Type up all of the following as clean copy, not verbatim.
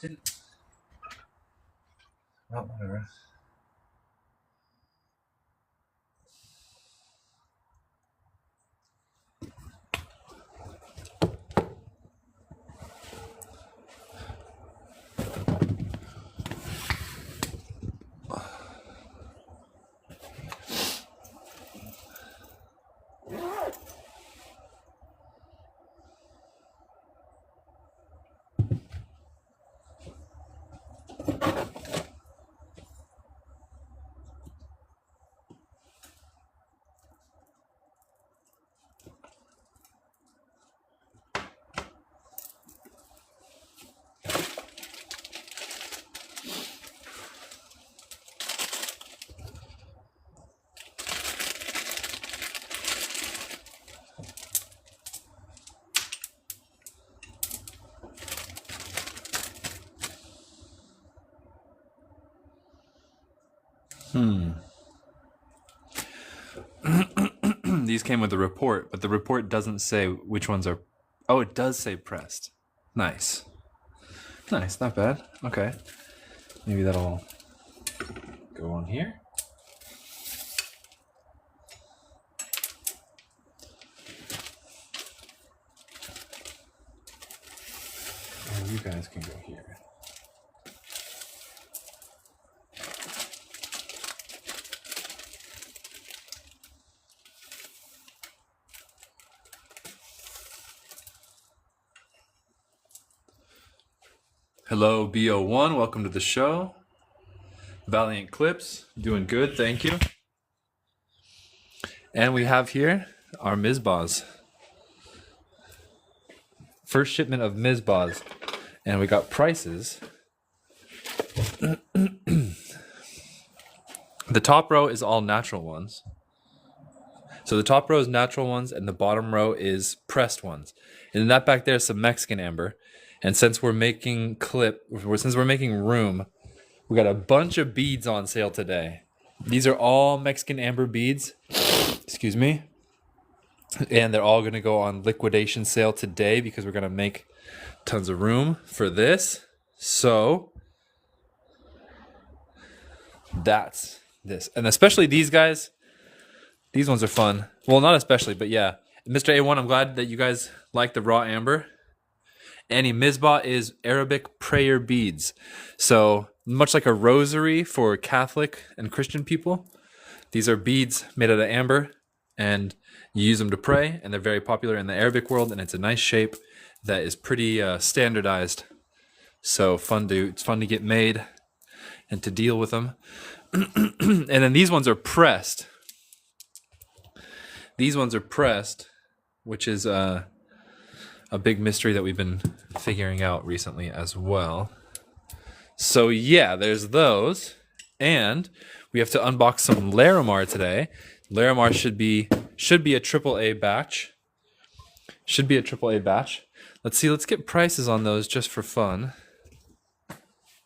Didn't. Well, whatever. These came with the report, but the report doesn't say which ones are... Oh, it does say pressed. Nice. Nice, not bad. Okay. Maybe that'll go on here. And you guys can go here. Hello, BO1. Welcome to the show. Valiant Clips. Doing good, thank you. And we have here our Mizbahs. First shipment of Mizbahs. And we got prices. The top row is all natural ones. So the top row is natural ones, and the bottom row is pressed ones. And in that back there is some Mexican amber. And since we're making room, we got a bunch of beads on sale today. These are all Mexican amber beads. Excuse me. And they're all going to go on liquidation sale today because we're going to make tons of room for this. So that's this. And especially these guys. These ones are fun. Well, not especially, but yeah. Mr. A1, I'm glad that you guys like the raw amber. Annie, Mizbah is Arabic prayer beads. So much like a rosary for Catholic and Christian people, these are beads made out of amber, and you use them to pray, and they're very popular in the Arabic world, and it's a nice shape that is pretty standardized. So it's fun to get made and to deal with them. And then these ones are pressed. These ones are pressed, which is a big mystery that we've been figuring out recently as well. So yeah, there's those. And we have to unbox some Larimar today. Larimar should be a AAA batch. Should be a AAA batch. Let's see, let's get prices on those just for fun.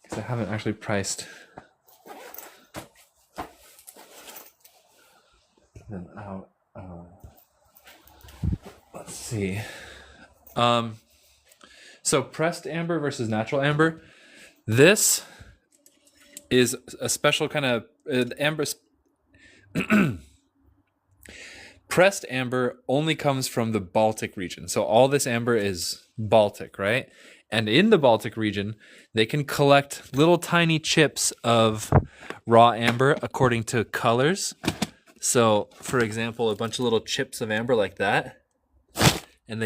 Because I haven't actually priced them out. Let's see. So pressed amber versus natural amber. This is a special kind of amber. Pressed amber only comes from the Baltic region. So all this amber is Baltic, right? And in the Baltic region, they can collect little tiny chips of raw amber according to colors. So, for example, a bunch of little chips of amber like that. And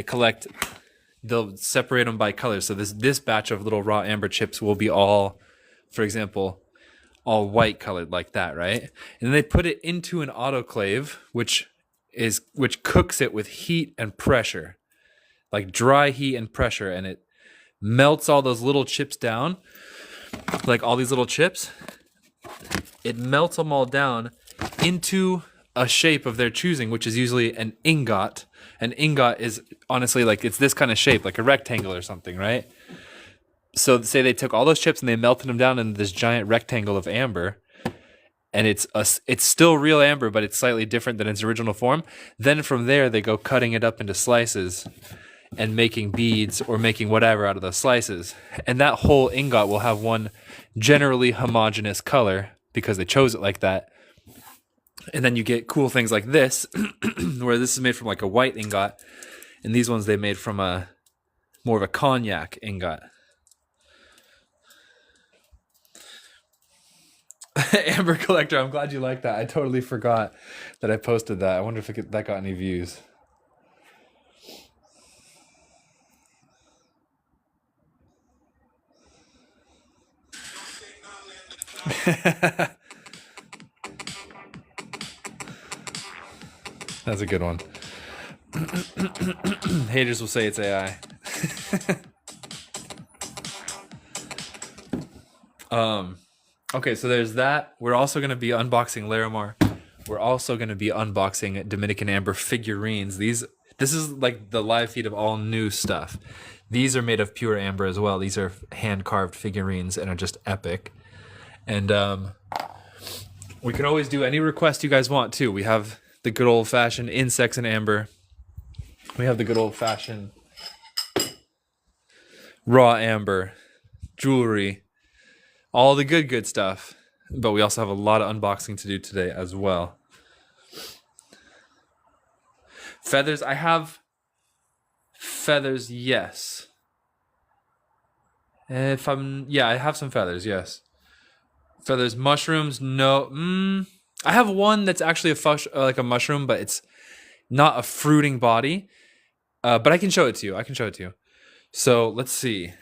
they'll separate them by color. So this batch of little raw amber chips will be all, for example, all white colored like that, right? And then they put it into an autoclave, which cooks it with heat and pressure, like dry heat and pressure, and it melts all those little chips down, like all these little chips. It melts them all down into a shape of their choosing, which is usually an ingot. An ingot is honestly like it's this kind of shape, like a rectangle or something, right? So say they took all those chips and they melted them down into this giant rectangle of amber, and it's still real amber, but it's slightly different than its original form. Then from there, they go cutting it up into slices, and making beads or making whatever out of the slices. And that whole ingot will have one generally homogeneous color because they chose it like that. And then you get cool things like this, where this is made from like a white ingot, and these ones they made from a more of a cognac ingot. Amber Collector, I'm glad you like that. I totally forgot that I posted that. I wonder if that got any views. That's a good one. Haters will say it's AI. Okay, so there's that. We're also going to be unboxing Larimar. We're also going to be unboxing Dominican Amber figurines. This is like the live feed of all new stuff. These are made of pure amber as well. These are hand-carved figurines and are just epic. And we can always do any request you guys want too. We have the good old-fashioned insects in amber. We have the good old-fashioned raw amber, jewelry, all the good stuff. But we also have a lot of unboxing to do today as well. Feathers, I have feathers, yes. I have some feathers, yes. Feathers, mushrooms, no. I have one that's actually like a mushroom, but it's not a fruiting body. But I can show it to you. So let's see.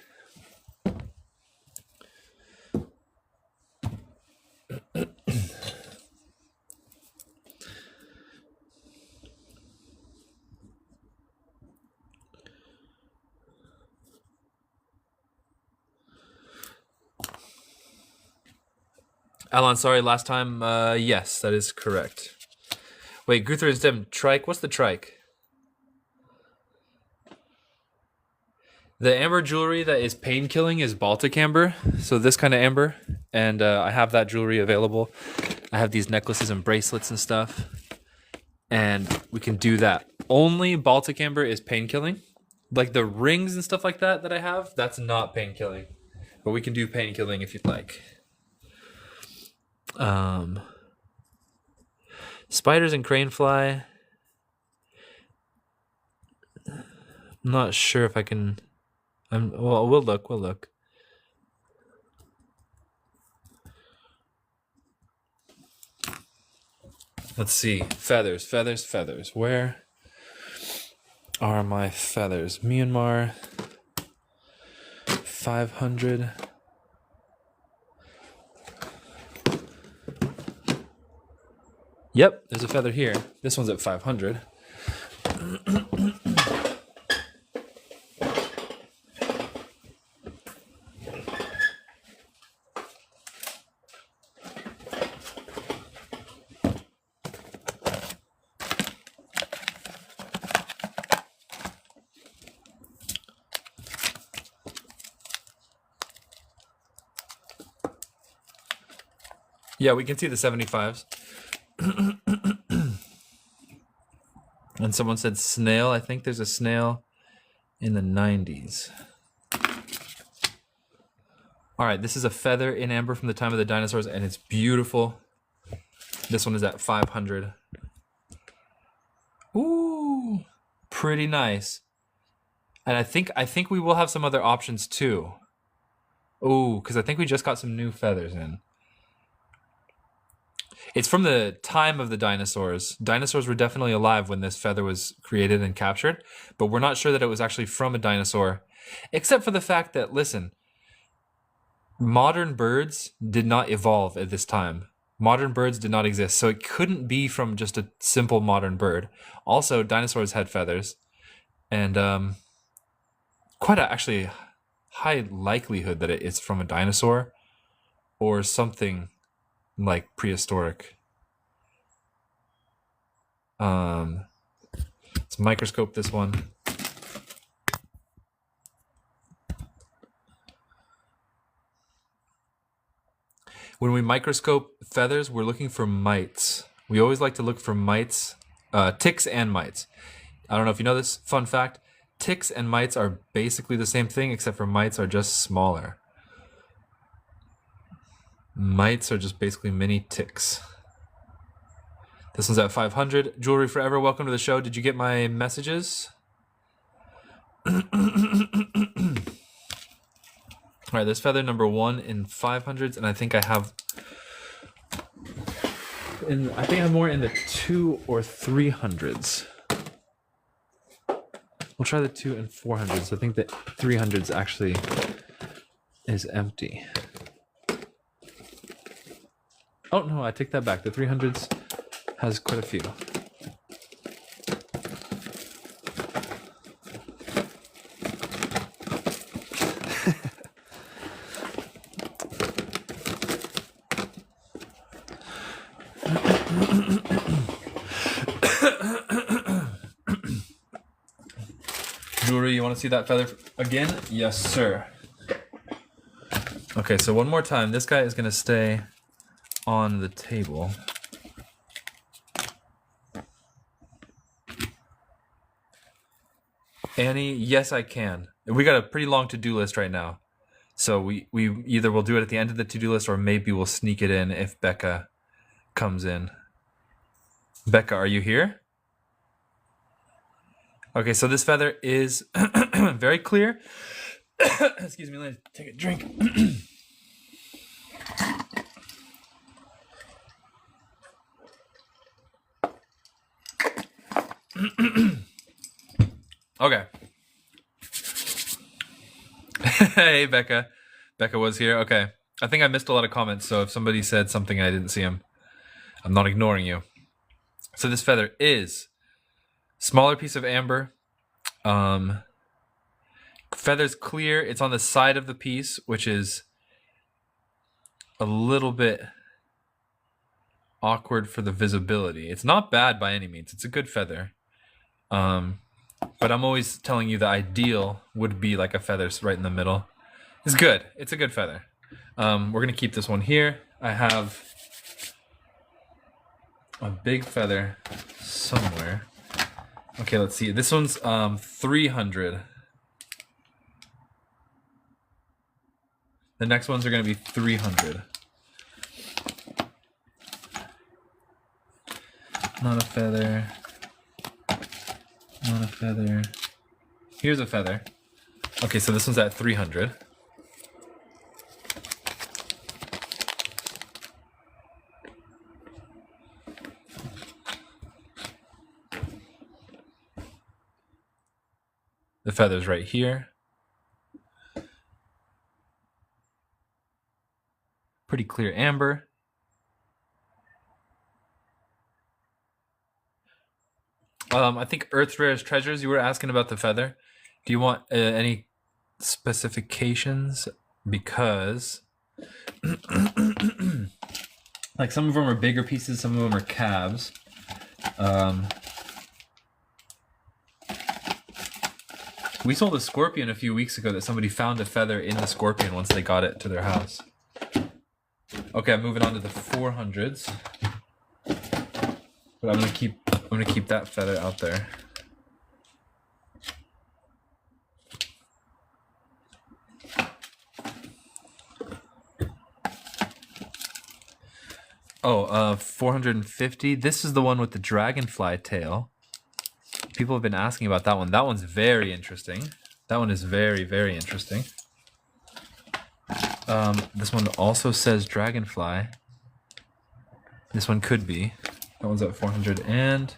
Alan, sorry, last time, yes, that is correct. Wait, Guthrie and Stem, trike, what's the trike? The amber jewelry that is pain killing is Baltic amber, so this kind of amber, and I have that jewelry available. I have these necklaces and bracelets and stuff, and we can do that. Only Baltic amber is pain killing. Like the rings and stuff like that I have, that's not pain killing, but we can do pain killing if you'd like. Spiders and crane fly. I'm not sure if I can. We'll look. Let's see. Feathers. Where are my feathers? Myanmar. 500. Yep, there's a feather here. This one's at 500. Yeah, we can see the 75s. And someone said snail. I think there's a snail in the 90s. All right, this is a feather in amber from the time of the dinosaurs, and it's beautiful. This one is at 500. Ooh, pretty nice. And I think we will have some other options too. Ooh, because I think we just got some new feathers in. It's from the time of the dinosaurs. Dinosaurs were definitely alive when this feather was created and captured, but we're not sure that it was actually from a dinosaur, except for the fact that, listen, modern birds did not evolve at this time. Modern birds did not exist, so it couldn't be from just a simple modern bird. Also, dinosaurs had feathers, and quite actually high likelihood that it's from a dinosaur or something like prehistoric. Let's microscope this one. When we microscope feathers, we're looking for mites. We always like to look for mites, ticks and mites. I don't know if you know this, fun fact, ticks and mites are basically the same thing, except for mites are just smaller. Mites are just basically mini ticks. This one's at 500. Jewelry Forever, welcome to the show. Did you get my messages? All right, there's feather number 1 in 500s, and I think I have more in the 2 or 300s. We'll try the 2 and 400s. I think the 300s actually is empty. Oh no, I take that back. The 300s has quite a few. Jewelry, you want to see that feather again? Yes, sir. Okay, so one more time. This guy is going to stay on the table. Annie, yes, I can. We got a pretty long to-do list right now. So we either will do it at the end of the to-do list or maybe we'll sneak it in if Becca comes in. Becca, are you here? Okay, so this feather is very clear. Excuse me, let me take a drink. Okay. Hey, Becca. Becca was here. Okay. I think I missed a lot of comments, so if somebody said something I didn't see them, I'm not ignoring you. So this feather is smaller piece of amber. Feather's clear. It's on the side of the piece, which is a little bit awkward for the visibility. It's not bad by any means. It's a good feather. But I'm always telling you the ideal would be like a feather right in the middle. It's good. It's a good feather. We're going to keep this one here. I have a big feather somewhere. Okay, let's see. This one's 300. The next ones are going to be 300. Not a feather. Not a feather. Here's a feather. Okay, so this one's at 300. The feather's right here. Pretty clear amber. I think Earth's Rarest Treasures, you were asking about the feather. Do you want any specifications? Because like some of them are bigger pieces, some of them are calves. We sold a scorpion a few weeks ago that somebody found a feather in the scorpion once they got it to their house. Okay, I'm moving on to the 400s. But I'm gonna keep that feather out there. Oh, 450. This is the one with the dragonfly tail. People have been asking about that one. That one's very interesting. That one is very, very interesting. This one also says dragonfly. This one could be. That one's at 400 and...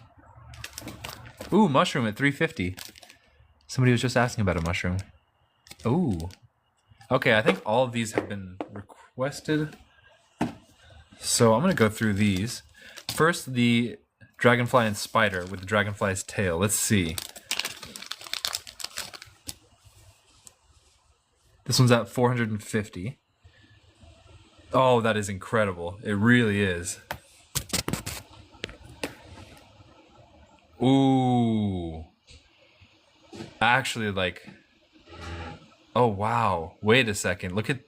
Ooh, mushroom at 350. Somebody was just asking about a mushroom. Ooh. Okay, I think all of these have been requested. So I'm going to go through these. First, the dragonfly and spider with the dragonfly's tail. Let's see. This one's at 450. Oh, that is incredible. It really is. Ooh. Actually, like... Oh, wow. Wait a second. Look at...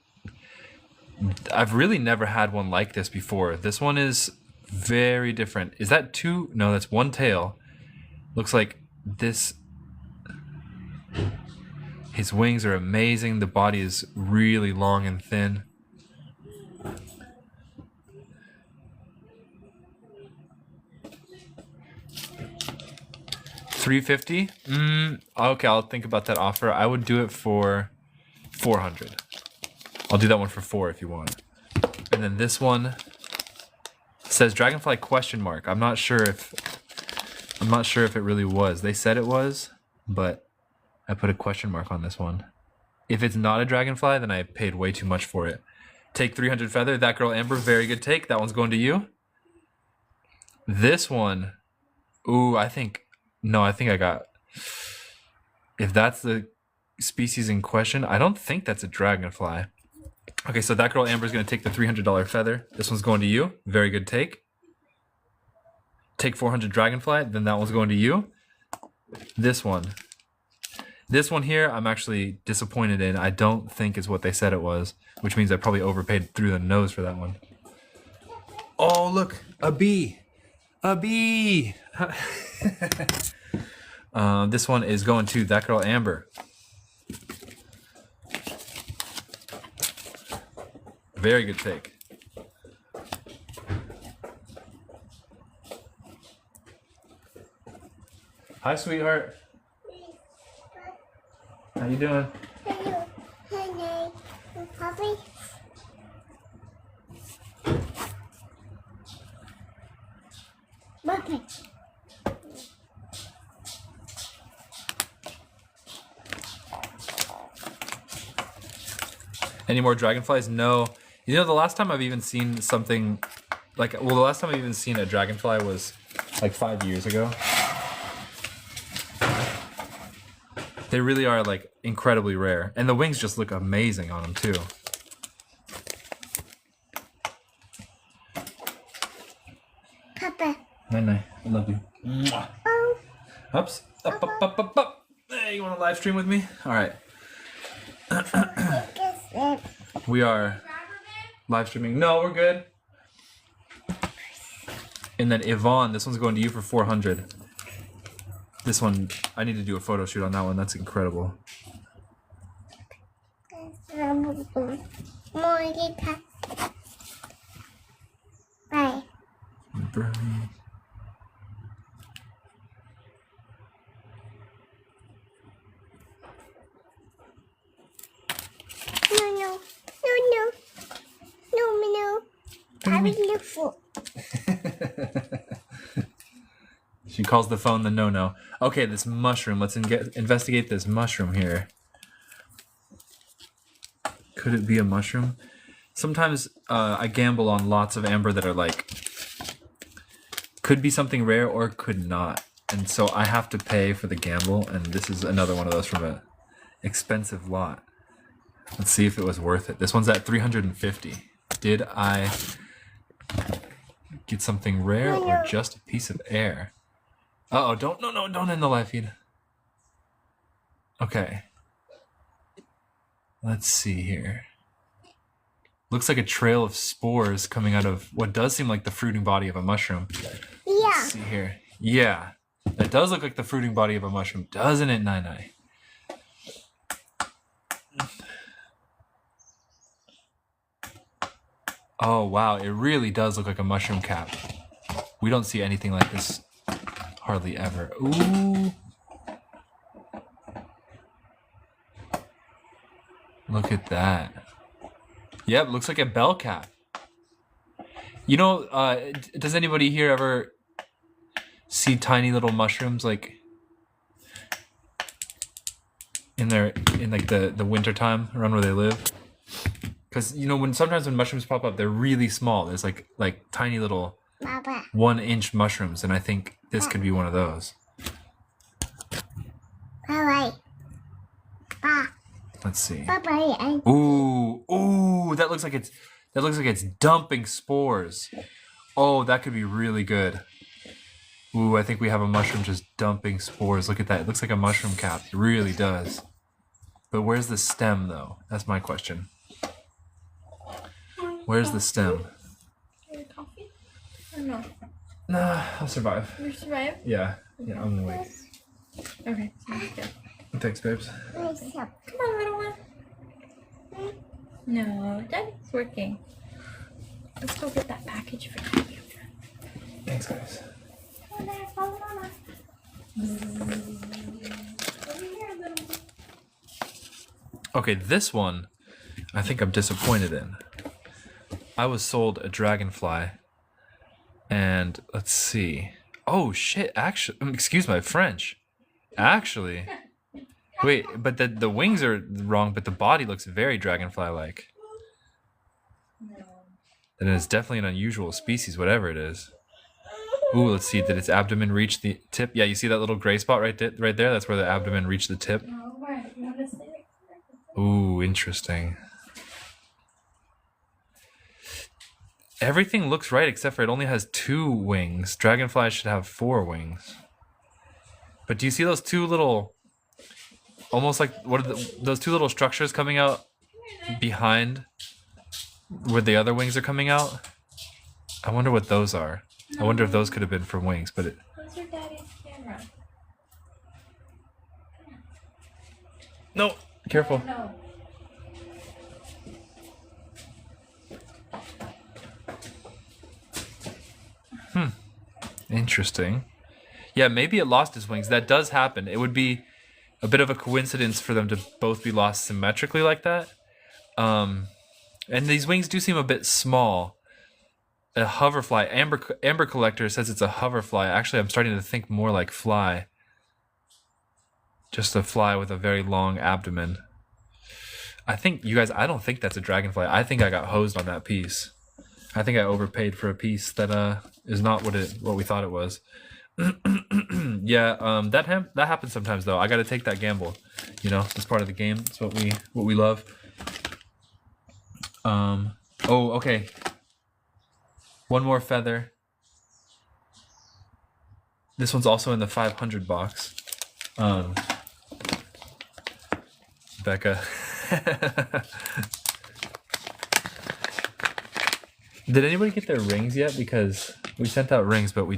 I've really never had one like this before. This one is very different. Is that two? No, that's one tail. Looks like this His wings are amazing. The body is really long and thin. $350? Okay, I'll think about that offer. I would do it for 400. I'll do that one for 4 if you want. And then this one says Dragonfly question mark. I'm not sure if it really was. They said it was, but I put a question mark on this one. If it's not a Dragonfly, then I paid way too much for it. Take 300 feather. That girl Amber, very good take. That one's going to you. This one, ooh, I think I got, if that's the species in question, I don't think that's a Dragonfly. Okay, so that girl Amber is going to take the $300 feather. This one's going to you. Very good take. Take 400 Dragonfly, then that one's going to you. This one here, I'm actually disappointed in. I don't think is what they said it was, which means I probably overpaid through the nose for that one. Oh, look, a bee. A bee. This one is going to that girl Amber. Very good take. Hi, sweetheart. How you doing? Hello, Puppy. Puppy. Any more dragonflies? No. You know, the last time I've even seen something like, well, the last time I've even seen a dragonfly was like 5 years ago. They really are like incredibly rare. And the wings just look amazing on them too. Papa. Night-night. I love you. Mwah. Oh. Ups. Up, up, up, up, up. Hey, you want to live stream with me? All right. We are live streaming. No, we're good. And then Yvonne, this one's going to you for 400. This one, I need to do a photo shoot on that one. That's incredible. Bye. No. She calls the phone the no-no. Okay, this mushroom. Let's investigate this mushroom here. Could it be a mushroom? Sometimes I gamble on lots of amber that are like, could be something rare or could not. And so I have to pay for the gamble, and this is another one of those from an expensive lot. Let's see if it was worth it. This one's at 350. Did I get something rare or just a piece of air? Uh-oh, don't end the live feed. Okay. Let's see here. Looks like a trail of spores coming out of what does seem like the fruiting body of a mushroom. Yeah. Let's see here. Yeah. That does look like the fruiting body of a mushroom, doesn't it, Nai? Oh, wow. It really does look like a mushroom cap. We don't see anything like this hardly ever. Ooh. Look at that. Yep, looks like a bell cap. You know, does anybody here ever see tiny little mushrooms like in like the winter time around where they live? Because you know, sometimes when mushrooms pop up, they're really small. There's like tiny little 1-inch mushrooms, and I think this could be one of those. Bye. Let's see. Bye. Ooh, that looks like it's dumping spores. Oh, that could be really good. Ooh, I think we have a mushroom just dumping spores. Look at that. It looks like a mushroom cap. It really does. But where's the stem, though? That's my question. Where's the stem? Coffee? Or no? Nah, I'll survive. You survive? Yeah, I'm awake. Okay, sounds good. thanks, babes. Nice up. Come on, little one. No, Daddy's working. Let's go get that package for Daddy. Thanks, guys. Come on, Dad, follow Mama. Over here, little one. Okay, this one, I think I'm disappointed in. I was sold a dragonfly, and let's see. Oh shit! Actually, excuse my French. Actually, wait, but the wings are wrong, but the body looks very dragonfly-like. No. Then it's definitely an unusual species, whatever it is. Ooh, let's see. Did its abdomen reach the tip? Yeah, you see that little gray spot right there? That's where the abdomen reached the tip. No, where? You want to stay right there? Ooh, interesting. Everything looks right except for it only has 2 wings. Dragonflies should have 4 wings. But do you see those 2 little, almost like, what are those 2 little structures coming out behind where the other wings are coming out? I wonder what those are. I wonder if those could have been for wings, but it... Where's your daddy's camera? No, careful. No. Interesting. Yeah, maybe it lost its wings. That does happen. It would be a bit of a coincidence for them to both be lost symmetrically like that. And these wings do seem a bit small. A hoverfly. Amber Collector says it's a hoverfly. Actually, I'm starting to think more like fly. Just a fly with a very long abdomen. I think, you guys, I don't think that's a dragonfly. I think I got hosed on that piece. I think I overpaid for a piece that is not what we thought it was. Yeah, that happens sometimes though. I got to take that gamble. You know, it's part of the game. It's what we love. Oh, okay. One more feather. This one's also in the 500 box. Becca. Did anybody get their rings yet? Because we sent out rings, but we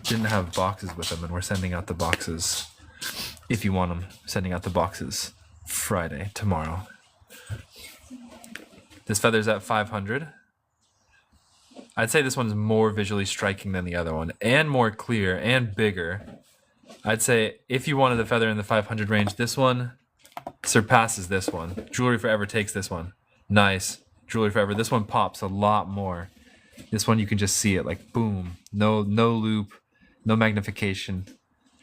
didn't have boxes with them, and we're sending out the boxes. If you want them, sending out the boxes Friday, tomorrow. This feather's at 500. I'd say this one's more visually striking than the other one, and more clear, and bigger. I'd say if you wanted the feather in the 500 range, this one surpasses this one. Jewelry Forever takes this one. Nice. Jewelry Forever. This one pops a lot more. This one you can just see it like boom. No loop, no magnification.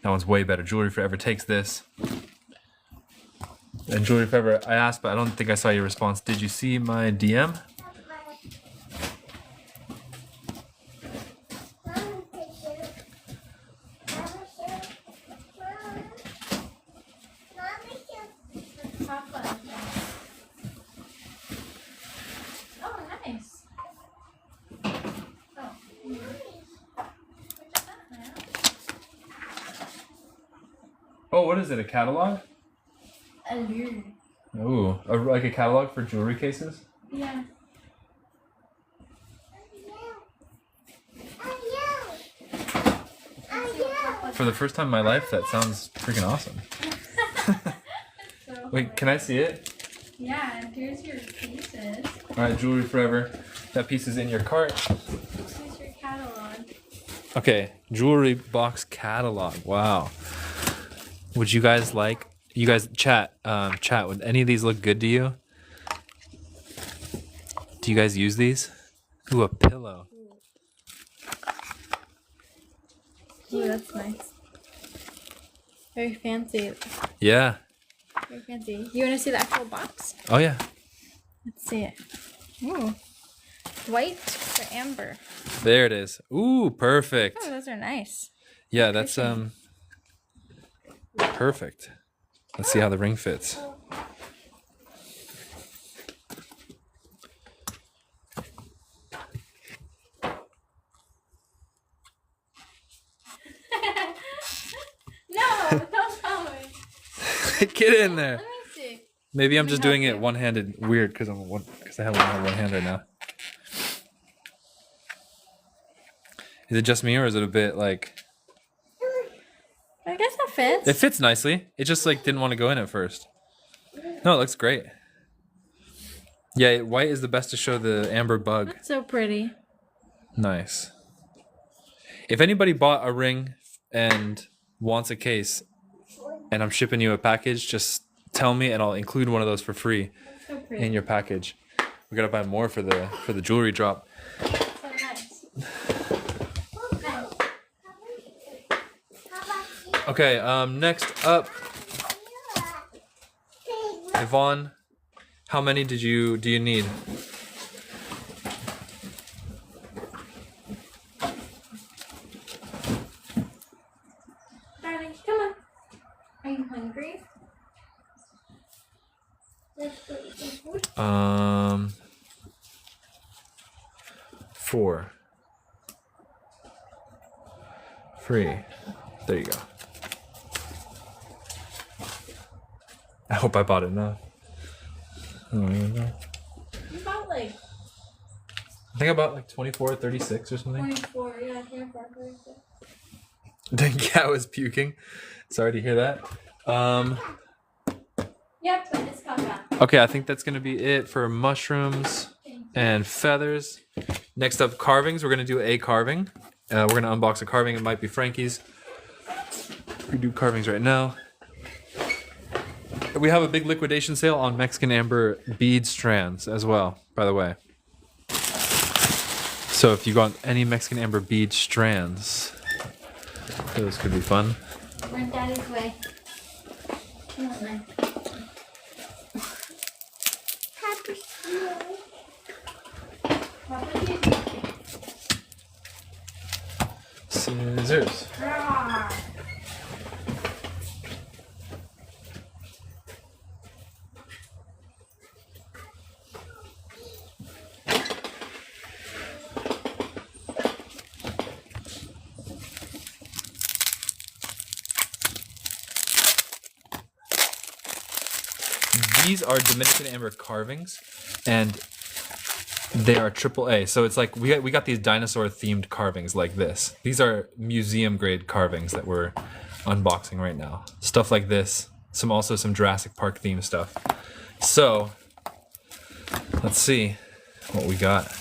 That one's way better. Jewelry Forever takes this. And Jewelry Forever, I asked, but I don't think I saw your response. Did you see my DM? Papa. Oh, nice. Oh. Oh, what is it? A catalog? Allure. Ooh, like a catalog for jewelry cases? Yeah. For the first time in my life, that sounds freaking awesome. So, Wait, can I see it? yeah, and here's your pieces. Alright, Jewelry Forever. That piece is in your cart. This is your catalog. Okay, jewelry box catalog. Wow. Would you guys like? You guys chat. Would any of these look good to you? Do you guys use these? Ooh, a pillow. Ooh, that's nice. Very fancy. Yeah. Very fancy. You want to see the actual box? Oh yeah. Let's see it. Ooh. White for amber. There it is. Ooh, perfect. Oh, those are nice. Yeah, that's perfect. Let's see how the ring fits. No, don't tell me. Get in there. Let me see. Maybe I'm just help doing it you. one-handed weird because I have one hand right now. Is it just me or is it a bit like I guess that fits. It fits nicely. It just like didn't want to go in at first. No, it looks great. Yeah, white is the best to show the amber bug. So pretty. Nice. If anybody bought a ring and wants a case and I'm shipping you a package, just tell me and I'll include one of those for free So pretty. in your package. We gotta buy more for the jewelry drop. So nice. Okay, next up, Yvonne, how many do you need? Darling, come on. Are you hungry? Let's go eat some food. 4. Free. There you go. I hope I bought enough. I don't even know. You bought like I think I bought like 24, 36 or something. 24. Yeah, 24, 36. The cat was puking. Sorry to hear that. Yep, but it's caca. Okay, I think that's gonna be it for mushrooms and feathers. Next up, carvings. We're gonna do a carving. We're gonna unbox a carving. It might be Frankie's. We do carvings right now. We have a big liquidation sale on Mexican amber bead strands as well, by the way. So if you got any Mexican amber bead strands, those could be fun. Went Daddy's way. Come on, man. Happy Snow. Papa, Scissors. These are Dominican amber carvings, and they are AAA. So it's like we got these dinosaur themed carvings like this. These are museum grade carvings that we're unboxing right now. Stuff like this. Also some Jurassic Park themed stuff. So let's see what we got.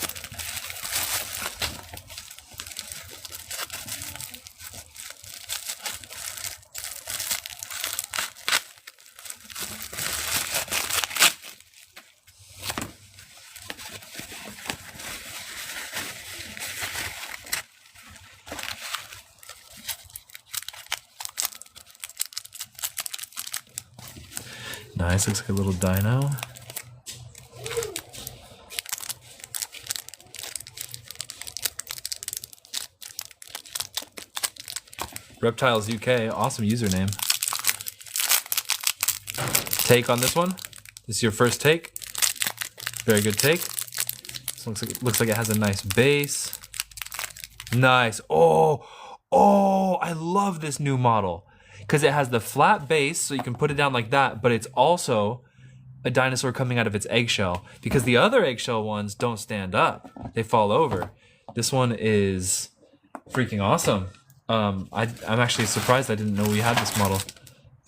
Nice, looks like a little dino. Reptiles UK, awesome username. Take on this one. This is your first take. Very good take. This looks like it has a nice base. Nice. Oh, I love this new model. Because it has the flat base, so you can put it down like that, but it's also a dinosaur coming out of its eggshell. Because the other eggshell ones don't stand up. They fall over. This one is freaking awesome. I'm actually surprised I didn't know we had this model.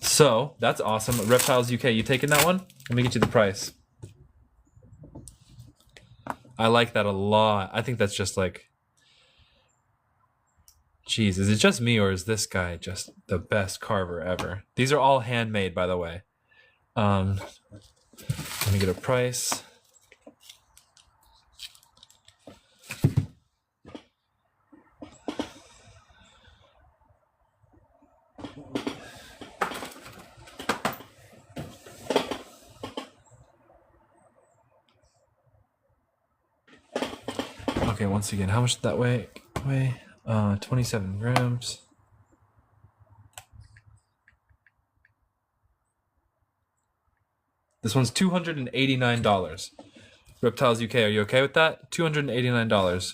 So, that's awesome. Reptiles UK, you taking that one? Let me get you the price. I like that a lot. I think that's just like... Jeez, is it just me or is this guy just the best carver ever? These are all handmade, by the way. Let me get a price. Okay, once again, how much did that weigh? 27 grams. This one's $289. Reptiles UK, are you okay with that? $289.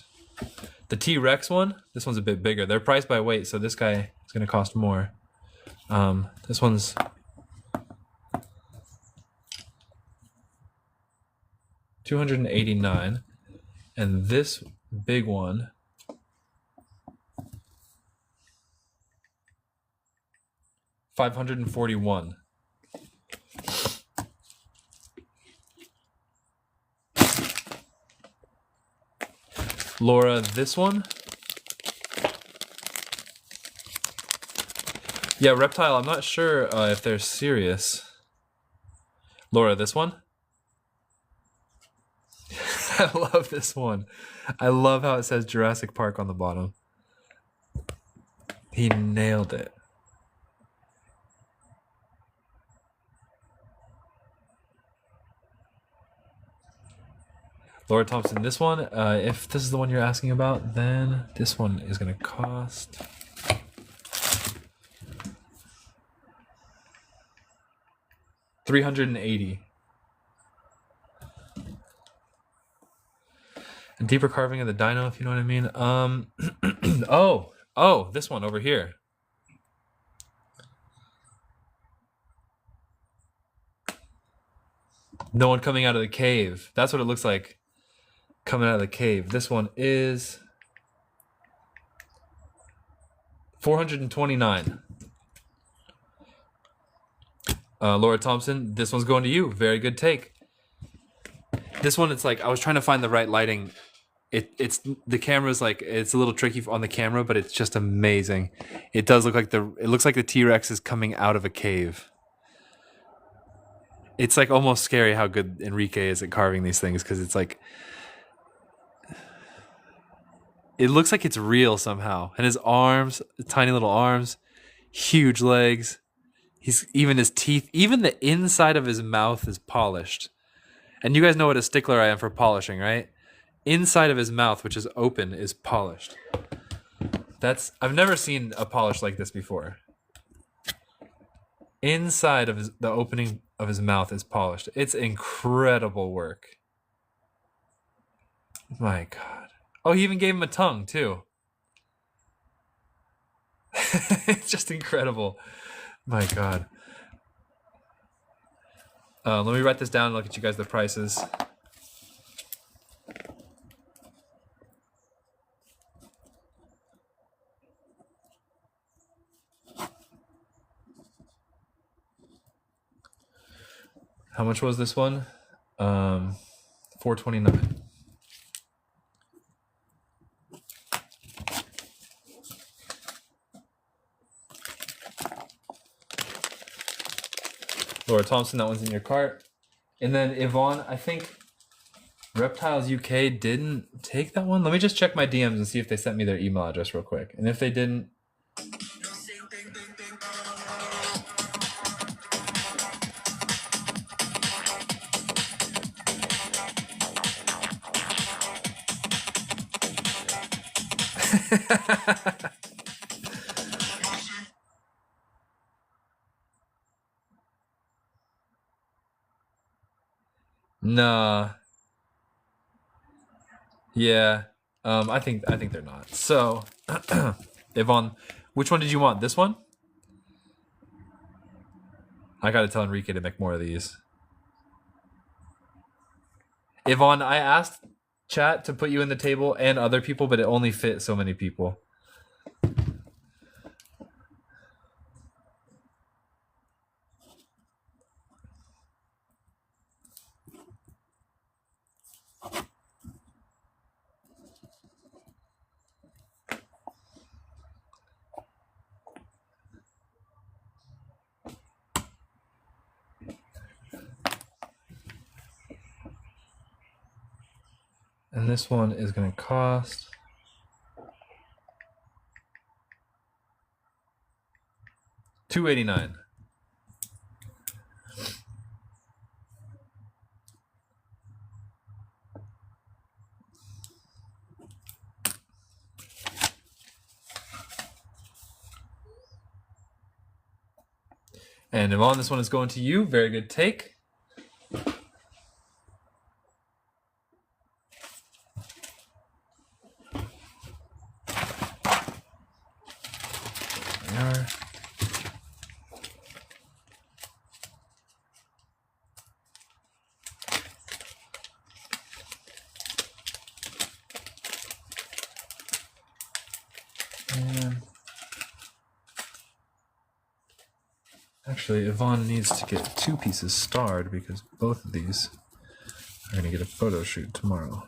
The T-Rex one, this one's a bit bigger. They're priced by weight, so this guy is going to cost more. This one's $289, and this big one 541. Laura, this one? Yeah, Reptile, I'm not sure if they're serious. Laura, this one? I love this one. I love how it says Jurassic Park on the bottom. He nailed it. Laura Thompson, this one, if this is the one you're asking about, then this one is going to cost... $380. A deeper carving of the dino, if you know what I mean. Oh, this one over here. No one coming out of the cave. That's what it looks like coming out of the cave. This one is $429. Laura Thompson, this one's going to you. Very good take. This one, it's like I was trying to find the right lighting. It's the camera's like it's a little tricky on the camera, but it's just amazing. It does look like it looks like the T-Rex is coming out of a cave. It's like almost scary how good Enrique is at carving these things because it's like it looks like it's real somehow. And his arms, tiny little arms, huge legs. Even his teeth, even the inside of his mouth is polished. And you guys know what a stickler I am for polishing, right? Inside of his mouth, which is open, is polished. I've never seen a polish like this before. Inside of the opening of his mouth is polished. It's incredible work. My God. Oh, he even gave him a tongue, too. It's just incredible. My God. Let me write this down and look at you guys the prices. How much was this one? $429. Laura Thompson, that one's in your cart. And then Yvonne, I think Reptiles UK didn't take that one. Let me just check my DMs and see if they sent me their email address real quick. And if they didn't... Nah. Yeah. I think they're not. So, Yvonne, which one did you want? This one? I gotta tell Enrique to make more of these. Yvonne, I asked chat to put you in the table and other people, but it only fit so many people. And this one is going to cost $289. And Yvonne, this one is going to you. Very good take. Actually, Yvonne needs to get 2 pieces starred because both of these are going to get a photo shoot tomorrow.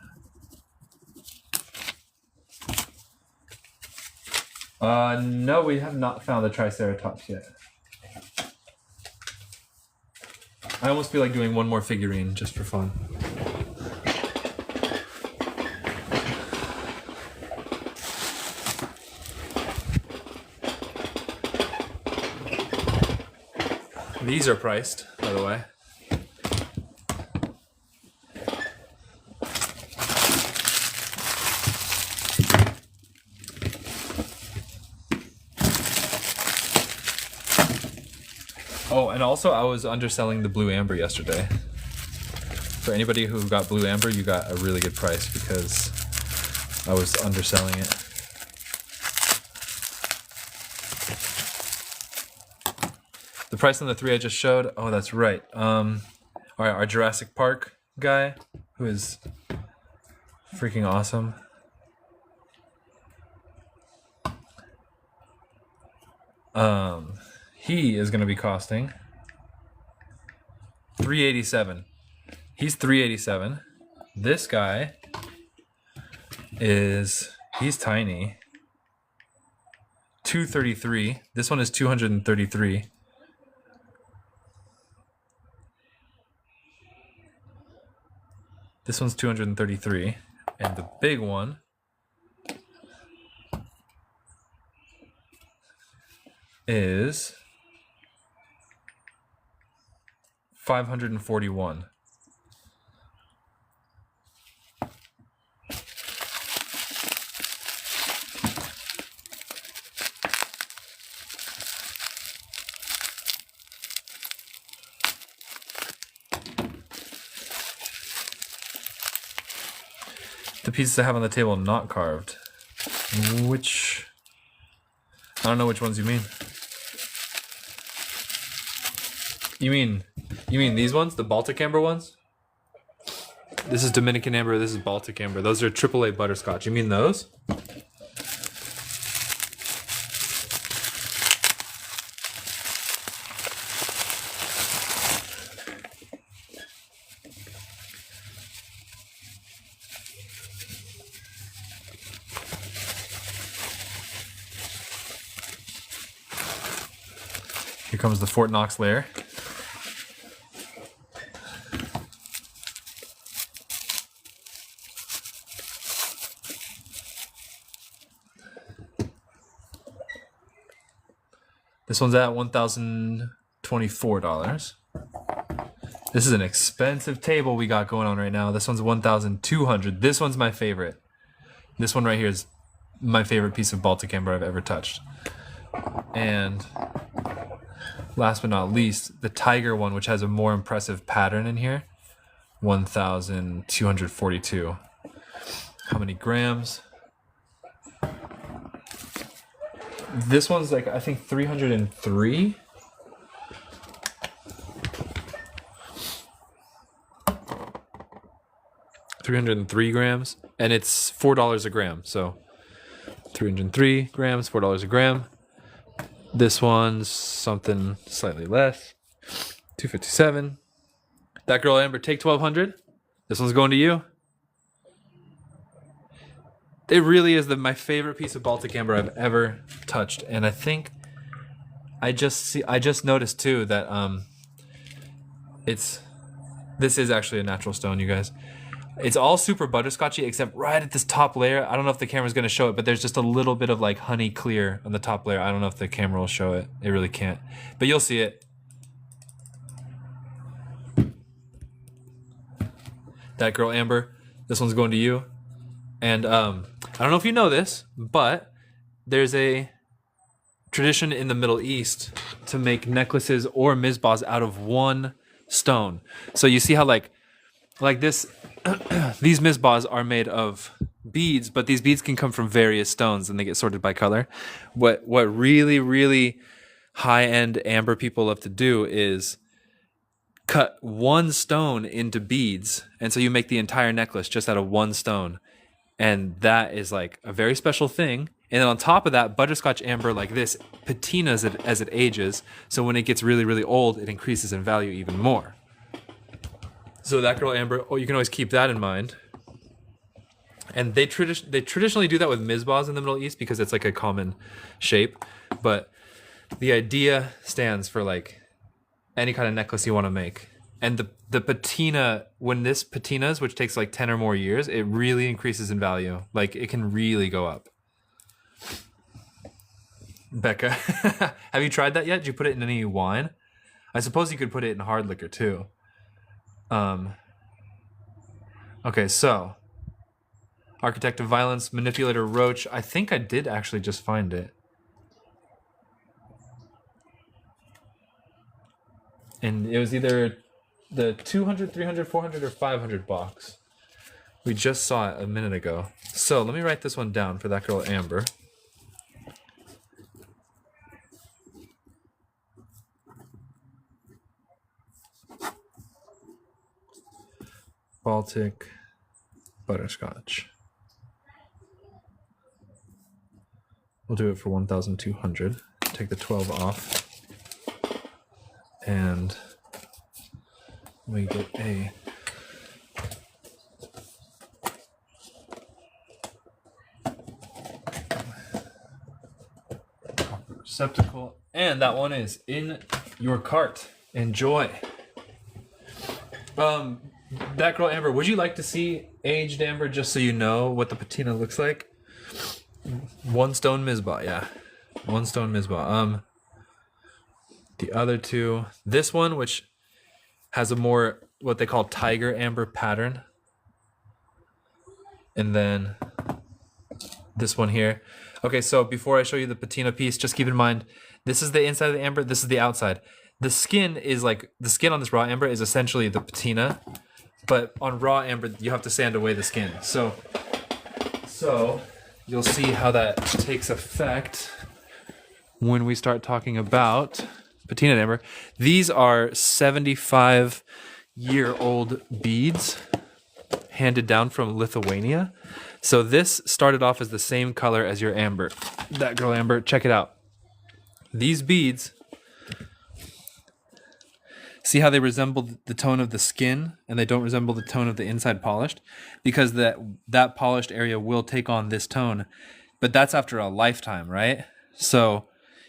No, we have not found the Triceratops yet. I almost feel like doing one more figurine just for fun. These are priced, by the way. Oh, and also I was underselling the blue amber yesterday. For anybody who got blue amber, you got a really good price because I was underselling it. The price on the 3 I just showed. Oh, that's right. All right, our Jurassic Park guy, who is freaking awesome. He is going to be costing $387. He's $387. This guy he's tiny. $233. This one is $233. This one's $233, and the big one is $541. The pieces I have on the table not carved. Which... I don't know which ones you mean. You mean these ones? The Baltic Amber ones? This is Dominican Amber, this is Baltic Amber. Those are AAA butterscotch. You mean those? Here comes the Fort Knox layer. This one's at $1,024. This is an expensive table we got going on right now. This one's $1,200. This one's my favorite. This one right here is my favorite piece of Baltic Amber I've ever touched. And last but not least, the Tiger one, which has a more impressive pattern in here, 1,242. How many grams? This one's like, I think 303. $303 grams, and it's $4 a gram. So 303 grams, $4 a gram. This one's something slightly less, $257. That girl Amber, take 1,200. This one's going to you. It really is my favorite piece of Baltic Amber I've ever touched, and I think I just noticed too that this is actually a natural stone, you guys. It's all super butterscotchy except right at this top layer. I don't know if the camera's going to show it, but there's just a little bit of like honey clear on the top layer. I don't know if the camera will show it. It really can't, but you'll see it. That girl Amber, this one's going to you. And I don't know if you know this, but there's a tradition in the Middle East to make necklaces or mizbahs out of one stone. So you see how like this, these mizbahs are made of beads, but these beads can come from various stones and they get sorted by color. What really, really high-end amber people love to do is cut one stone into beads. And so you make the entire necklace just out of one stone. And that is like a very special thing. And then on top of that, butterscotch amber like this patinas as it ages. So when it gets really, really old, it increases in value even more. So that girl amber, you can always keep that in mind. And they traditionally do that with mizbahs in the Middle East because it's like a common shape. But the idea stands for like any kind of necklace you want to make. And the patina, when this patinas, which takes like 10 or more years, it really increases in value. Like it can really go up. Becca, have you tried that yet? Did you put it in any wine? I suppose you could put it in hard liquor too. Okay, so Architect of Violence, Manipulator Roach. I think I did actually just find it. And it was either the 200, 300, 400, or 500 box. We just saw it a minute ago. So let me write this one down for that girl Amber. Baltic butterscotch. We'll do it for 1,200. Take the 12 off. And we get a receptacle. And that one is in your cart. Enjoy. That girl Amber, would you like to see aged Amber just so you know what the patina looks like? One stone Mizbah, yeah. One stone Mizbah. The other two, this one, which has a more what they call tiger amber pattern, and then this one here. Okay, so before I show you the patina piece, just keep in mind this is the inside of the amber, this is the outside. The skin is like the skin on this raw amber is essentially the patina, but on raw amber you have to sand away the skin. So you'll see how that takes effect when we start talking about patina amber. These are 75-year-old beads handed down from Lithuania. So this started off as the same color as your amber. That girl Amber, check it out. These beads, see how they resemble the tone of the skin and they don't resemble the tone of the inside polished? Because that polished area will take on this tone, but that's after a lifetime, right? So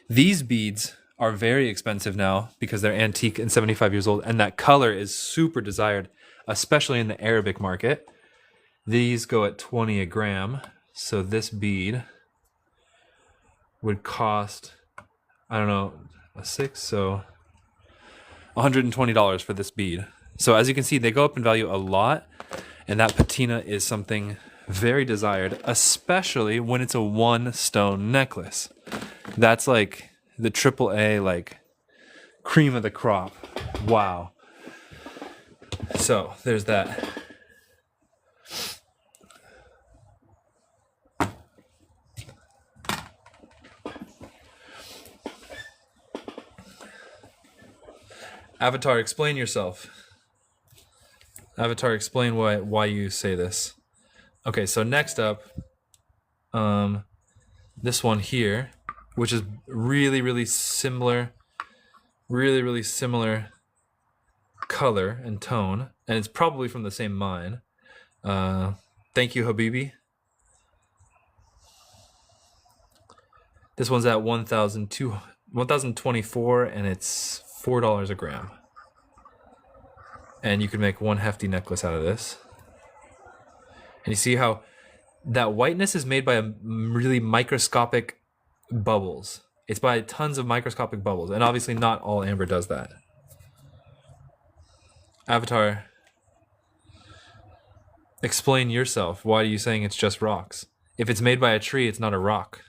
these beads are very expensive now because they're antique and 75 years old, and that color is super desired, especially in the Arabic market. These go at 20 a gram, so this bead would cost, I don't know, a 6, so $120 for this bead. So as you can see, they go up in value a lot, and that patina is something very desired, especially when it's a one stone necklace. That's like the AAA, like cream of the crop. Wow. So there's that. Avatar, explain yourself. Avatar, explain why you say this. Okay, so next up, this one here, which is really similar color and tone, and it's probably from the same mine. Thank you, Habibi. This one's at 1,024, and it's $4 a gram. And you can make one hefty necklace out of this. And you see how that whiteness is made by a really microscopic bubbles. It's by tons of microscopic bubbles, and obviously not all amber does that. Avatar, explain yourself. Why are you saying it's just rocks? If it's made by a tree, it's not a rock.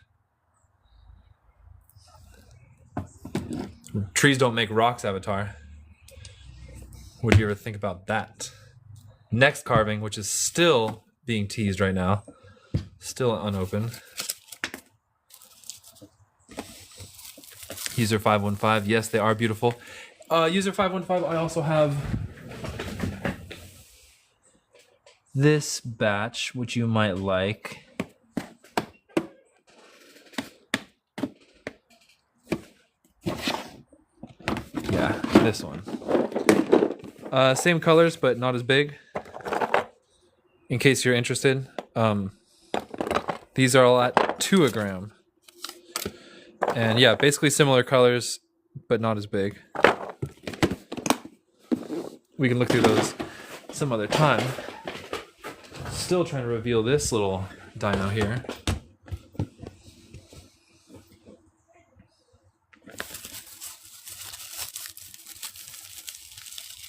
Trees don't make rocks, Avatar. Would you ever think about that? Next carving, which is still being teased right now, still unopened. User 515, yes, they are beautiful. User 515, I also have this batch, which you might like. this one. Same colors, but not as big. In case you're interested, these are all at 2 a gram. And yeah, basically similar colors, but not as big. We can look through those some other time. Still trying to reveal this little dino here.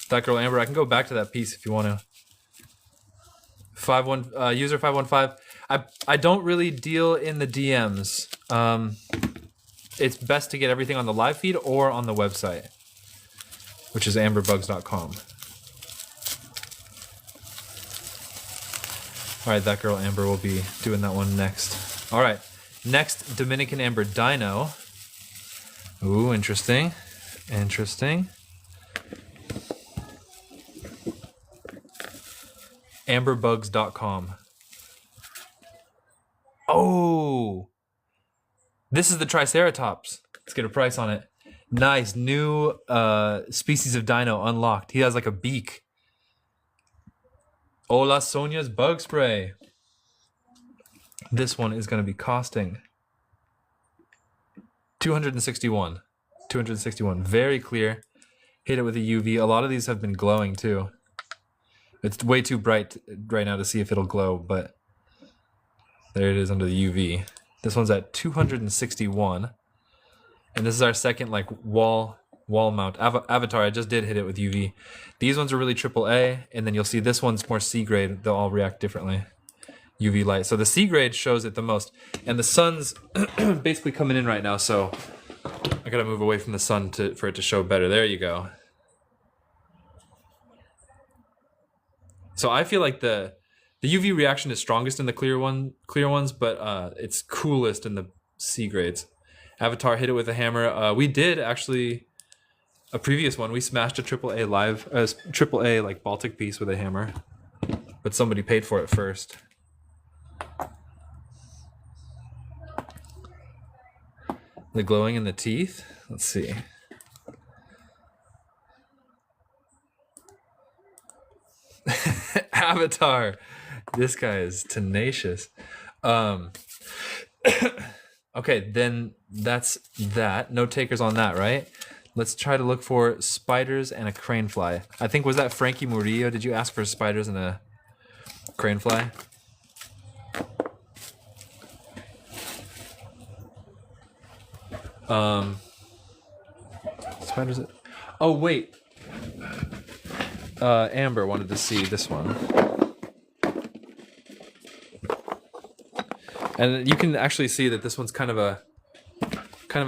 That girl Amber, I can go back to that piece if you want to. User 515. I don't really deal in the DMs. It's best to get everything on the live feed or on the website, which is amberbugs.com. All right, that girl Amber will be doing that one next. All right, next Dominican Amber Dino. Ooh, interesting. Interesting. amberbugs.com. Oh, this is the Triceratops. Let's get a price on it. Nice, new species of dino unlocked. He has like a beak. Hola Sonia's bug spray. This one is going to be costing $261. $261. Very clear. Hit it with a UV. A lot of these have been glowing too. It's way too bright right now to see if it'll glow, but there it is under the UV. This one's at 261. And this is our second like wall mount. Avatar, I just did hit it with UV. These ones are really AAA, and then you'll see this one's more C grade. They'll all react differently. UV light. So the C grade shows it the most. And the sun's basically coming in right now, so I gotta move away from the sun for it to show better. There you go. So I feel like the UV reaction is strongest in the clear ones, but it's coolest in the C grades. Avatar hit it with a hammer. We did actually a previous one. We smashed a AAA like Baltic piece with a hammer, but somebody paid for it first. The glowing in the teeth. Let's see. Avatar. This guy is tenacious. Okay, then that's that. No takers on that, right? Let's try to look for spiders and a crane fly. I think, was that Frankie Murillo? Did you ask for spiders and a crane fly? Spiders. Oh, wait. Amber wanted to see this one. And you can actually see that this one's kind of a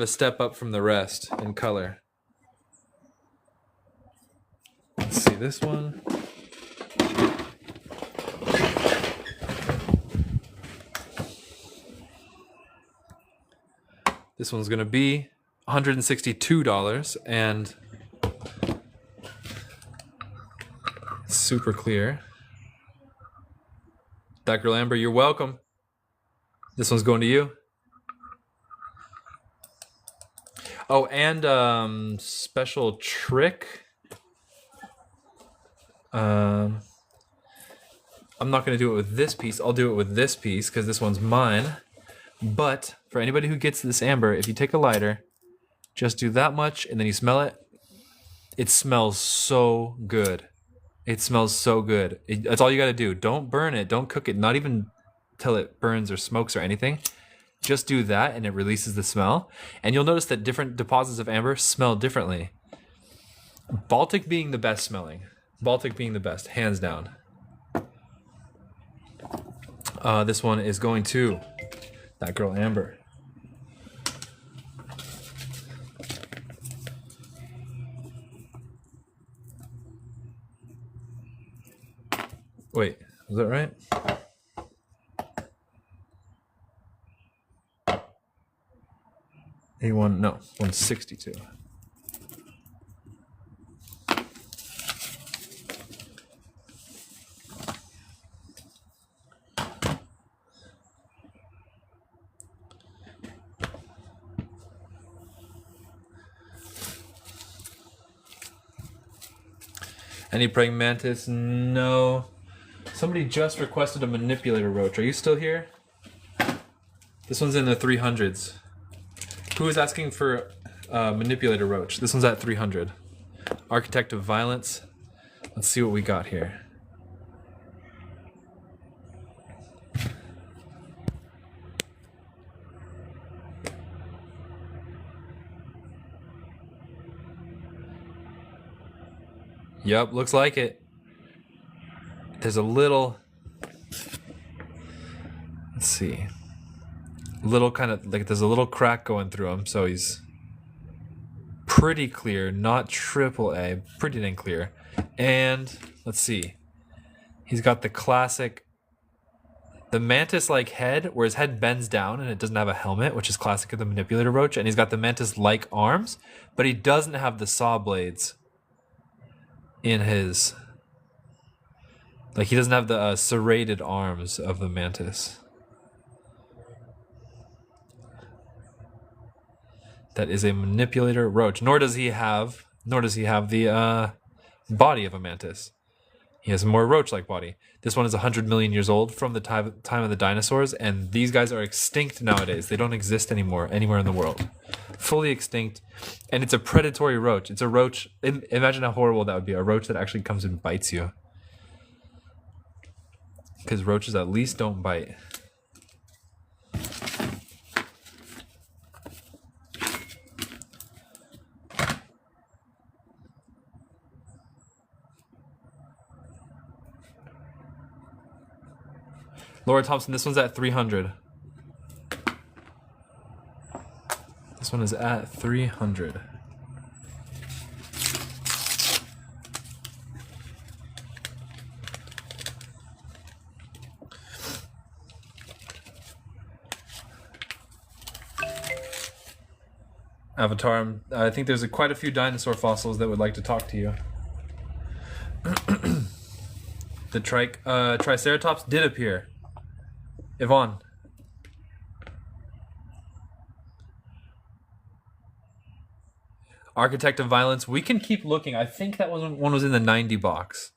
step up from the rest in color. Let's see this one. This one's gonna be $162 and it's super clear. That girl Amber, you're welcome. This one's going to you. Oh, and special trick. I'm not going to do it with this piece. I'll do it with this piece because this one's mine. But for anybody who gets this amber, if you take a lighter, just do that much and then you smell it. It smells so good. It smells so good. That's all you got to do. Don't burn it. Don't cook it. Not even till it burns or smokes or anything. Just do that and it releases the smell. And you'll notice that different deposits of amber smell differently. Baltic being the best smelling. Baltic being the best, hands down. This one is going to that girl Amber. Wait, is that right? A1, no, 162. Any praying mantis? No. Somebody just requested a manipulator roach. Are you still here? This one's in the 300s. Who is asking for manipulator roach? This one's at 300. Architect of violence. Let's see what we got here. Yep, looks like it. There's a little, let's see, little kind of like there's a little crack going through him, so he's pretty clear, not triple A, pretty dang clear. And let's see, he's got the classic, the mantis-like head, where his head bends down and it doesn't have a helmet, which is classic of the manipulator roach. And he's got the mantis-like arms, but he doesn't have the saw blades in his, like he doesn't have the serrated arms of the mantis. That is a manipulator roach. Nor does he have the body of a mantis. He has a more roach-like body. This one is 100 million years old from the time of the dinosaurs, and these guys are extinct nowadays. They don't exist anymore anywhere in the world. Fully extinct, and it's a predatory roach. It's a roach. Imagine how horrible that would be. A roach that actually comes and bites you. Because roaches at least don't bite. Laura Thompson, this one's at 300. This one is at 300. Avatar, I think there's quite a few dinosaur fossils that would like to talk to you. The Triceratops did appear. Yvonne. Architect of Violence. We can keep looking. I think that one was in the 90 box.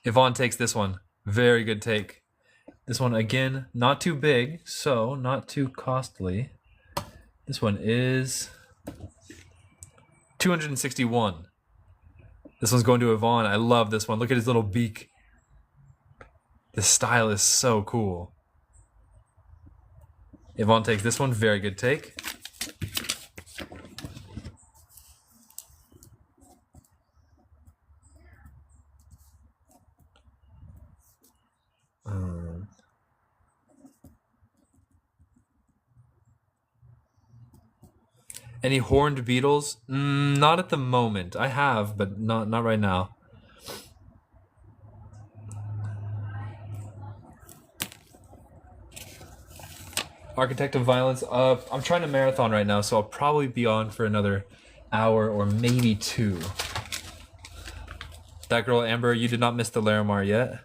Yvonne takes this one. Very good take. This one, again, not too big, so not too costly. This one is 261. This one's going to Yvonne. I love this one. Look at his little beak. The style is so cool. Yvonne takes this one. Very good take. Any horned beetles? Not at the moment. I have, but not right now. Architect of Violence. I'm trying to marathon right now, so I'll probably be on for another hour or maybe 2. That girl, Amber, you did not miss the Larimar yet.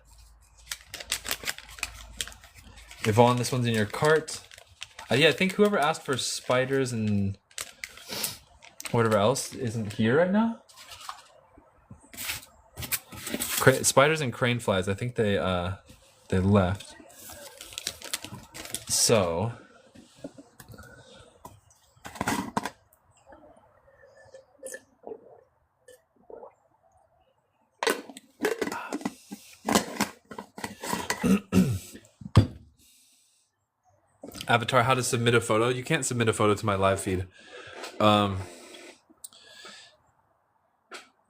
Yvonne, this one's in your cart. Yeah, I think whoever asked for spiders and whatever else isn't here right now. Spiders and crane flies. I think they left. So Avatar, how to submit a photo? You can't submit a photo to my live feed.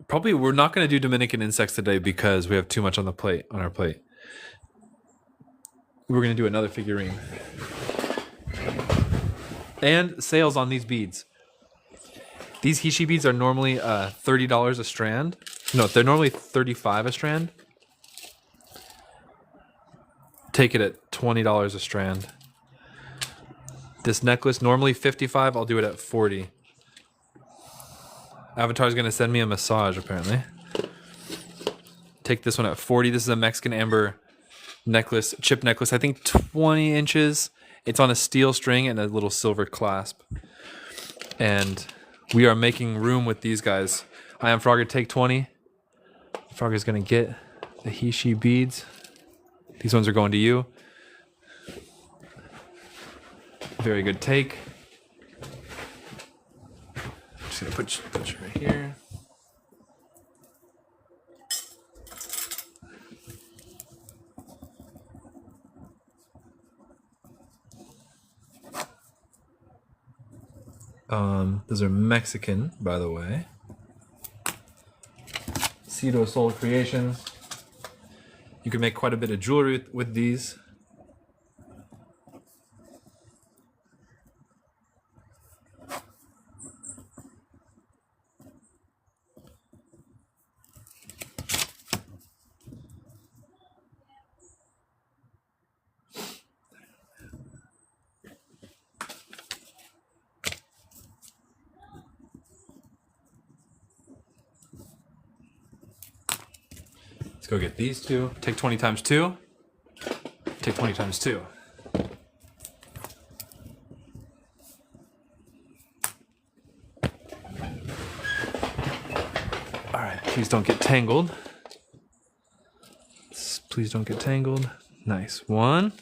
Probably we're not going to do Dominican insects today because we have too much on our plate. We're going to do another figurine. And sales on these beads. These Hishi beads are normally $30 a strand. No, they're normally $35 a strand. Take it at $20 a strand. This necklace, normally $55, I'll do it at $40. Avatar's going to send me a massage, apparently. Take this one at $40. This is a Mexican amber necklace, chip necklace. I think 20 inches. It's on a steel string and a little silver clasp. And we are making room with these guys. I am Frogger, take 20. Frogger's gonna get the he-she beads. These ones are going to you. Very good take. Just gonna put you right here. Those are Mexican, by the way. Cito Soul Creations. You can make quite a bit of jewelry with these. Let's go get these two. Take 20 times 2. Take 20 times 2. All right, please don't get tangled. Please don't get tangled. Nice. 1,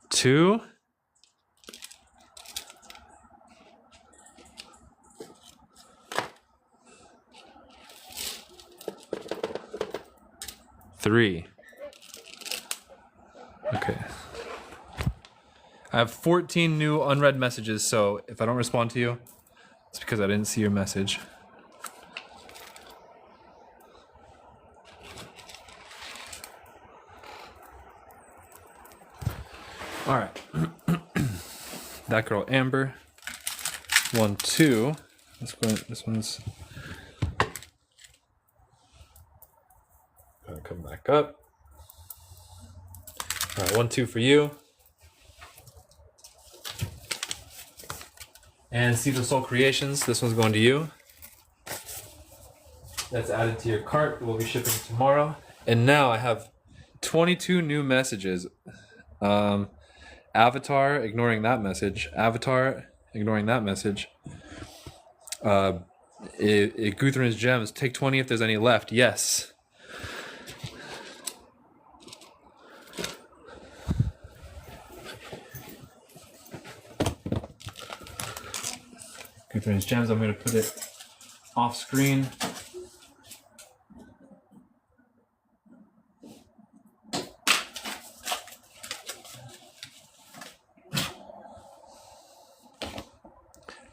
2. 3. Okay. I have 14 new unread messages, so if I don't respond to you, it's because I didn't see your message. All right. That girl Amber. 1, 2. Let's go. This one's gonna come back up. All right, 1, 2 for you. And Cito Soul Creations. This one's going to you. That's added to your cart. We'll be shipping tomorrow. And now I have 22 new messages. Avatar, ignoring that message. Avatar, ignoring that message. Guthrin's Gems, take 20 if there's any left. Yes. Guthrin's Gems, I'm going to put it off screen.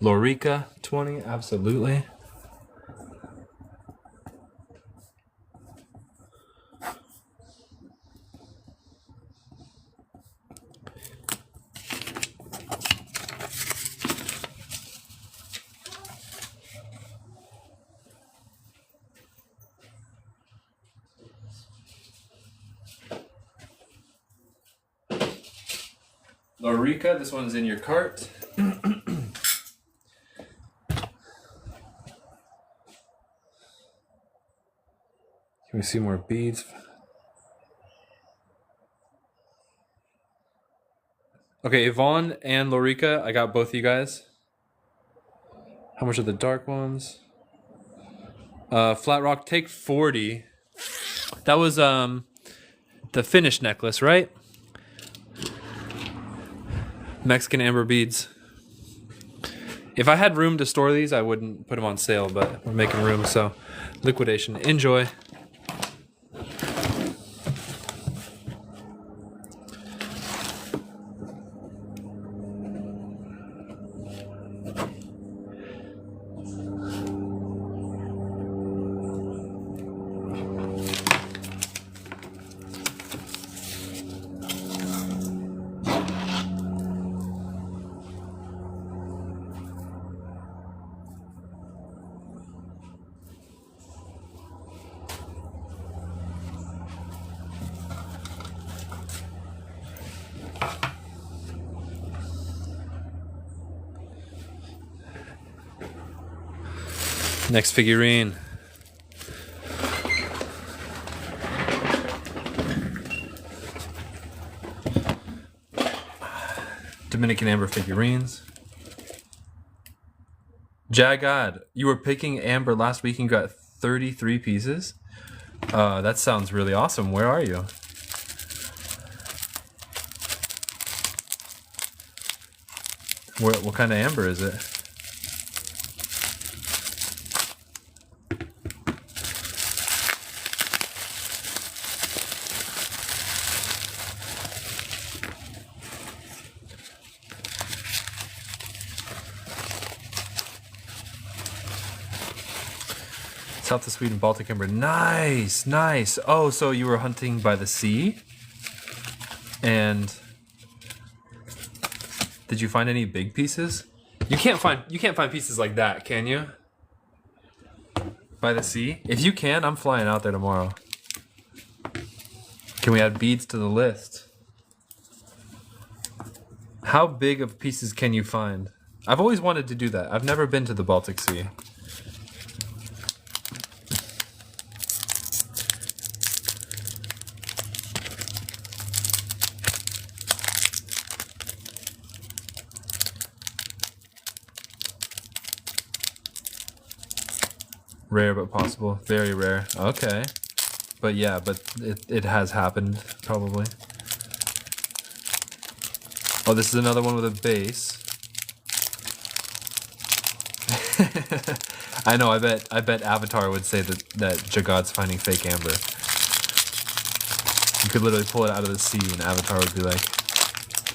Lorica, 20, absolutely. Lorica, this one's in your cart. Can we see more beads? Okay, Yvonne and Lorica, I got both of you guys. How much are the dark ones? Flat Rock, take 40. That was the finished necklace, right? Mexican amber beads. If I had room to store these, I wouldn't put them on sale, but we're making room, so liquidation. Enjoy. Next figurine. Dominican amber figurines. Jagad, you were picking amber last week and got 33 pieces. That sounds really awesome. Where are you? What kind of amber is it? South of Sweden, Baltic amber. Nice, nice. Oh, so you were hunting by the sea? And did you find any big pieces? You can't find pieces like that, can you? By the sea? If you can, I'm flying out there tomorrow. Can we add beads to the list? How big of pieces can you find? I've always wanted to do that. I've never been to the Baltic Sea. Rare but possible. Very rare. Okay. But yeah, but it has happened, probably. Oh, this is another one with a base. I know, I bet Avatar would say that Jagad's finding fake amber. You could literally pull it out of the sea and Avatar would be like,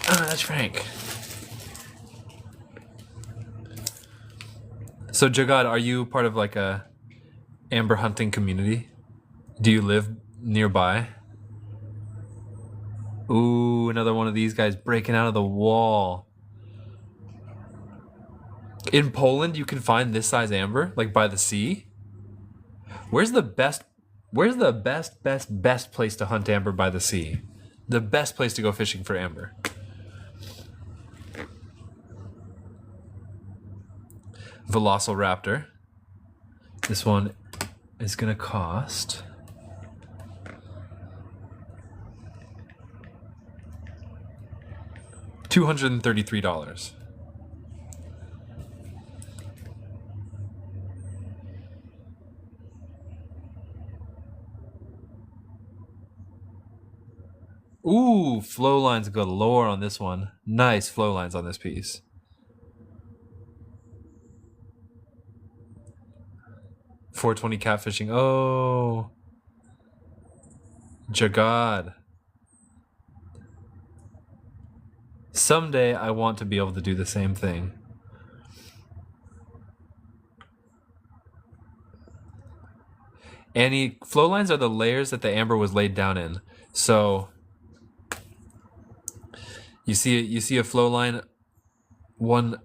"Oh, that's Frank." So Jagad, are you part of like a amber hunting community? Do you live nearby? Ooh, another one of these guys breaking out of the wall. In Poland, you can find this size amber, like by the sea. Where's the best place to hunt amber by the sea? The best place to go fishing for amber. Velociraptor. This one is gonna cost $233. Ooh, flow lines galore on this one. Nice flow lines on this piece. $420 catfishing. Oh, Jagad. Someday I want to be able to do the same thing. Annie, flow lines are the layers that the amber was laid down in. So you see a flow line, one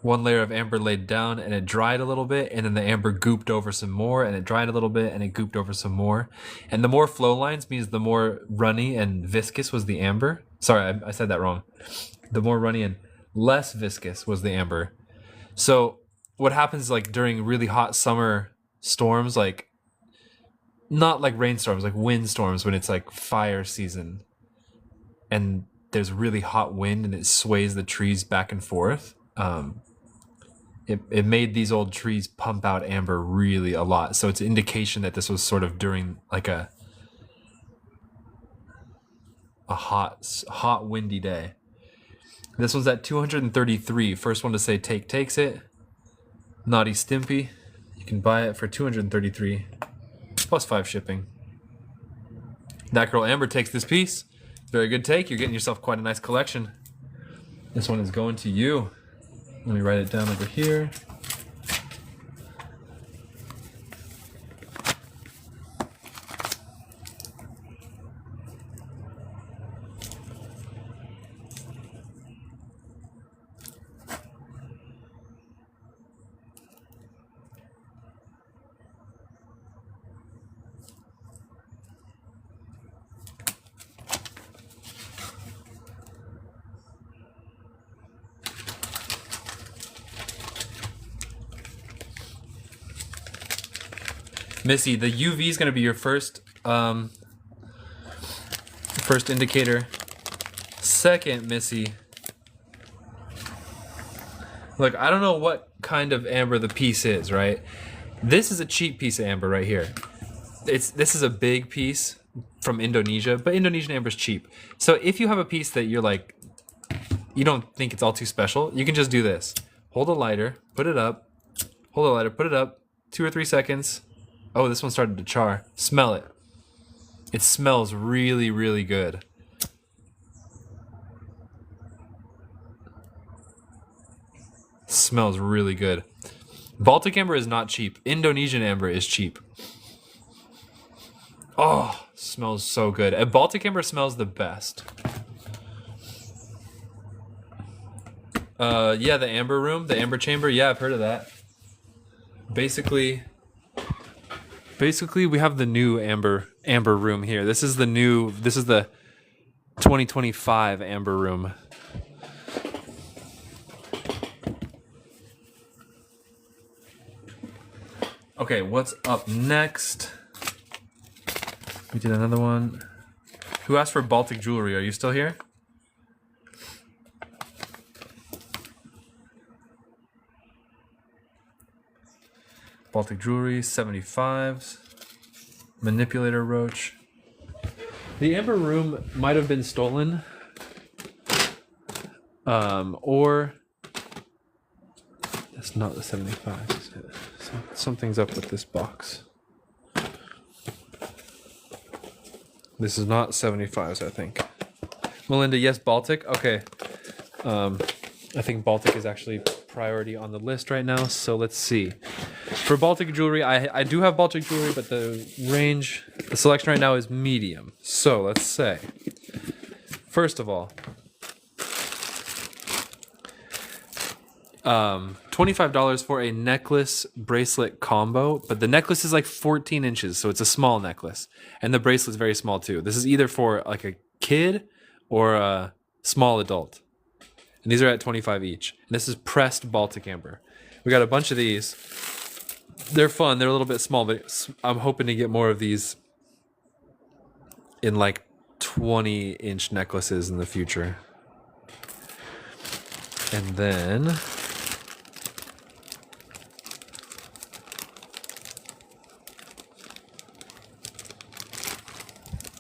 layer of amber laid down and it dried a little bit, and then the amber gooped over some more and it dried a little bit and it gooped over some more. And the more flow lines means the more runny and viscous was the amber. Sorry, I said that wrong. The more runny and less viscous was the amber. So what happens like during really hot summer storms, like not like rainstorms, like windstorms, when it's like fire season and there's really hot wind and it sways the trees back and forth, it made these old trees pump out amber really a lot. So it's an indication that this was sort of during like a hot windy day. This one's at $233. First one to say takes it. Naughty Stimpy. You can buy it for $233 plus 5 shipping. That Girl Amber takes this piece. Very good take. You're getting yourself quite a nice collection. This one is going to you. Let me write it down over here. Missy, the UV is going to be your first indicator. Second, Missy, look, I don't know what kind of amber the piece is, right? This is a cheap piece of amber right here. This is a big piece from Indonesia, but Indonesian amber is cheap. So if you have a piece that you're like, you don't think it's all too special, you can just do this. Hold a lighter, put it up, hold a lighter, put it up, 2 or 3 seconds. Oh, this one started to char. Smell it. It smells really, really good. Smells really good. Baltic amber is not cheap. Indonesian amber is cheap. Oh, smells so good. And Baltic amber smells the best. Yeah, the amber room, the amber chamber. Yeah, I've heard of that. Basically we have the new amber room here. This is the 2025 amber room. Okay, what's up next? We did another one. Who asked for Baltic jewelry? Are you still here? Baltic jewelry, 75s. Manipulator roach. The amber room might have been stolen. Or that's not the 75s, is it? Something's up with this box. This is not 75s, I think. Melinda, yes, Baltic. Okay. I think Baltic is actually priority on the list right now, so let's see. For Baltic jewelry, I do have Baltic jewelry, but the selection right now is medium. So let's say, first of all, $25 for a necklace bracelet combo, but the necklace is like 14 inches, so it's a small necklace, and the bracelet's very small too. This is either for like a kid or a small adult, and these are at 25 each. And this is pressed Baltic amber. We got a bunch of these. They're fun. They're a little bit small, but I'm hoping to get more of these in like 20-inch necklaces in the future. And then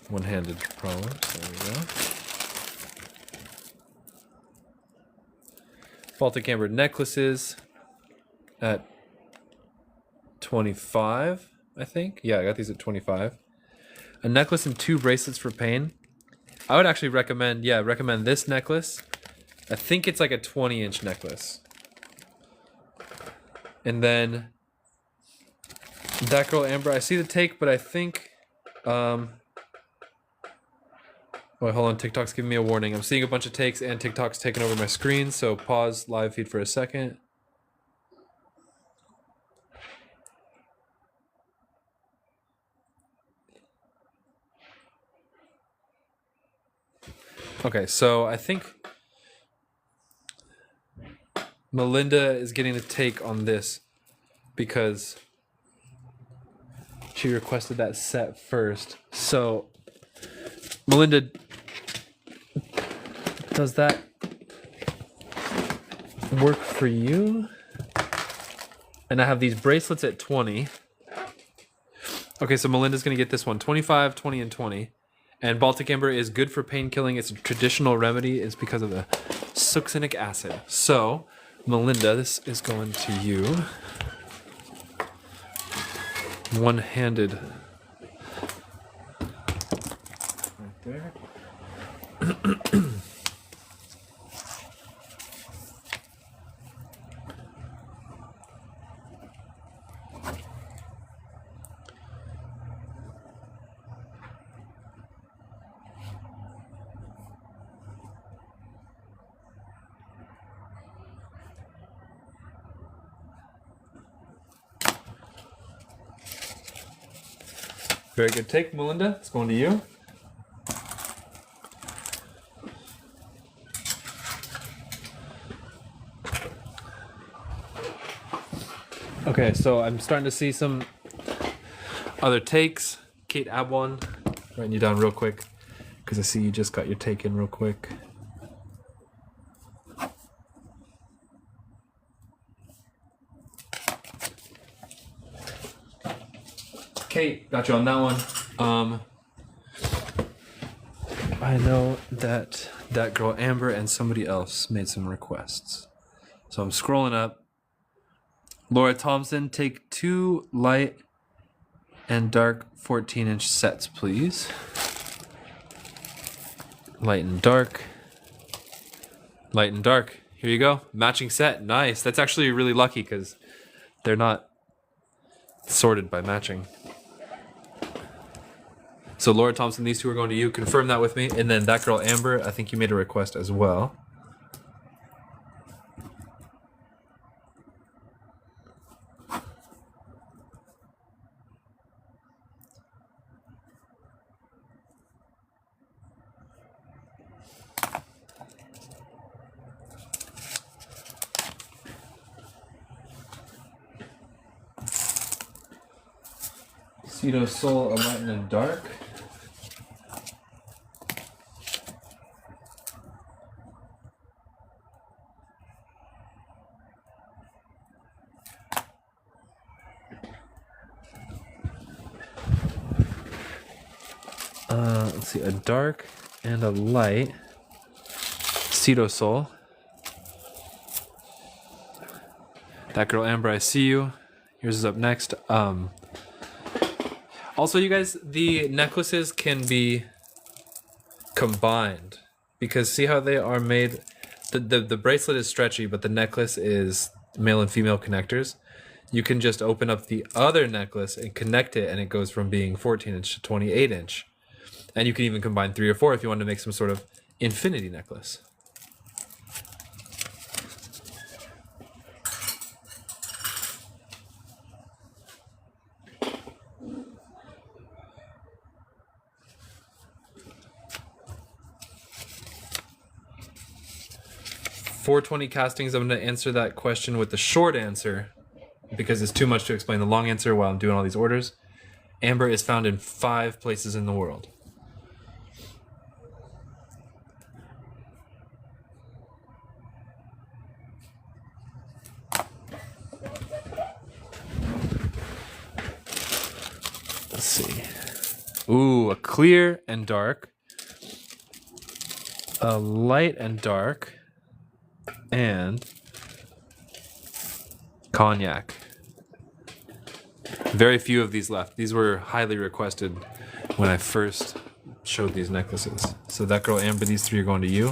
one-handed prowler. There we go. Baltic amber necklaces at 25, I think. Yeah, I got these at 25. A necklace and 2 bracelets for pain. I would actually recommend this necklace. I think it's like a 20-inch necklace. And then that girl Amber, I see the take, but I think wait, hold on, TikTok's giving me a warning. I'm seeing a bunch of takes and TikTok's taking over my screen, so pause live feed for a second. Okay, so I think Melinda is getting a take on this because she requested that set first. So, Melinda, does that work for you? And I have these bracelets at 20. Okay, so Melinda's going to get this one, 25, 20, and 20. And Baltic Amber is good for pain killing. It's a traditional remedy. It's because of the succinic acid. So, Melinda, this is going to you. One-handed. Right there. Very good take, Melinda. It's going to you. Okay, so I'm starting to see some other takes. Kate Abwan, writing you down real quick because I see you just got your take in real quick. Kate, got you on that one. I know that that girl Amber and somebody else made some requests. So I'm scrolling up. Laura Thompson, take 2 light and dark 14-inch sets, please. Light and dark. Light and dark. Here you go. Matching set. Nice. That's actually really lucky because they're not sorted by matching. So Laura Thompson, these 2 are going to you. Confirm that with me. And then that girl Amber, I think you made a request as well. Cedo Soul, a light and dark. Let's see, a dark and a light. Cedo Soul. That girl Amber, I see you. Yours is up next. Also, you guys, the necklaces can be combined because see how they are made. The bracelet is stretchy, but the necklace is male and female connectors. You can just open up the other necklace and connect it, and it goes from being 14-inch to 28-inch. And you can even combine 3 or 4 if you want to make some sort of infinity necklace. $420 castings. I'm going to answer that question with the short answer because it's too much to explain the long answer while I'm doing all these orders. Amber is found in 5 places in the world. Let's see. Ooh, a clear and dark. A light and dark. And cognac. Very few of these left. These were highly requested when I first showed these necklaces. So that girl Amber, these 3 are going to you.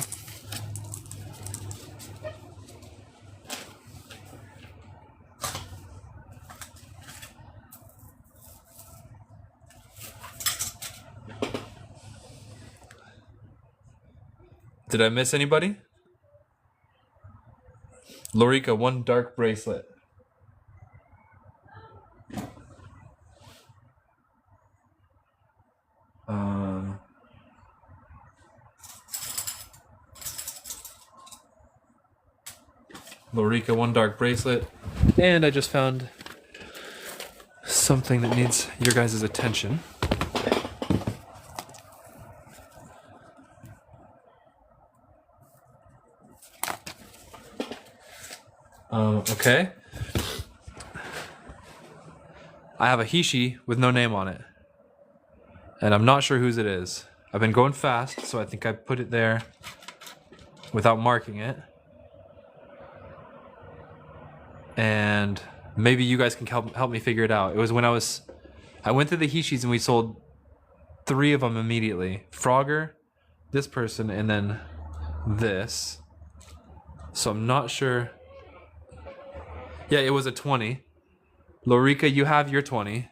Did I miss anybody? Lorica, 1 dark bracelet. Lorica, 1 dark bracelet. And I just found something that needs your guys' attention. Okay. I have a Hishi with no name on it. And I'm not sure whose it is. I've been going fast, so I think I put it there without marking it. And maybe you guys can help me figure it out. It was when I went to the Hishis and we sold 3 of them immediately. Frogger, this person, and then this. So I'm not sure. Yeah, it was a 20. Lorica, you have your 20.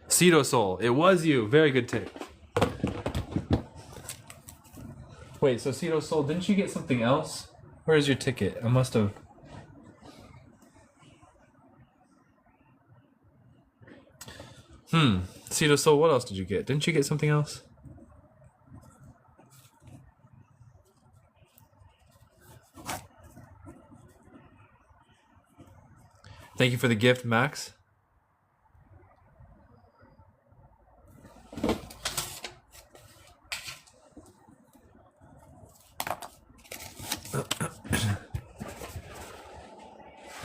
Cedo Soul, it was you. Very good tip. Wait, so Cedo Soul, didn't you get something else? Where's your ticket? I must have. Cedo Soul, what else did you get? Didn't you get something else? Thank you for the gift, Max.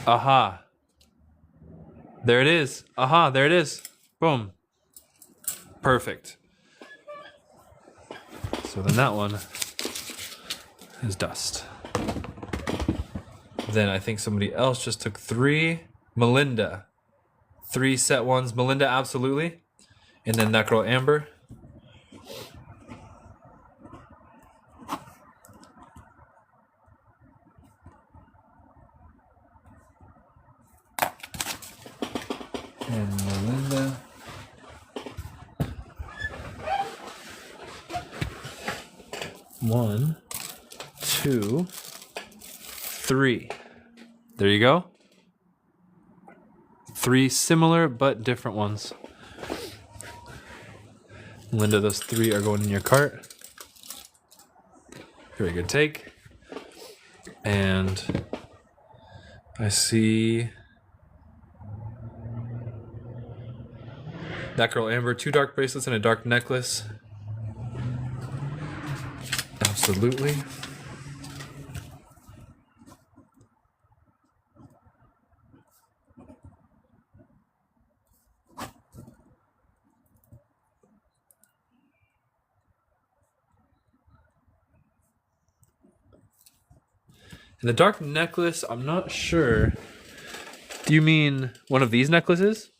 Aha. There it is. Aha, there it is. Boom. Perfect. So then that one is dust. Then I think somebody else just took 3. Melinda. 3 set ones. Melinda, absolutely. And then that girl, Amber. And Melinda. One, 2, 3. There you go. 3 similar but different ones. Linda, those 3 are going in your cart. Very good take. And I see that girl Amber, 2 dark bracelets and a dark necklace. Absolutely. And the dark necklace, I'm not sure. Do you mean one of these necklaces?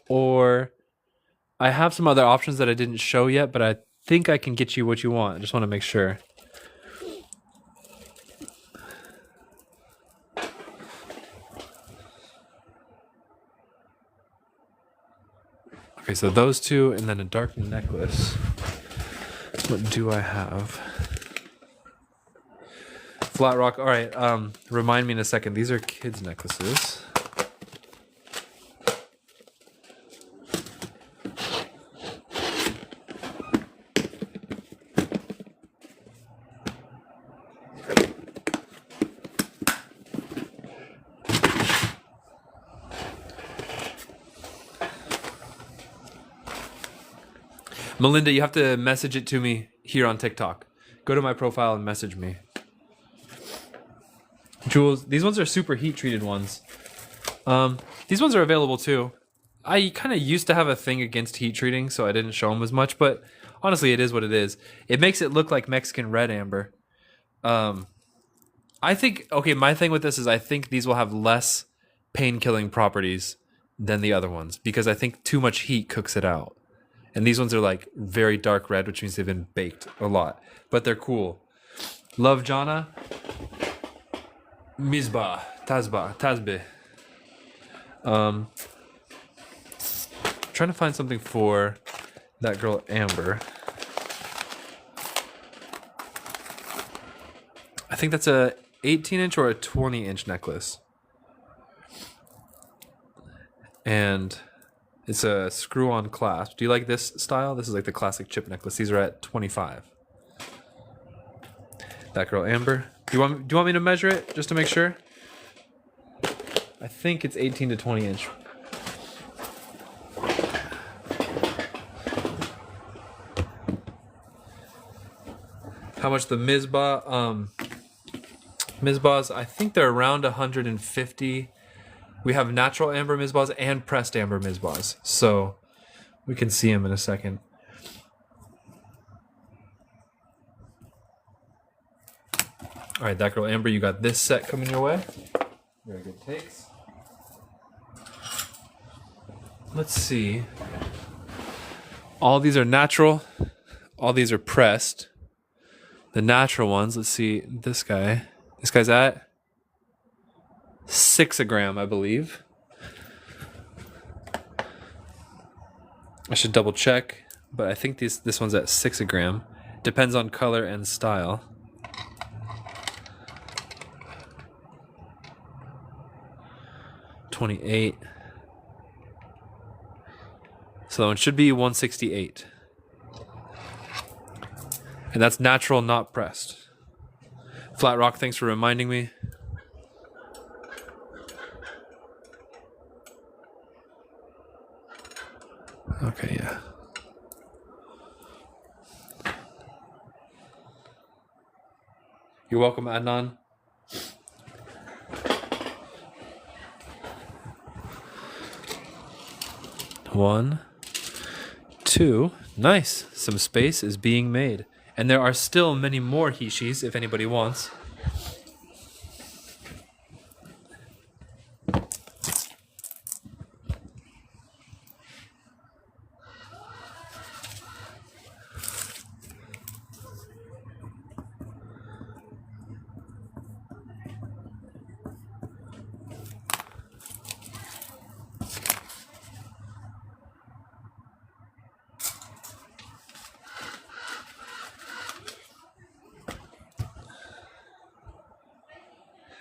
Or I have some other options that I didn't show yet, but I think I can get you what you want. I just want to make sure. Okay, so those 2 and then a dark necklace. What do I have? Flat rock. All right. Remind me in a second. These are kids' necklaces. Melinda, you have to message it to me here on TikTok. Go to my profile and message me. Jules, these ones are super heat treated ones. These ones are available too. I kind of used to have a thing against heat treating, so I didn't show them as much, but honestly, it is what it is. It makes it look like Mexican red amber. I think, okay, my thing with this is I think these will have less pain-killing properties than the other ones because I think too much heat cooks it out. And these ones are like very dark red, which means they've been baked a lot, but they're cool. Love Jana. Mizbah, Tazbe. Trying to find something for that girl Amber. I think that's a 18-inch or a 20-inch necklace. And it's a screw-on clasp. Do you like this style? This is like the classic chip necklace. These are at 25. That girl Amber. Do you want me to measure it just to make sure? I think it's 18 to 20 inch. How much the Mizbah? Mizbahs, I think they're around 150. We have natural amber Mizbahs and pressed amber Mizbahs, so we can see them in a second. All right, that girl Amber, you got this set coming your way. Very good takes. Let's see. All these are natural. All these are pressed. The natural ones, let's see, this guy. This guy's at 6 a gram, I believe. I should double check, but I think this one's at 6 a gram. Depends on color and style. $28. So that one should be 168. And that's natural, not pressed. Flat Rock, thanks for reminding me. Okay, yeah. You're welcome, Adnan. 1, 2. Nice. Some space is being made. And there are still many more Hishis if anybody wants.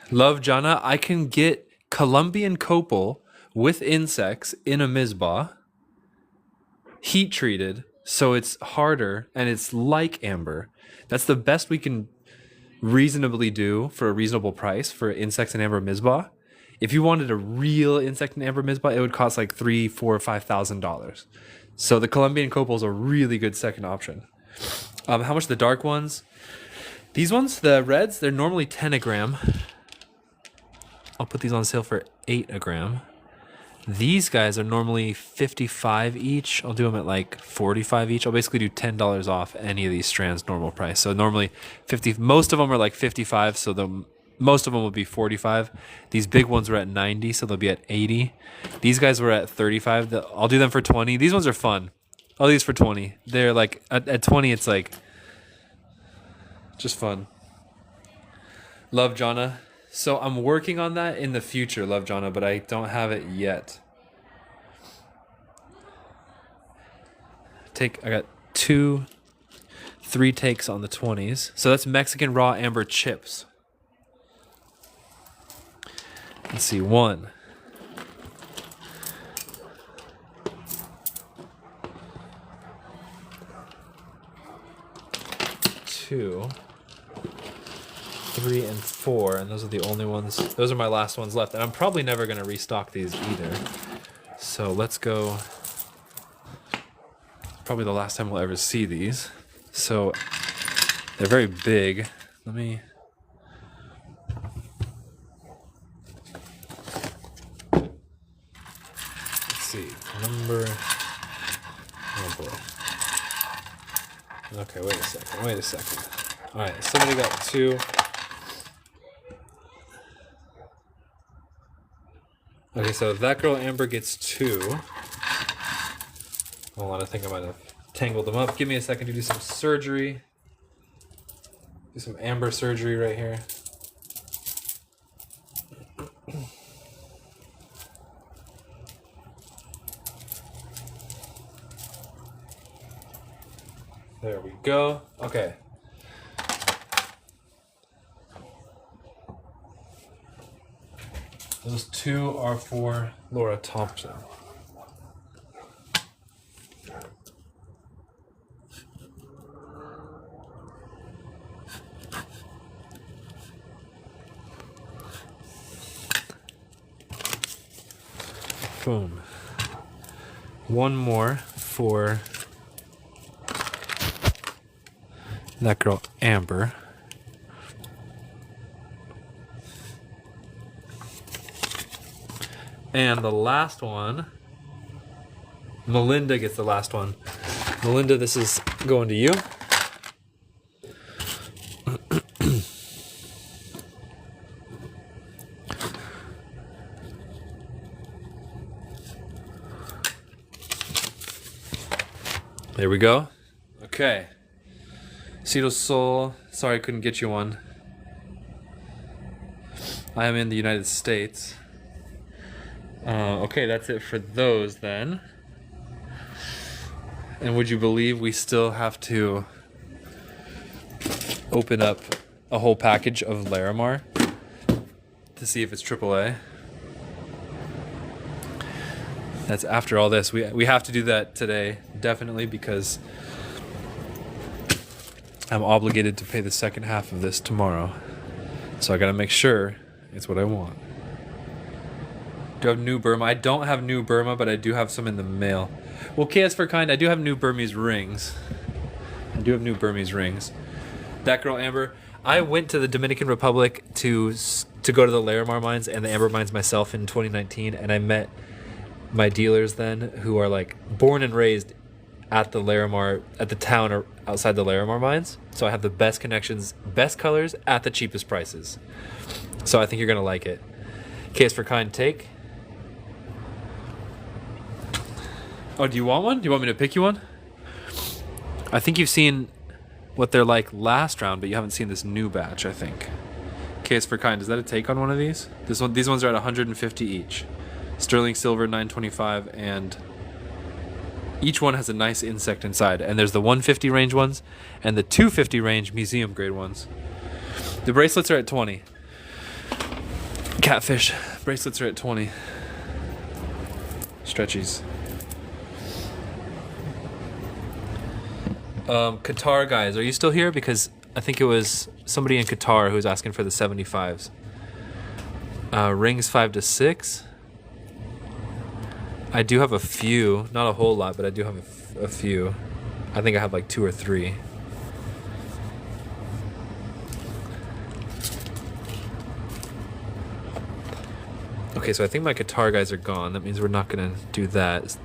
Love Jana, I can get Colombian copal with insects in a Mizbah, heat treated, so it's harder and it's like amber. That's the best we can reasonably do for a reasonable price for insects and amber Mizbah. If you wanted a real insect and amber Mizbah, it would cost like $3,000, $4,000, $5,000. So the Colombian copal is a really good second option. How much the dark ones? These ones, the reds, they're normally 10 a gram. I'll put these on sale for 8 a gram. These guys are normally 55 each. I'll do them at like 45 each. I'll basically do $10 off any of these strands normal price. So normally 50, most of them are like 55, so most of them will be 45. These big ones were at 90, so they'll be at 80. These guys were at 35. I'll do them for 20. These ones are fun. I'll do these for 20. They're like, at 20, it's like, just fun. Love Jana. So I'm working on that in the future, Love Jana, but I don't have it yet. I got 3 takes on the 20s. So that's Mexican raw amber chips. Let's see, 1. 2. 3 and 4, and those are the only ones. Those are my last ones left, and I'm probably never going to restock these either. So let's go. Probably the last time we'll ever see these. So they're very big. Let me. Let's see. Number. Oh boy. Okay, wait a second. All right, somebody got 2. Okay, so that girl Amber gets 2. Hold on, I think I might have tangled them up. Give me a second to do some surgery. Do some Amber surgery right here. There we go. Okay. Those 2 are for Laura Thompson. Boom. 1 more for that girl Amber. And the last one, Melinda gets the last one. Melinda, this is going to you. There we go. Okay. Cedo Sol, sorry I couldn't get you one. I am in the United States. Okay, that's it for those then. And would you believe we still have to open up a whole package of Larimar to see if it's AAA? That's after all this. We have to do that today, definitely, because I'm obligated to pay the second half of this tomorrow. So I gotta make sure it's what I want. Do you have new Burma? I don't have new Burma, but I do have some in the mail. Well, KS for Kind, I do have new Burmese rings. That girl Amber, I went to the Dominican Republic to go to the Larimar mines and the Amber mines myself in 2019, and I met my dealers then who are like born and raised at the Larimar, at the town or outside the Larimar mines. So I have the best connections, best colors at the cheapest prices. So I think you're gonna like it. Case for kind take. Oh, do you want one? Do you want me to pick you one? I think you've seen what they're like last round, but you haven't seen this new batch, I think. Case for kind, is that a take on one of these? These ones are at 150 each. Sterling silver 925, and each one has a nice insect inside. And there's the 150 range ones and the 250 range museum grade ones. The bracelets are at 20. Catfish bracelets are at 20. Stretchies. Qatar guys, are you still here? Because I think it was somebody in Qatar who was asking for the 75s. Rings 5 to 6. I do have a few, not a whole lot, but I do have a few. I think I have like 2 or 3. Okay, so I think my Qatar guys are gone. That means we're not gonna do that.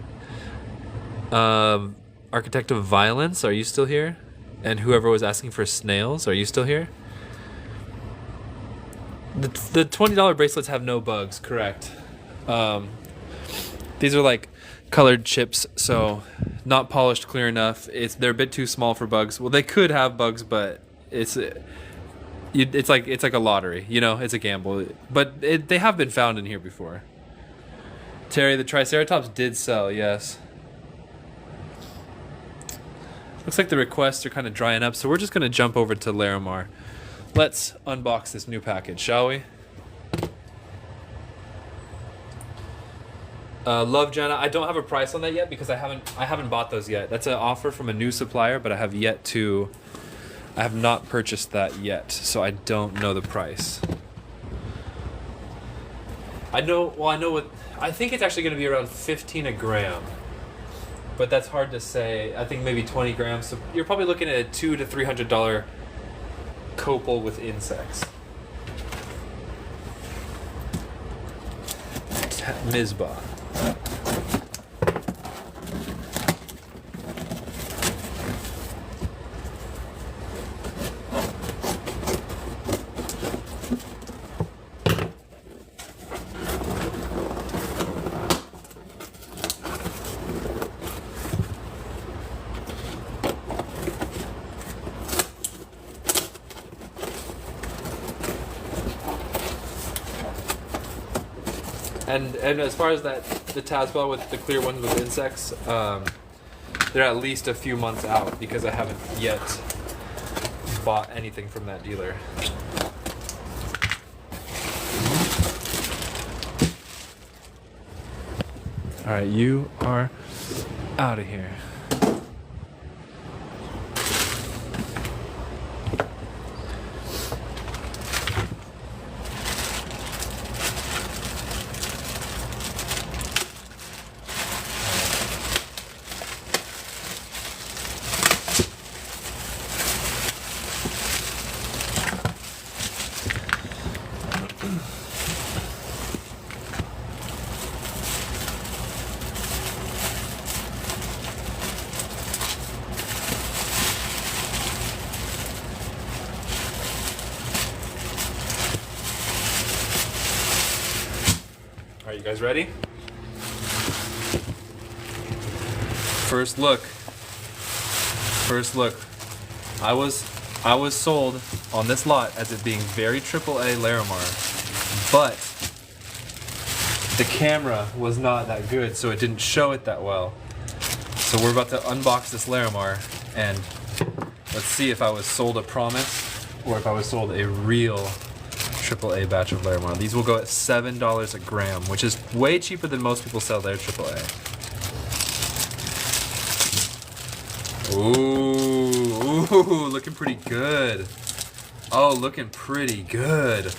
Architect of Violence, are you still here? And whoever was asking for snails, are you still here? The $20 bracelets have no bugs, correct. These are like colored chips, so not polished clear enough. They're a bit too small for bugs. Well, they could have bugs, but it's like a lottery, you know, it's a gamble. But they have been found in here before. Terry, the Triceratops did sell, yes. Looks like the requests are kind of drying up, so we're just going to jump over to Larimar. Let's unbox this new package, shall we? Love Jenna, I don't have a price on that yet because I haven't bought those yet. That's an offer from a new supplier, but I have not purchased that yet, so I don't know the price. I think it's actually going to be around 15 a gram. But that's hard to say. I think maybe 20 grams. So you're probably looking at a $200 to $300 copal with insects. Mizbah. And as far as the Tazbell with the clear ones with insects, they're at least a few months out because I haven't yet bought anything from that dealer. All right, you are out of here. Are you guys ready? First look. I was sold on this lot as it being very AAA Larimar, but the camera was not that good, so it didn't show it that well. So we're about to unbox this Larimar, and let's see if I was sold a promise or if I was sold a real AAA batch of Larimar. These will go at $7 a gram, which is way cheaper than most people sell their AAA. Ooh, looking pretty good. Oh, looking pretty good.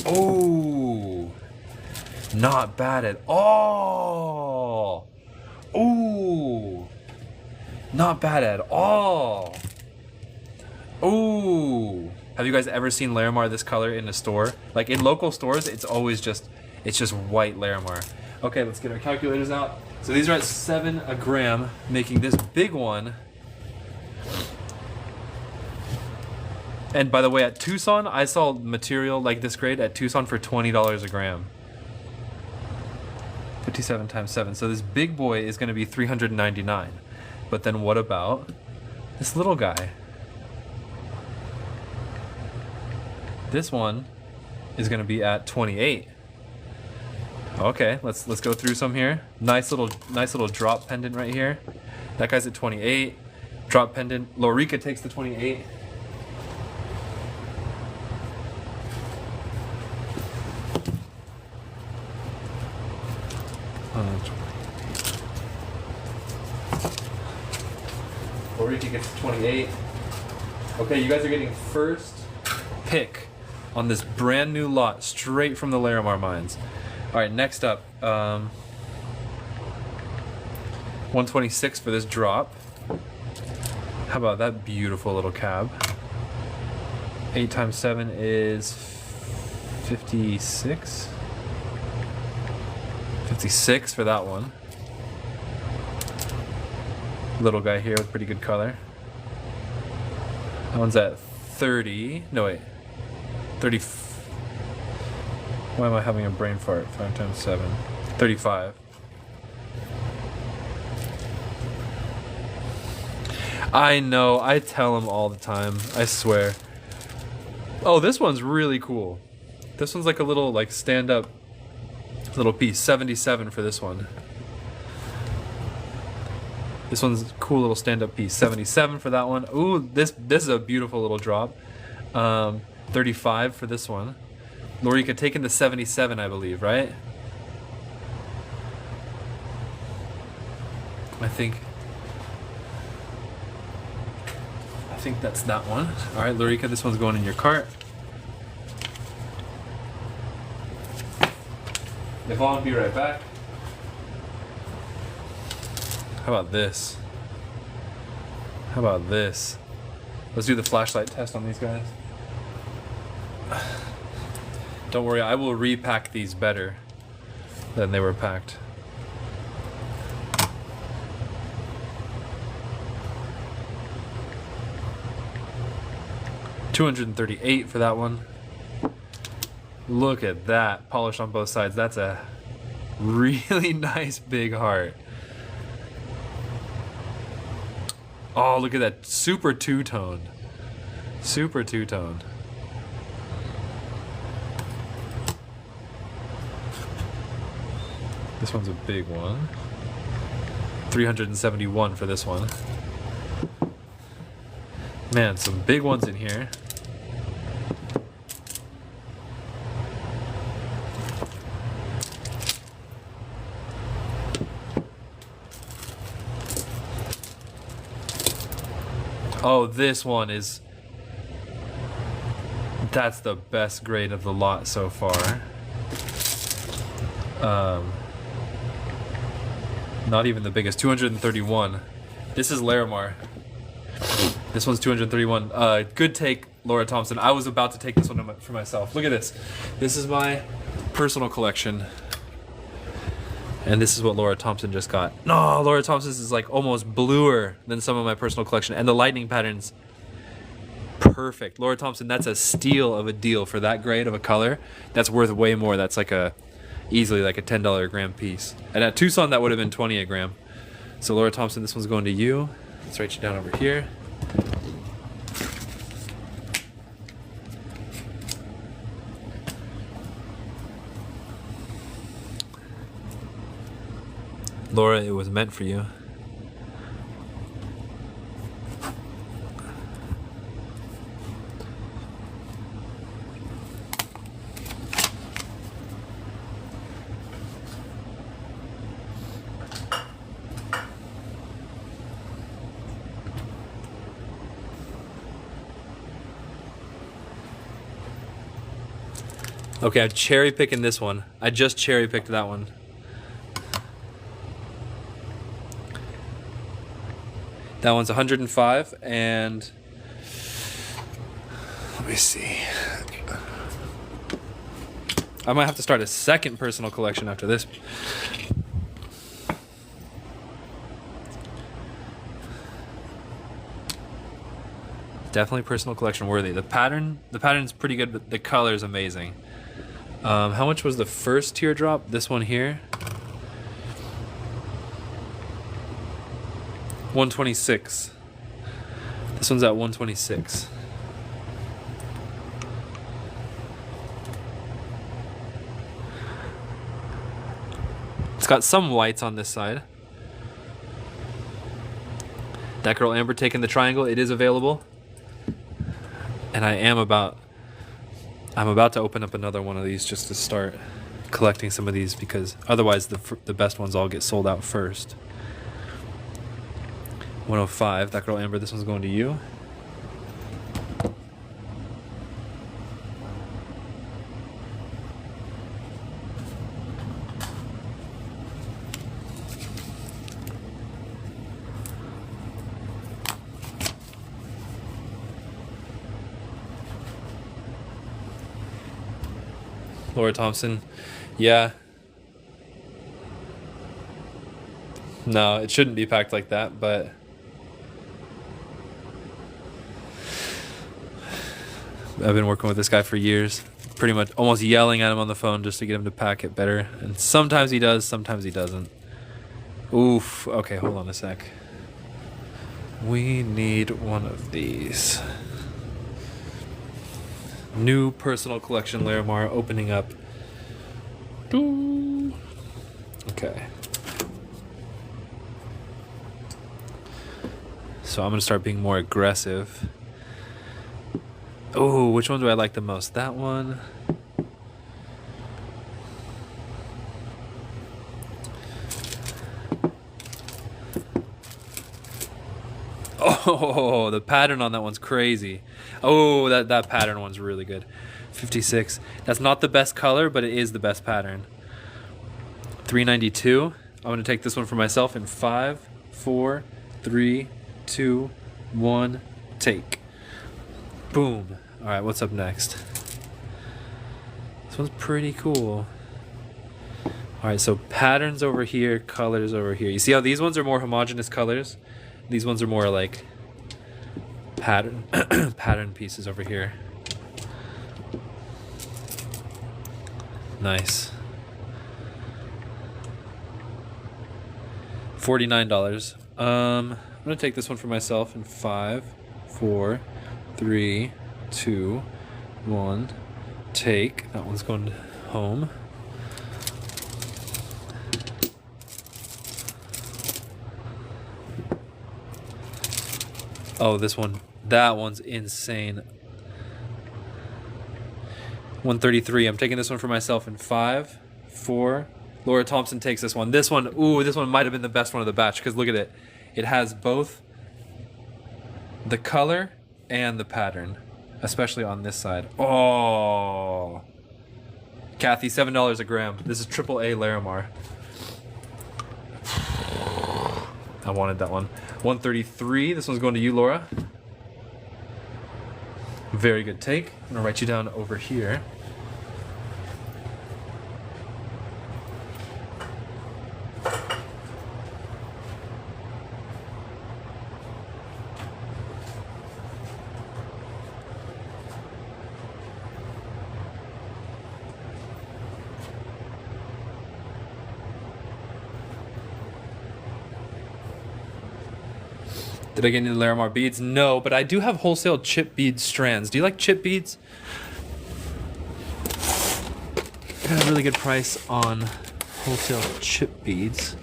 Ooh, not bad at all. Ooh, not bad at all. Ooh. Have you guys ever seen Larimar this color in a store? Like in local stores, it's just white Larimar. Okay, let's get our calculators out. So these are at 7 a gram, making this big one. And by the way, at Tucson, I saw material like this grade at Tucson for $20 a gram. 57 times 7. So this big boy is going to be $399. But then what about this little guy? This one is going to be at 28. Okay, let's go through some here. Nice little drop pendant right here. That guy's at 28. Drop pendant. Lorica takes the 28. Lorica gets 28. Okay, you guys are getting first pick on this brand new lot straight from the Larimar mines. All right, next up, 126 for this drop. How about that beautiful little cab? 8 times 7 is 56. 56 for that one. Little guy here with pretty good color. That one's at 30. No, wait. 30. Why am I having a brain fart? 5 times 7. 35. I know. I tell him all the time. I swear. Oh, this one's really cool. This one's like a little like stand-up little piece. 77 for this one. This one's a cool little stand-up piece. 77 for that one. Ooh, this is a beautiful little drop. 35 for this one. Lorica taking the 77, I believe, right? I think that's that one. All right, Lorica, this one's going in your cart. Yvonne, be right back. How about this? How about this? Let's do the flashlight test on these guys. Don't worry, I will repack these better than they were packed. $238 for that one. Look at that, polished on both sides. That's a really nice big heart. Oh, look at that, super two-tone. Super two-tone. This one's a big one. 371 for this one. Man, some big ones in here. Oh, this one is... That's the best grade of the lot so far. Not even the biggest. 231. This is Larimar. This one's 231. Good take, Laura Thompson. I was about to take this one for myself. Look at this. This is my personal collection. And this is what Laura Thompson just got. No, Laura Thompson's is like almost bluer than some of my personal collection. And the lightning patterns, perfect. Laura Thompson, that's a steal of a deal for that grade of a color. That's worth way more. That's like easily like a $10 a gram piece. And at Tucson, that would have been 20 a gram. So Laura Thompson, this one's going to you. Let's write you down over here. Laura, it was meant for you. Okay, I'm cherry picking this one. I just cherry picked that one. That one's 105, and let me see. I might have to start a second personal collection after this. Definitely personal collection worthy. The pattern's pretty good, but the color is amazing. How much was the first teardrop? This one here. 126. This one's at 126. It's got some whites on this side. That girl Amber taking the triangle. It is available. And I'm about to open up another one of these just to start collecting some of these, because otherwise the best ones all get sold out first. 105. That girl Amber, this one's going to you. Laura Thompson. Yeah. No, it shouldn't be packed like that, but I've been working with this guy for years, pretty much almost yelling at him on the phone just to get him to pack it better. And sometimes he does, sometimes he doesn't. Oof. Okay, hold on a sec. We need one of these. New personal collection Larimar opening up. Doo. Okay. So I'm going to start being more aggressive. Oh, which one do I like the most? That one. Oh, the pattern on that one's crazy. Oh, that pattern one's really good. 56. That's not the best color, but it is the best pattern. 392. I'm going to take this one for myself in 5, 4, 3, 2, 1, take. Boom. All right, what's up next? This one's pretty cool. All right, so patterns over here, colors over here. You see how these ones are more homogeneous colors? These ones are more like pattern pieces over here. Nice. $49. I'm gonna take this one for myself in 5, 4, 3, 2, 1. Take. That one's going home. Oh, this one. That one's insane. 133. I'm taking this one for myself in 5, 4. Laura Thompson takes this one. This one, ooh, this one might have been the best one of the batch, because look at it. It has both the color and the pattern, especially on this side. Oh. Kathy, $7 a gram. This is AAA Larimar. I wanted that one. 133. This one's going to you, Laura. Very good take. I'm gonna write you down over here. Did I get any Larimar beads? No, but I do have wholesale chip bead strands. Do you like chip beads? I got a really good price on wholesale chip beads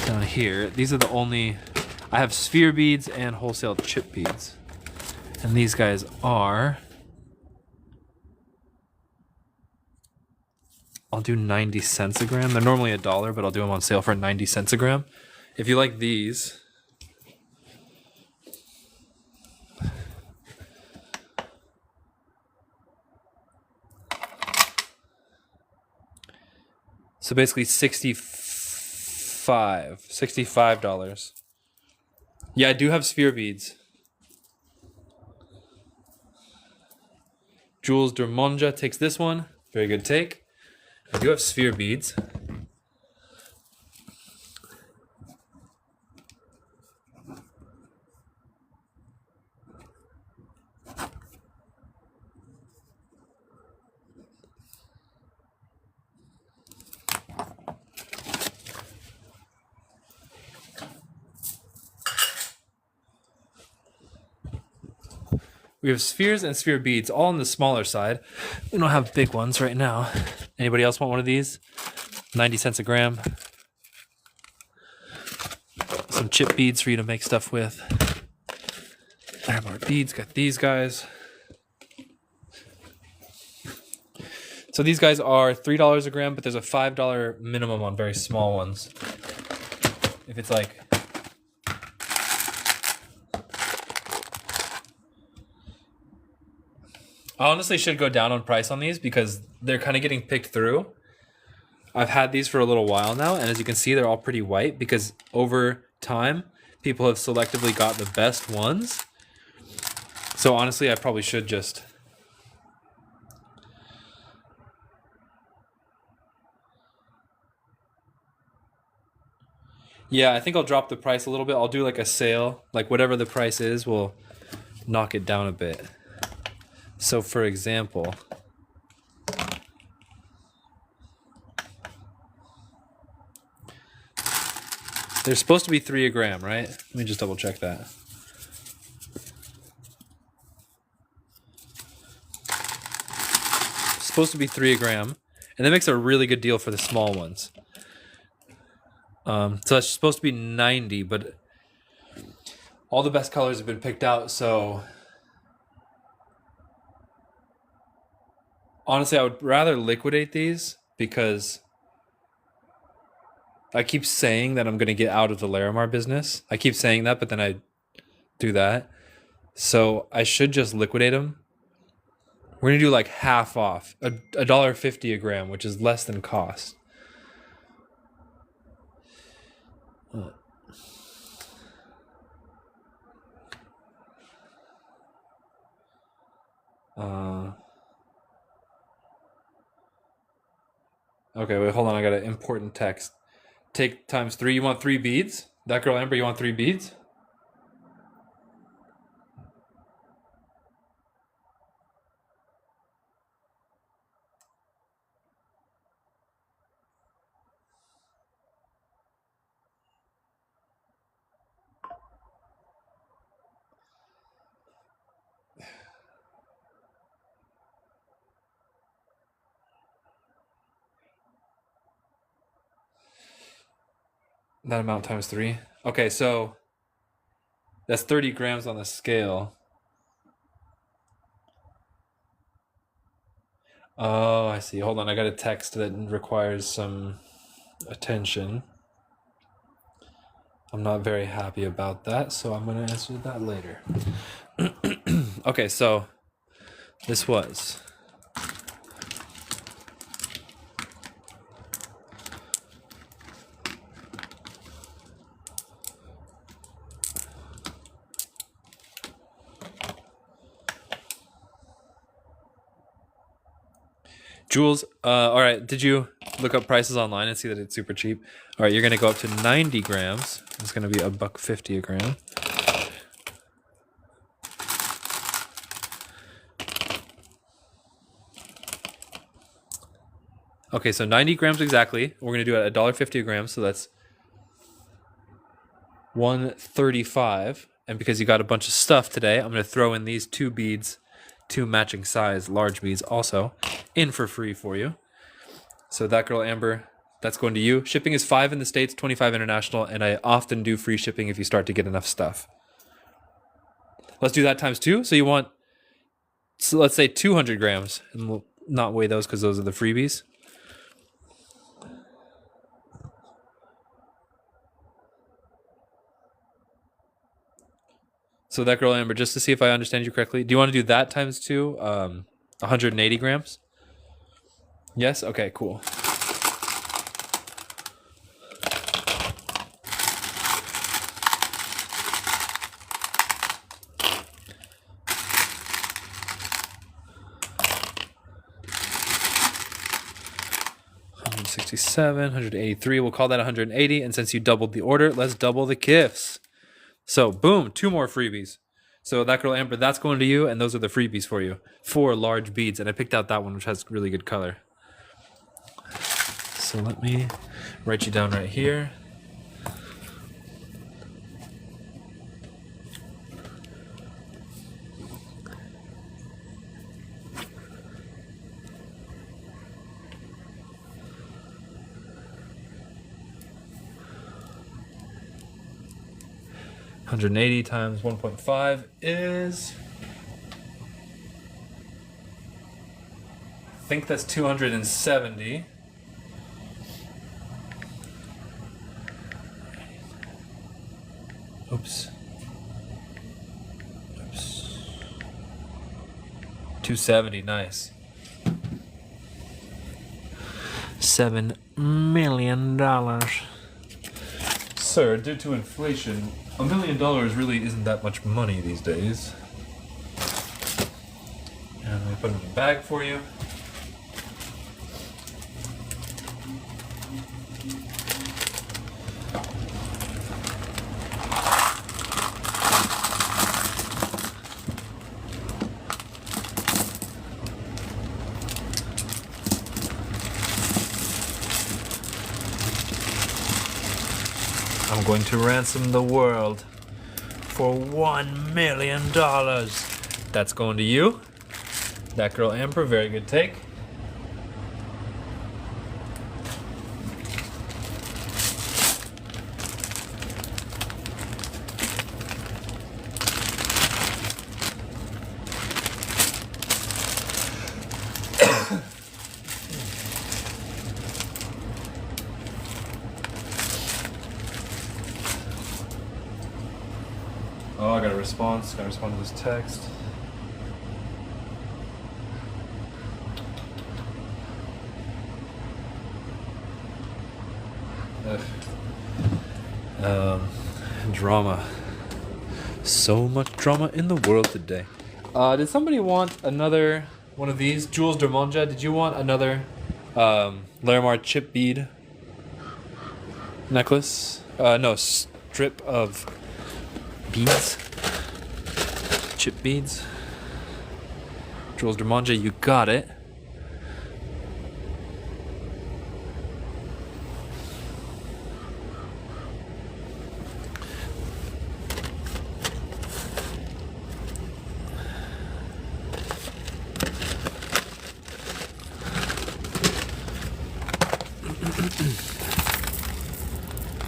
down here. These are the only... I have sphere beads and wholesale chip beads. And these guys are... I'll do 90 cents a gram. They're normally $1, but I'll do them on sale for 90 cents a gram. If you like these... So basically $65. Yeah, I do have sphere beads. Jules Dermonja takes this one. Very good take. I do have sphere beads. We have spheres and sphere beads, all on the smaller side. We don't have big ones right now. Anybody else want one of these? 90 cents a gram. Some chip beads for you to make stuff with. I have more beads, got these guys. So these guys are $3 a gram, but there's a $5 minimum on very small ones. If it's like... I honestly should go down on price on these because they're kind of getting picked through. I've had these for a little while now, and as you can see, they're all pretty white because over time, people have selectively got the best ones. So honestly, I probably should just... Yeah, I think I'll drop the price a little bit. I'll do like a sale. Like whatever the price is, we'll knock it down a bit. So for example, they're supposed to be 3 a gram, right? Let me just double check that. Supposed to be 3 a gram, and that makes a really good deal for the small ones. So that's supposed to be 90, but all the best colors have been picked out, so honestly, I would rather liquidate these because I keep saying that I'm going to get out of the Larimar business. I keep saying that, but then I do that. So I should just liquidate them. We're going to do like half off, $1.50 a gram, which is less than cost. Okay, wait, hold on. I got an important text. Take times 3. You want 3 beads? That girl Amber, you want 3 beads? That amount times 3. Okay, so that's 30 grams on the scale. Oh, I see. Hold on. I got a text that requires some attention. I'm not very happy about that, so I'm going to answer that later. Okay, so this was... Jules, all right, did you look up prices online and see that it's super cheap? All right, you're going to go up to 90 grams. It's going to be $1.50 a gram. Okay, so 90 grams exactly. We're going to do it at $1.50 a gram, so that's $1.35. And because you got a bunch of stuff today, I'm going to throw in these 2 beads, 2 matching size large beads also in for free for you. So that girl Amber, that's going to you. Shipping is $5 in the States, $25 international, and I often do free shipping if you start to get enough stuff. Let's do that times 2. So you want, so let's say 200 grams, and we'll not weigh those because those are the freebies. So that girl Amber, just to see if I understand you correctly, do you want to do that times 2, 180 grams? Yes? Okay, cool. 167, 183. We'll call that 180. And since you doubled the order, let's double the gifts. So, boom, 2 more freebies. So that girl Amber, that's going to you, and those are the freebies for you. 4 large beads, and I picked out that one, which has really good color. So let me write you down right here. $180 times 1.5 is, I think that's 270. Oops. 270, nice. $7 million. Sir, due to inflation, $1 million really isn't that much money these days. And let me put it in the bag for you. I'm going to ransom the world for $1 million. That's going to you. That girl Amber, very good take. Oh, I got a response. Gotta respond to this text. Drama. So much drama in the world today. Did somebody want another one of these? Jules Dermonja, did you want another Larimar chip bead necklace? No, strip of beads. Chip beads. Jules Dermonja, you got it.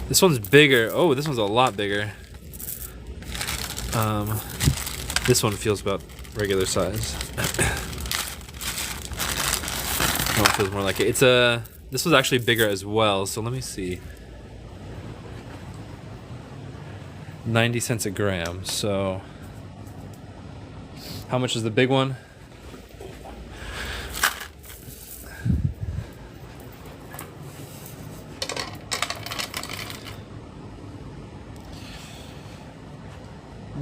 This one's bigger. Oh, this one's a lot bigger. This one feels about regular size. Oh, it feels more like it. It's a. This was actually bigger as well. So let me see. 90 cents a gram. So how much is the big one?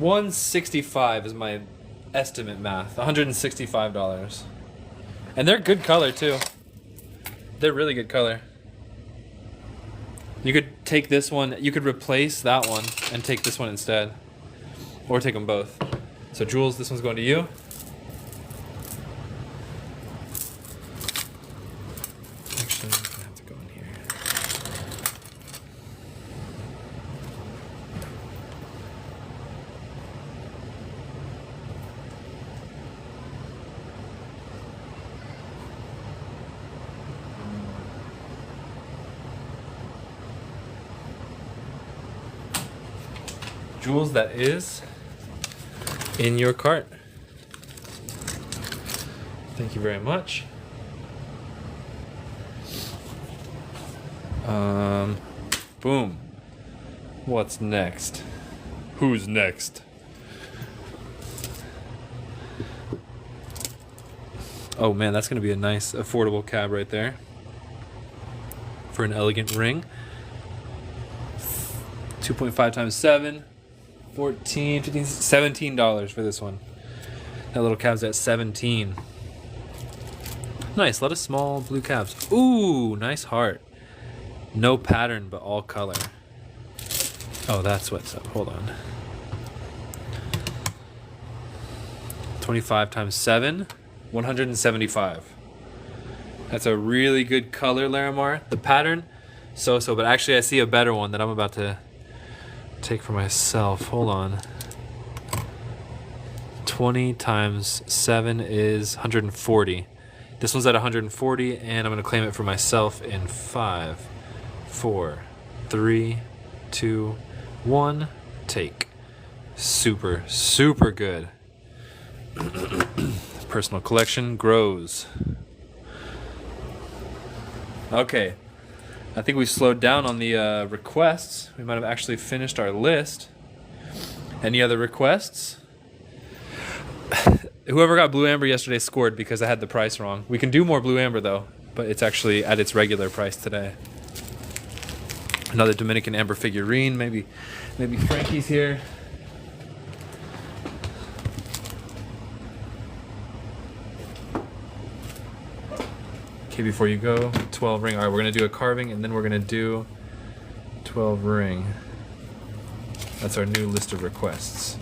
$165 is my estimate math. $165. And they're good color too. They're really good color. You could take this one, you could replace that one and take this one instead. Or take them both. So Jules, this one's going to you. Actually, I'm gonna have to go in here. Jules, that is in your cart. Thank you very much. Boom. What's next? Who's next? Oh man, that's gonna be a nice affordable cab right there for an elegant ring. 2.5 times 7. 14, 15, $17 for this one. That little cab's at 17. Nice, a lot of small blue caps. Ooh, nice heart. No pattern, but all color. Oh, that's what's up. Hold on. 25 times 7, 175. That's a really good color, Larimar. The pattern, so-so, but actually I see a better one that I'm about to take for myself. Hold on. 20 times 7 is 140. This one's at 140, and I'm gonna claim it for myself in 5, 4, 3, 2, 1. Take. Super, super good. Personal collection grows. Okay, I think we slowed down on the requests. We might have actually finished our list. Any other requests? Whoever got Blue Amber yesterday scored because I had the price wrong. We can do more Blue Amber though, but it's actually at its regular price today. Another Dominican Amber figurine, maybe Frankie's here. Okay, before you go, 12 ring. All right, we're gonna do a carving and then we're gonna do 12 ring. That's our new list of requests.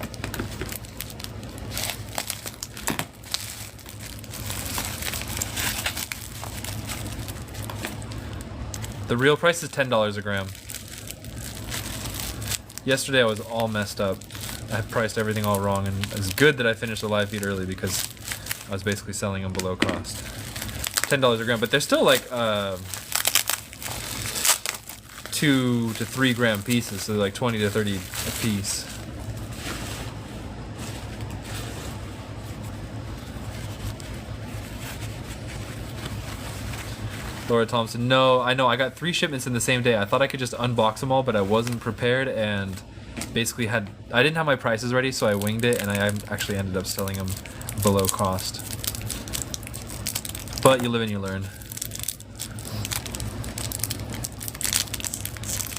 The real price is $10 a gram. Yesterday I was all messed up. I priced everything all wrong, and it's good that I finished the live feed early because I was basically selling them below cost. $10 a gram, but they're still like 2 to 3 gram pieces, so they're like 20 to 30 a piece. Laura Thompson, no, I know, I got 3 shipments in the same day. I thought I could just unbox them all, but I wasn't prepared and basically I didn't have my prices ready, so I winged it, and I actually ended up selling them below cost. But you live and you learn.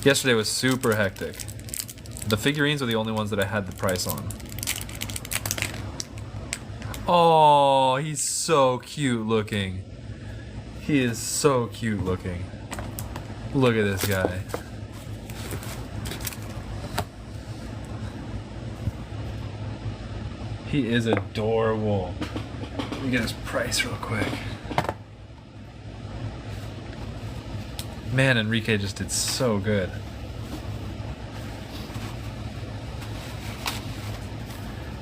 Yesterday was super hectic. The figurines were the only ones that I had the price on. Oh, he's so cute looking. He is so cute looking. Look at this guy. He is adorable. Let me get his price real quick. Man, Enrique just did so good.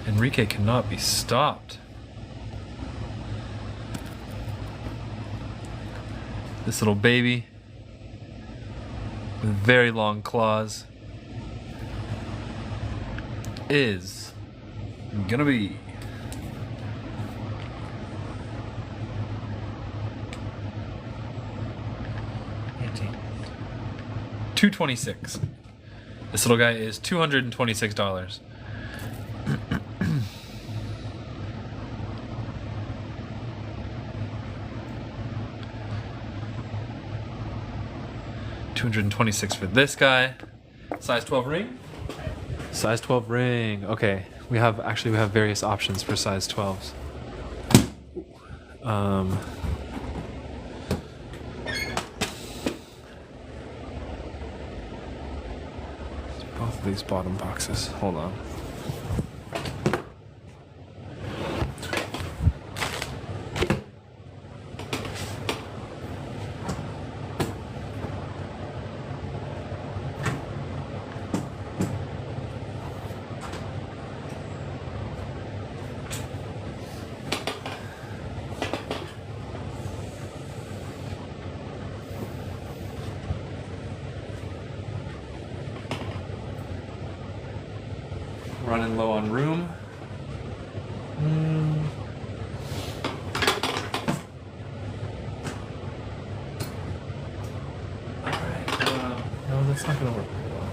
Enrique cannot be stopped. This little baby with very long claws is gonna be $226. This little guy is $226. $226 for this guy. Size 12 ring? Size 12 ring. Okay. We have various options for size 12s. Both of these bottom boxes. Hold on. Running low on room. Alright, no, that's not gonna work very well.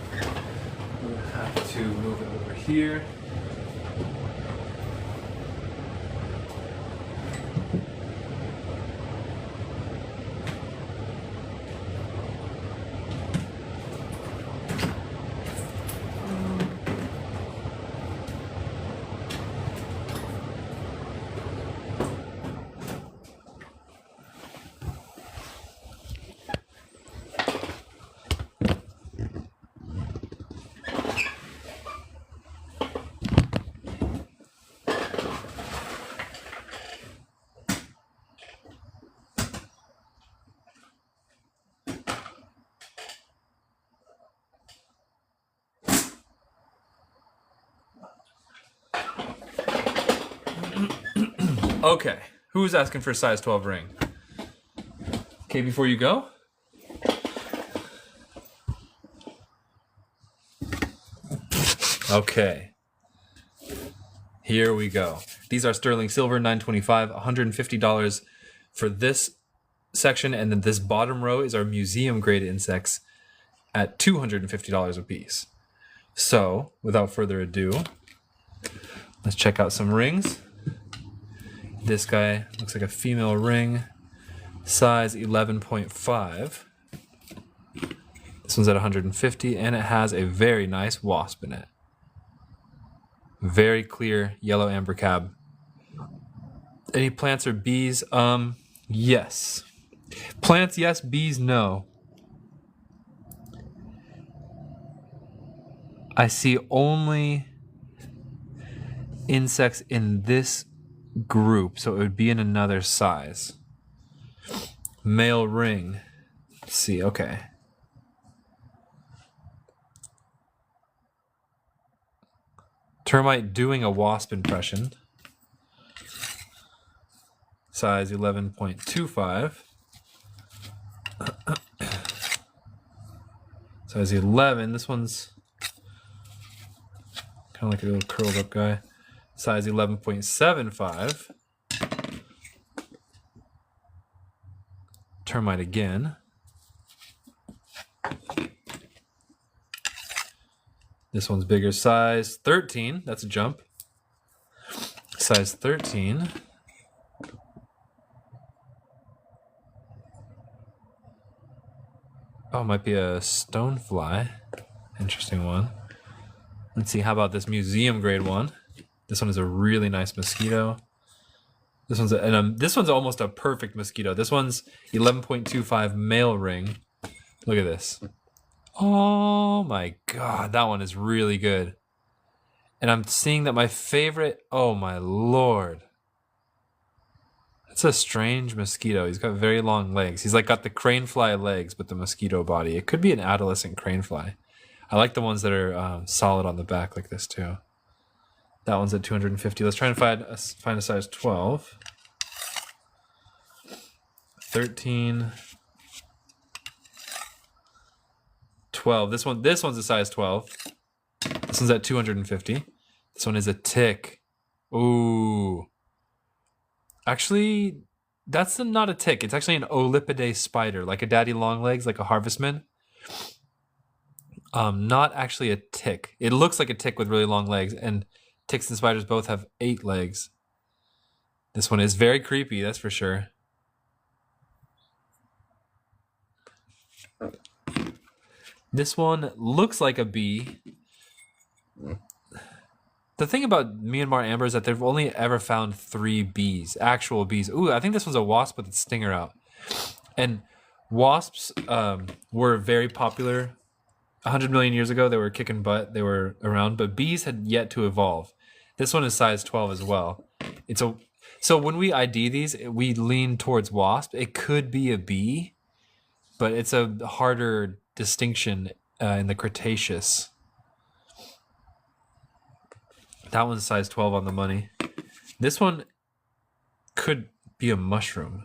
We'll have to move it over here. Okay, who's asking for a size 12 ring? Okay, before you go. Okay. Here we go. These are sterling silver, $9.25, $150 for this section, and then this bottom row is our museum grade insects at $250 a piece. So, without further ado, let's check out some rings. This guy looks like a female ring, size 11.5. This one's at 150, and it has a very nice wasp in it. Very clear yellow amber cab. Any plants or bees? Yes. Plants, yes. Bees, no. I see only insects in this group, so it would be in another size. Male ring. Let's see, okay. Termite doing a wasp impression. Size 11.25. Size 11. This one's kind of like a little curled up guy. Size 11.75. Termite again. This one's bigger, size 13. That's a jump. Size 13. Oh, might be a stonefly. Interesting one. Let's see, how about this museum grade one? This one is a really nice mosquito. This one's this one's almost a perfect mosquito. This one's 11.25 male ring. Look at this. Oh my god, that one is really good. And I'm seeing that my favorite, oh my lord. That's a strange mosquito. He's got very long legs. He's like got the crane fly legs, but the mosquito body. It could be an adolescent crane fly. I like the ones that are solid on the back like this too. That one's at 250. Let's try and find a size 12. 13. 12. This one's a size 12. This one's at 250. This one is a tick. Ooh. Actually, that's not a tick. It's actually an Olypidae spider, like a daddy long legs, like a harvestman. Not actually a tick. It looks like a tick with really long legs, and ticks and spiders both have 8 legs. This one is very creepy, that's for sure. This one looks like a bee. The thing about Myanmar amber is that they've only ever found 3 bees, actual bees. Ooh, I think this one's a wasp with its stinger out. And wasps were very popular 100 million years ago. They were kicking butt. They were around, but bees had yet to evolve. This one is size 12 as well. So when we ID these, we lean towards wasp. It could be a bee, but it's a harder distinction in the Cretaceous. That one's size 12 on the money. This one could be a mushroom.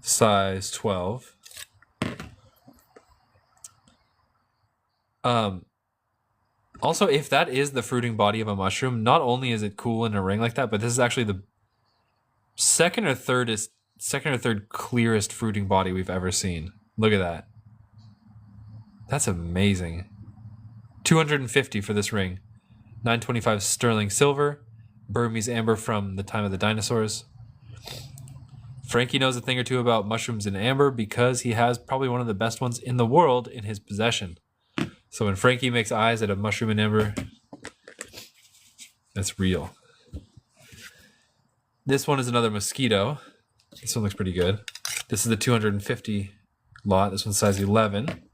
Size 12. Also, if that is the fruiting body of a mushroom, not only is it cool in a ring like that, but this is actually the second or third clearest fruiting body we've ever seen. Look at that. That's amazing. 250 for this ring. 925 sterling silver. Burmese amber from the time of the dinosaurs. Frankie knows a thing or two about mushrooms and amber because he has probably one of the best ones in the world in his possession. So when Frankie makes eyes at a mushroom and amber, that's real. This one is another mosquito. This one looks pretty good. This is the 250 lot. This one's size 11.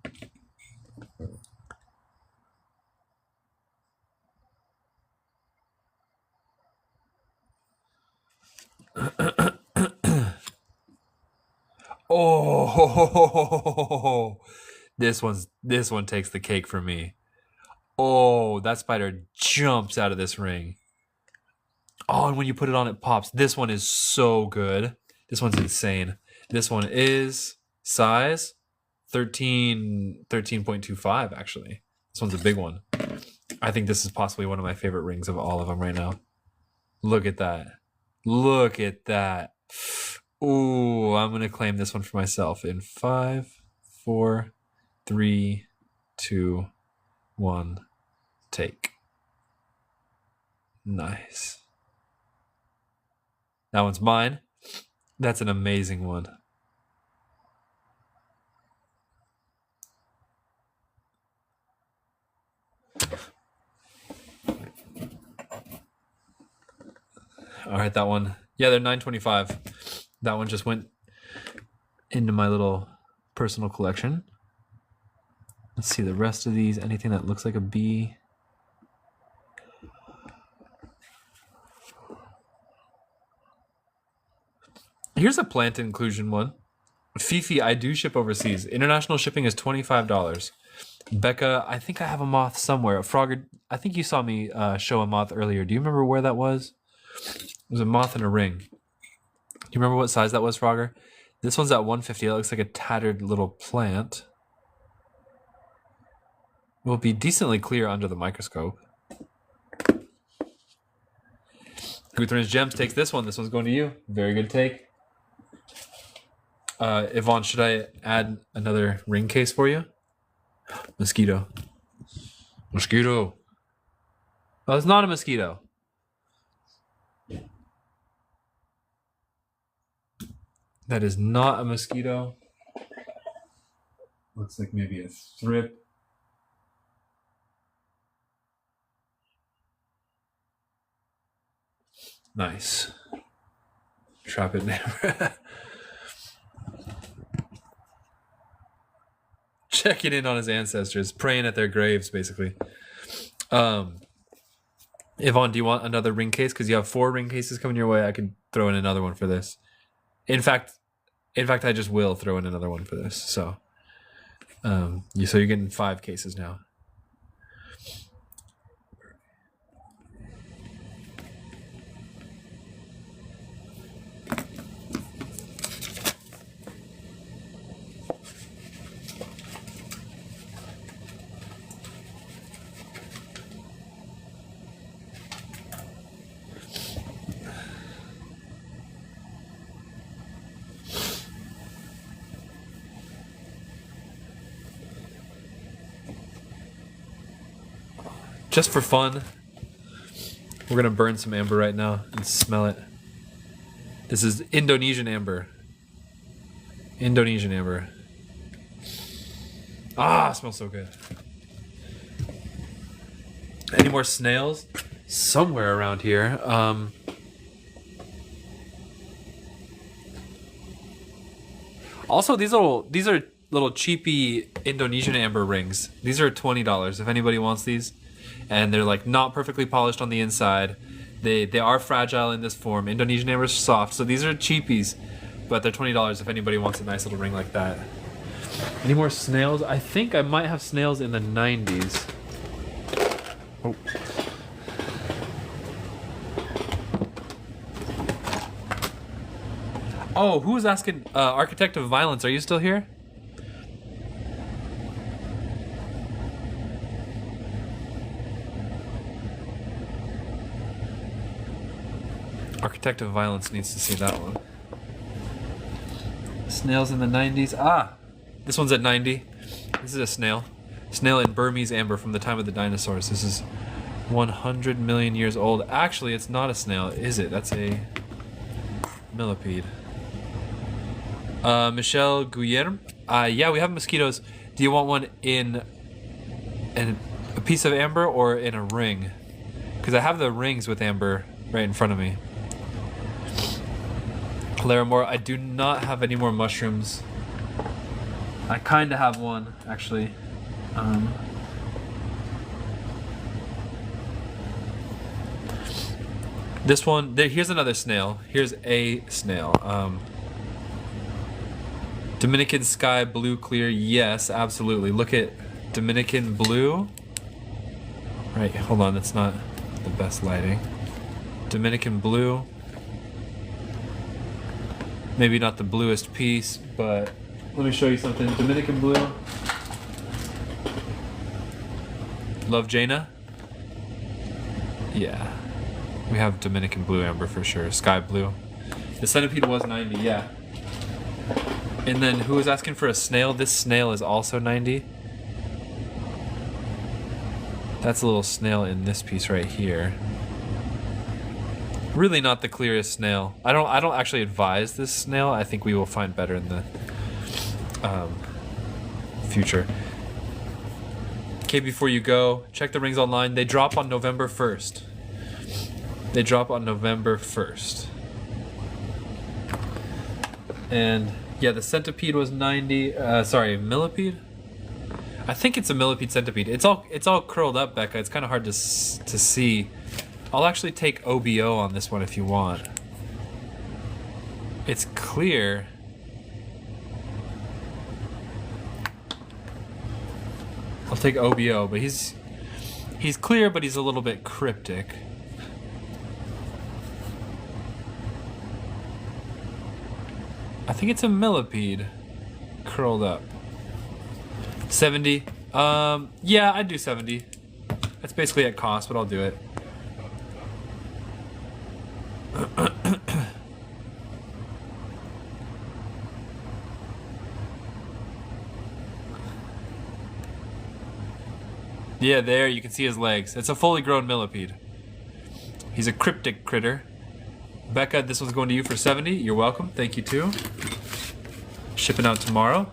Oh, this one takes the cake for me. Oh, that spider jumps out of this ring. Oh, and when you put it on, it pops. This one is so good. This one's insane. This one is size 13.25, actually. This one's a big one. I think this is possibly one of my favorite rings of all of them right now. Look at that. Look at that. Ooh, I'm going to claim this one for myself in 5, 4, 3, 2, 1. Take. Nice. That one's mine. That's an amazing one. All right, that one. Yeah, they're $9.25. That one just went into my little personal collection. Let's see the rest of these. Anything that looks like a bee. Here's a plant inclusion one. Fifi, I do ship overseas. International shipping is $25. Becca, I think I have a moth somewhere. Frogger, I think you saw me show a moth earlier. Do you remember where that was? It was a moth in a ring. Do you remember what size that was, Frogger? This one's at $150. It looks like a tattered little plant. Will be decently clear under the microscope. Guthrun's Gems takes this one. This one's going to you. Very good take. Yvonne, should I add another ring case for you? Mosquito. Mosquito. Oh, it's not a mosquito. That is not a mosquito. Looks like maybe a thrip. Nice. Trap it never. Checking in on his ancestors, praying at their graves, basically. Yvonne, do you want another ring case? Because you have 4 ring cases coming your way. I could throw in another one for this. In fact, I just will throw in another one for this. So, so you're getting 5 cases now. Just for fun, we're gonna burn some amber right now and smell it. This is Indonesian amber. Indonesian amber. Ah, it smells so good. Any more snails? Somewhere around here. Also, these are little cheapy Indonesian amber rings. These are $20 if anybody wants these. And they're like not perfectly polished on the inside. They are fragile in this form. Indonesian amber is soft, so these are cheapies, but they're $20 if anybody wants a nice little ring like that. Any more snails? I think I might have snails in the 90s. Oh. Oh, who was asking? Architect of Violence, are you still here? Architect of Violence needs to see that one. Snails in the 90s. Ah, this one's at 90. This is a snail. Snail in Burmese amber from the time of the dinosaurs. This is 100 million years old. Actually, it's not a snail, is it? That's a millipede. Michelle Guillermo. Yeah, we have mosquitoes. Do you want one in a piece of amber or in a ring? Because I have the rings with amber right in front of me. Larimore, I do not have any more mushrooms. I kind of have one, actually. This one, here's another snail. Here's a snail. Dominican sky blue clear. Yes, absolutely. Look at Dominican blue. Right, hold on, that's not the best lighting. Dominican blue. Maybe not the bluest piece, but let me show you something. Dominican blue. Love Jaina? Yeah. We have Dominican blue amber for sure. Sky blue. The centipede was 90, yeah. And then who was asking for a snail? This snail is also 90. That's a little snail in this piece right here. Really not the clearest snail. I don't actually advise this snail. I think we will find better in the future. Okay, before you go, check the rings online. They drop on November 1st. They drop on November 1st. And yeah, the centipede was 90. Sorry, millipede? I think it's a millipede centipede. It's all curled up, Becca. It's kind of hard to see. I'll actually take OBO on this one if you want. It's clear. I'll take OBO, but he's clear, but he's a little bit cryptic. I think it's a millipede curled up. 70. Yeah, I'd do 70. That's basically at cost, but I'll do it. Yeah, there you can see his legs. It's a fully grown millipede. He's a cryptic critter. Becca, this one's going to you for 70. You're welcome. Thank you too. Shipping out tomorrow.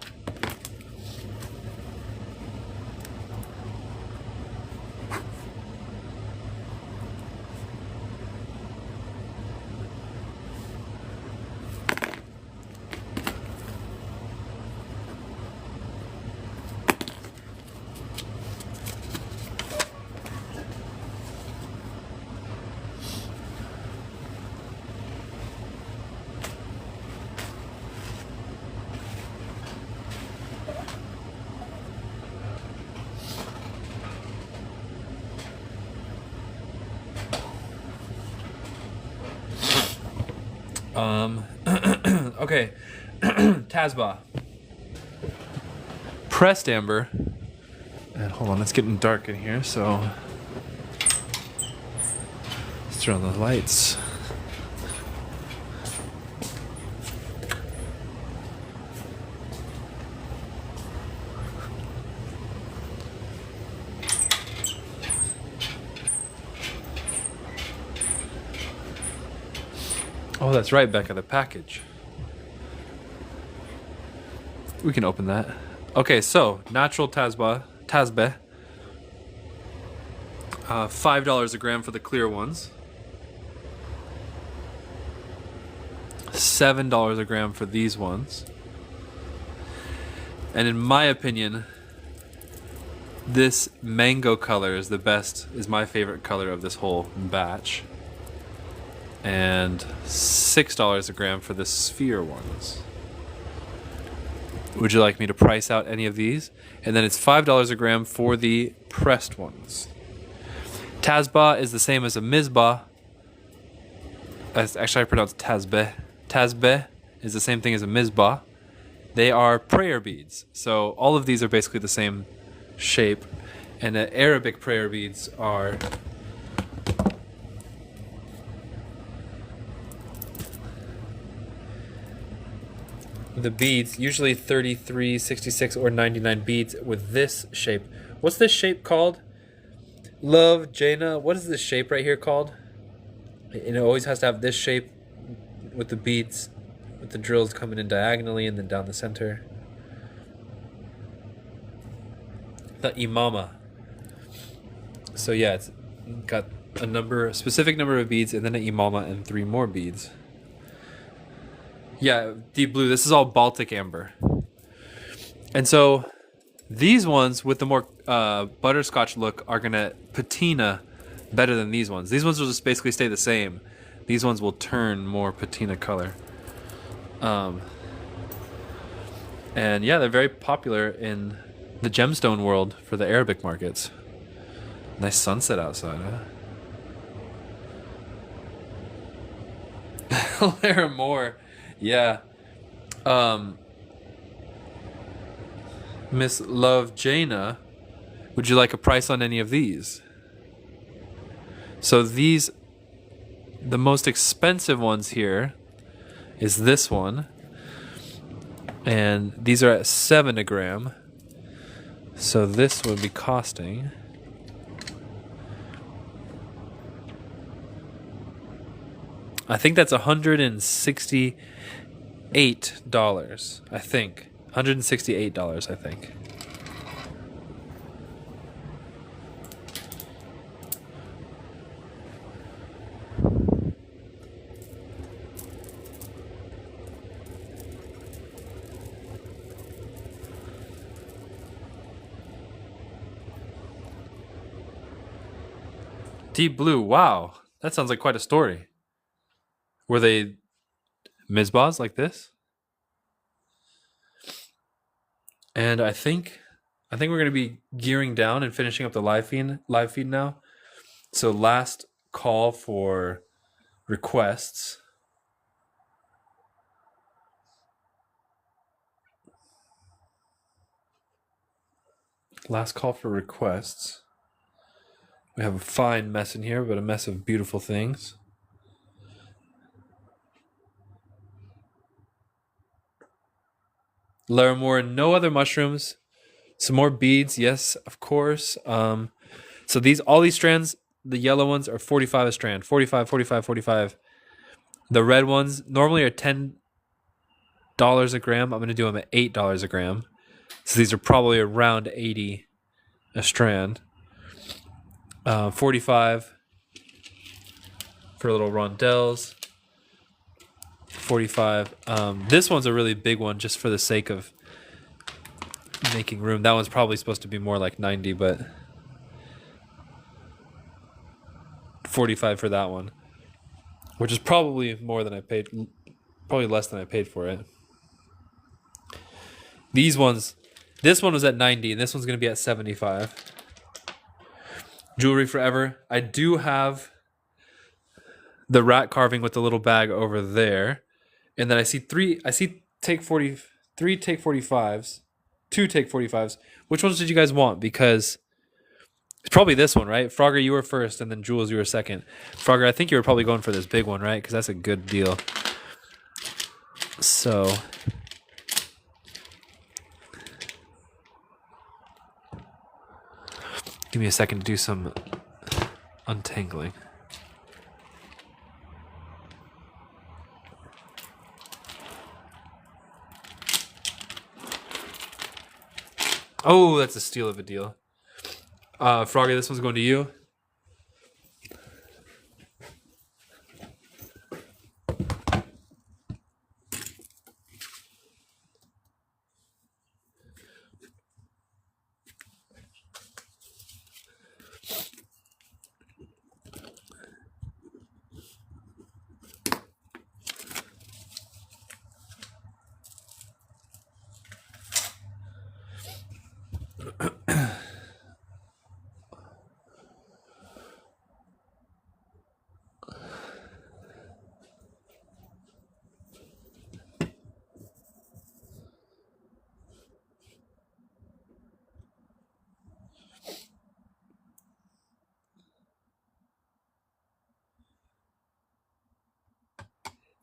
Okay. Tazba. Pressed amber. And hold on, it's getting dark in here, so let's turn on the lights. Oh, that's right, Becca, the package. We can open that. Okay, so natural Tazbe, $5 a gram for the clear ones. $7 a gram for these ones. And in my opinion, this mango color is the best, is my favorite color of this whole batch. And $6 a gram for the sphere ones. Would you like me to price out any of these? And then it's $5 a gram for the pressed ones. Tazba is the same as a Mizba. Actually, I pronounce Tazbe. Tazbe is the same thing as a Mizba. They are prayer beads. So all of these are basically the same shape. And the Arabic prayer beads are the beads, usually 33, 66, or 99 beads with this shape. What's this shape called? Love, Jaina, what is this shape right here called? And it always has to have this shape with the beads, with the drills coming in diagonally and then down the center. The imama. So yeah, it's got a specific number of beads and then an imama and 3 more beads. Yeah, deep blue. This is all Baltic amber. And so these ones with the more butterscotch look are going to patina better than these ones. These ones will just basically stay the same. These ones will turn more patina color. And yeah, they're very popular in the gemstone world for the Arabic markets. Nice sunset outside, huh? There are more. Yeah. Miss Love Jana, would you like a price on any of these? So these, the most expensive ones here is this one. And these are at 7 a gram. So this would be costing I think that's $168, I think. $168, I think. Deep Blue, wow. That sounds like quite a story. Were they Mizbahs like this? And I think we're going to be gearing down and finishing up the live feed now. So last call for requests. Last call for requests. We have a fine mess in here, but a mess of beautiful things. Larimore, no other mushrooms. Some more beads, yes, of course. So all these strands, the yellow ones are 45 a strand. 45, 45, 45. The red ones normally are $10 a gram. I'm going to do them at $8 a gram. So these are probably around 80 a strand. 45 for little rondelles. 45. This one's a really big one just for the sake of making room. That one's probably supposed to be more like 90, but 45 for that one, which is probably more than I paid, probably less than I paid for it. These ones, this one was at 90 and this one's going to be at 75. Jewelry Forever. I do have the rat carving with the little bag over there. And then I see three take 45s, 2 take 45s. Which ones did you guys want? Because it's probably this one, right? Frogger, you were first, and then Jules, you were second. Frogger, I think you were probably going for this big one, right? Because that's a good deal. So give me a second to do some untangling. Oh, that's a steal of a deal. Froggy, this one's going to you.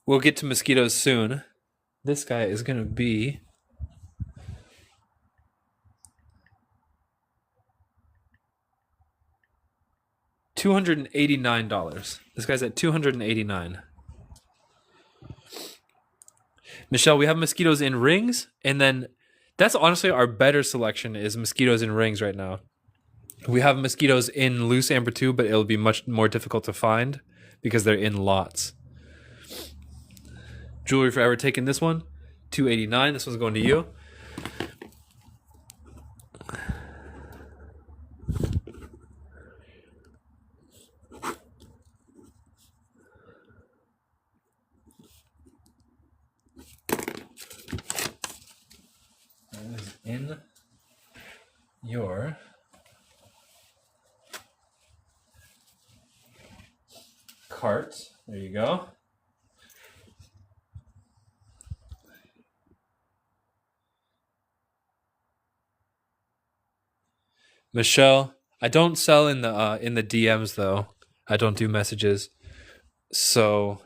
We'll get to mosquitoes soon. This guy is going to be $289. This guy's at $289. Michelle, we have mosquitoes in rings, and then that's honestly our better selection is mosquitoes in rings right now. We have mosquitoes in loose amber too, but it'll be much more difficult to find because they're in lots. Jewelry Forever taking this one, $289. This one's going to you. That is in your cart. There you go. Michelle, I don't sell in the DMs though. I don't do messages. So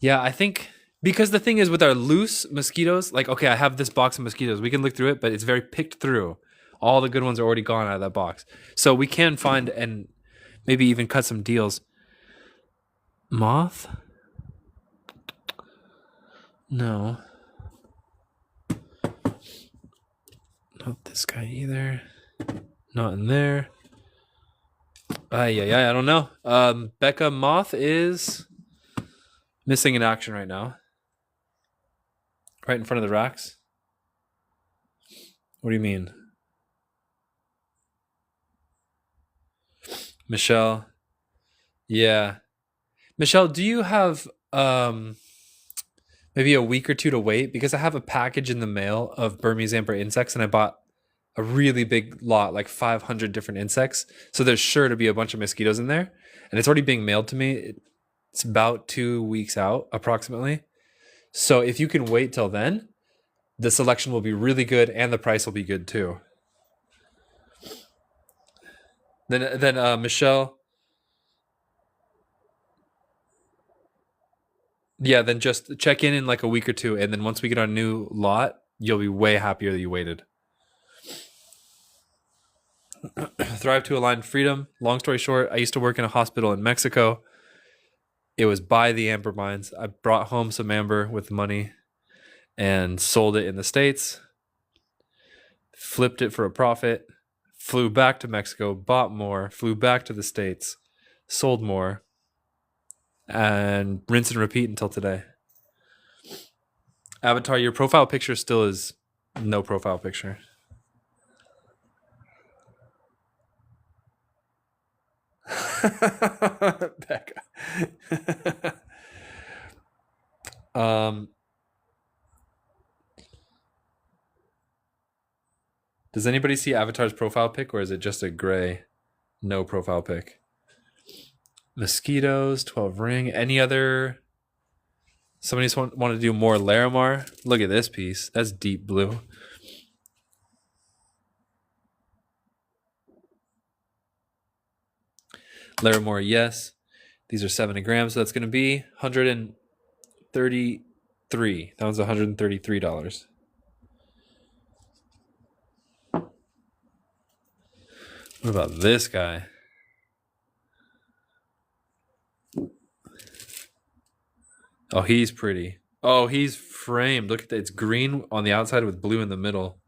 yeah, I think because the thing is with our loose mosquitoes, like okay, I have this box of mosquitoes. We can look through it, but it's very picked through. All the good ones are already gone out of that box. So we can find and maybe even cut some deals. Moth? No. Not this guy either. Not in there. I don't know. Becca, Moth is missing in action right now. Right in front of the racks. What do you mean? Michelle. Yeah. Michelle, do you have maybe a week or two to wait? Because I have a package in the mail of Burmese amber insects and I bought a really big lot, like 500 different insects. So there's sure to be a bunch of mosquitoes in there. And it's already being mailed to me. It's about 2 weeks out, approximately. So if you can wait till then, the selection will be really good and the price will be good too. Then Michelle. Yeah, then just check in like a week or two. And then once we get our new lot, you'll be way happier that you waited. Thrive to align freedom. Long story short, I used to work in a hospital in Mexico. It was by the amber mines. I brought home some amber with money and sold it in the States. Flipped it for a profit. Flew back to Mexico, bought more, flew back to the States, sold more, and rinse and repeat until today. Avatar, your profile picture still is no profile picture. Becca. Does anybody see Avatar's profile pic, or is it just a gray, no profile pic? Mosquitoes, 12 ring. Any other? Somebody just want to do more Larimar. Look at this piece. That's deep blue. Larimar, yes. These are 70 grams, so that's going to be $133. That was $133. What about this guy? Oh, he's pretty. Oh, he's framed. Look at that. It's green on the outside with blue in the middle.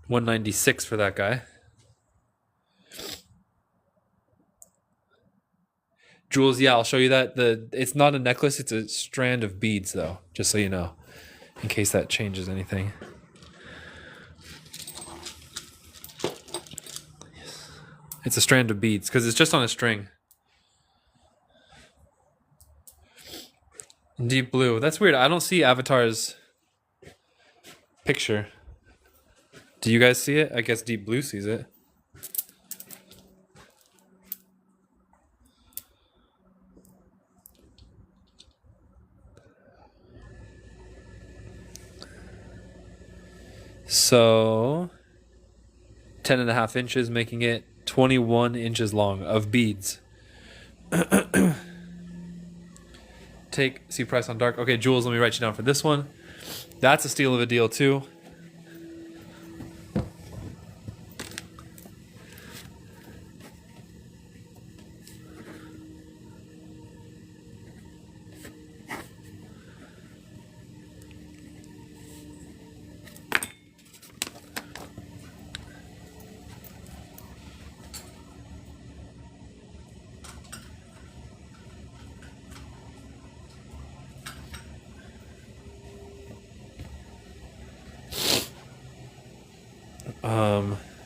$196 for that guy. Jules, yeah, I'll show you that. It's not a necklace, it's a strand of beads though, just so you know, in case that changes anything. It's a strand of beads because it's just on a string. Deep blue. That's weird. I don't see Avatar's picture. Do you guys see it? I guess Deep Blue sees it. So 10.5 inches, making it 21 inches long of beads. See price on dark. Okay, Jules, let me write you down for this one. That's a steal of a deal too.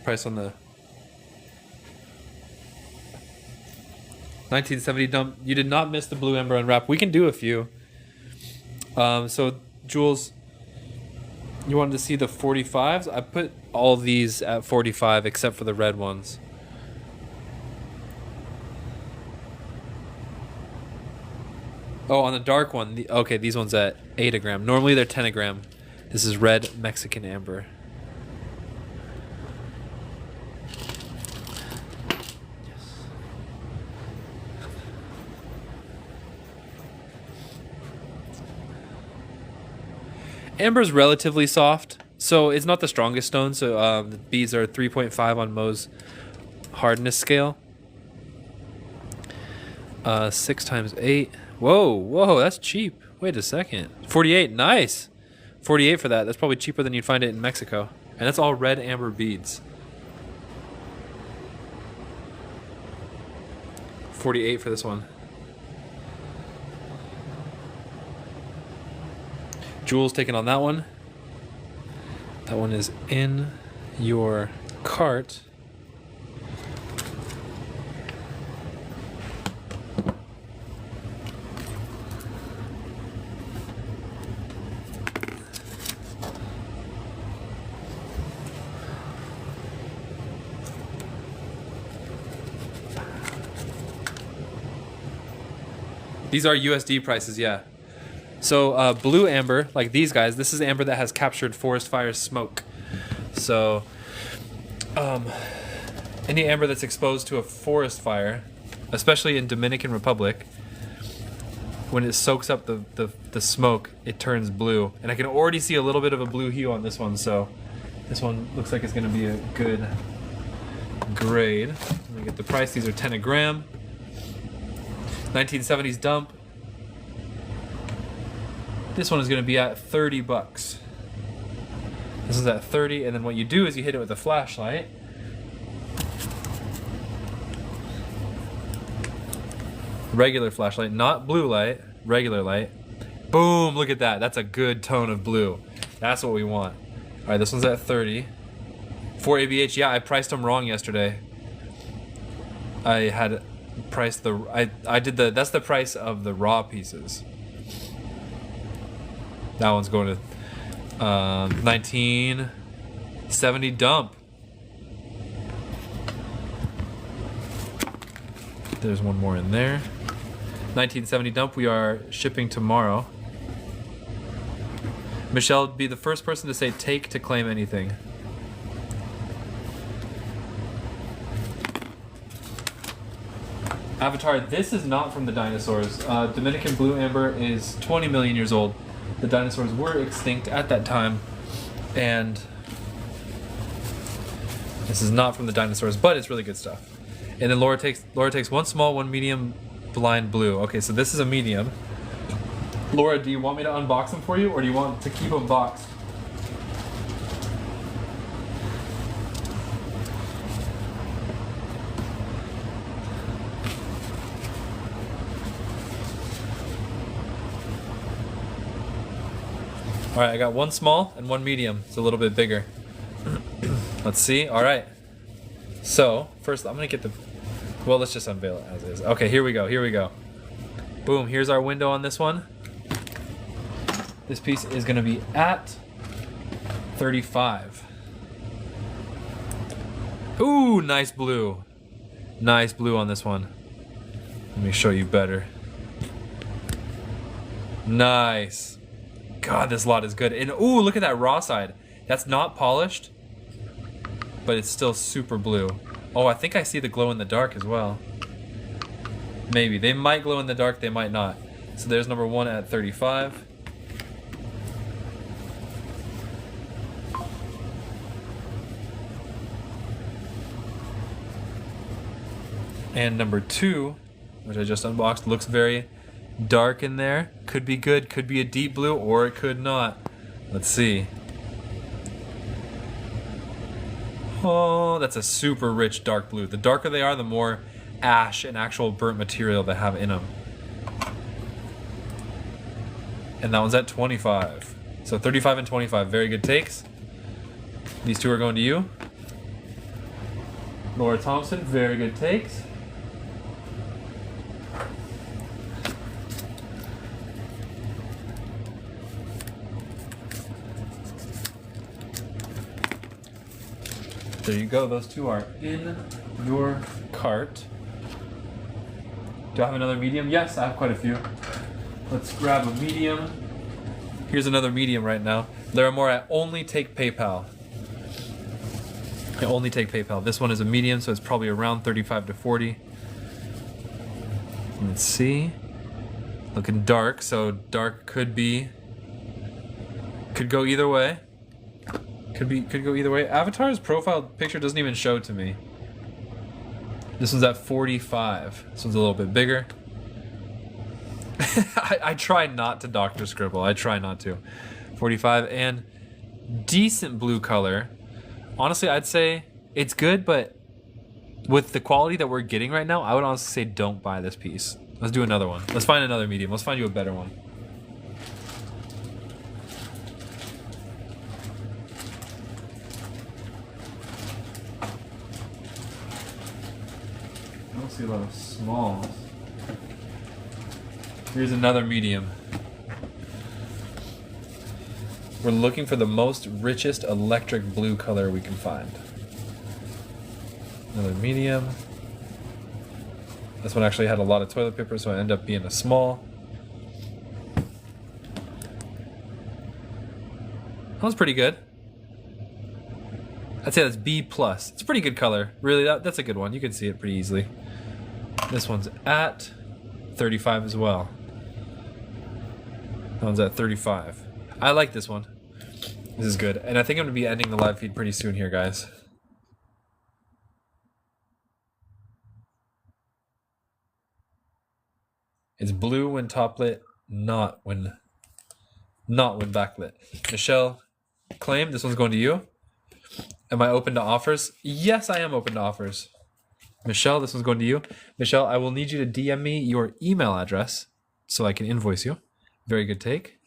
Price on the 1970 dump. You did not miss the blue amber unwrap. We can do a few. So Jules, you wanted to see the 45s? I put all these at 45 except for the red ones. Oh, on the dark one, okay, these ones at 8 a gram. Normally they're 10 a gram. This is red Mexican amber. Amber's relatively soft, so it's not the strongest stone. So the beads are 3.5 on Mohs hardness scale. 6 times 8. Whoa, that's cheap. Wait a second. 48, nice. 48 for that. That's probably cheaper than you'd find it in Mexico. And that's all red amber beads. 48 for this one. Jules taking on that one. That one is in your cart. These are USD prices, yeah. So blue amber, like these guys, this is amber that has captured forest fire smoke. So any amber that's exposed to a forest fire, especially in Dominican Republic, when it soaks up the smoke, it turns blue. And I can already see a little bit of a blue hue on this one, so this one looks like it's gonna be a good grade. Let me get the price. These are 10 a gram. 1970s dump. This one is going to be at 30 bucks. This is at 30, and then what you do is you hit it with a flashlight. Regular flashlight, not blue light, regular light. Boom, look at that. That's a good tone of blue. That's what we want. All right, this one's at 30. 4 ABH, yeah, I priced them wrong yesterday. I had priced that's the price of the raw pieces. That one's going to 1970 dump. There's one more in there. 1970 dump. We are shipping tomorrow. Michelle, be the first person to say take to claim anything. Avatar, this is not from the dinosaurs. Dominican blue amber is 20 million years old. The dinosaurs were extinct at that time, and this is not from the dinosaurs, but it's really good stuff. And then Laura takes one small, one medium, blind blue. Okay, so this is a medium. Laura, do you want me to unbox them for you, or do you want to keep them boxed? All right, I got one small and one medium. It's a little bit bigger. Let's see. All right. So first, I'm gonna get the. Well, let's just unveil it as is. Okay, here we go. Here we go. Boom. Here's our window on this one. This piece is gonna be at 35. Ooh, nice blue. Nice blue on this one. Let me show you better. Nice. God, this lot is good. And ooh, look at that raw side. That's not polished, but it's still super blue. Oh, I think I see the glow in the dark as well. Maybe. They might glow in the dark, they might not. So there's number one at 35. And number two, which I just unboxed, looks very dark in there. Could be good, could be a deep blue, or it could not. Let's see. Oh, that's a super rich dark blue. The darker they are, the more ash and actual burnt material they have in them. And that one's at 25. So 35 and 25, very good takes. These two are going to you. Laura Thompson, very good takes. There you go. Those two are in your cart. Do I have another medium? Yes, I have quite a few. Let's grab a medium. Here's another medium right now. Larimore, I only take PayPal. I only take PayPal. This one is a medium, so it's probably around 35 to 40. Let's see. Looking dark, so dark could go either way. Could go either way. Avatar's profile picture doesn't even show to me. This one's at 45. This one's a little bit bigger. I try not to Dr. Scribble. I try not to. 45 and decent blue color. Honestly, I'd say it's good, but with the quality that we're getting right now, I would honestly say don't buy this piece. Let's do another one. Let's find another medium. Let's find you a better one. I don't see a lot of smalls. Here's another medium. We're looking for the most richest electric blue color we can find. Another medium. This one actually had a lot of toilet paper, so it ended up being a small. That was pretty good. I'd say that's B+. It's a pretty good color. Really, that's a good one. You can see it pretty easily. This one's at 35 as well. That one's at 35. I like this one. This is good. And I think I'm going to be ending the live feed pretty soon here, guys. It's blue when top lit, not when backlit. Michelle, claim this one's going to you. Am I open to offers? Yes, I am open to offers. Michelle, this one's going to you. Michelle, I will need you to DM me your email address so I can invoice you. Very good take.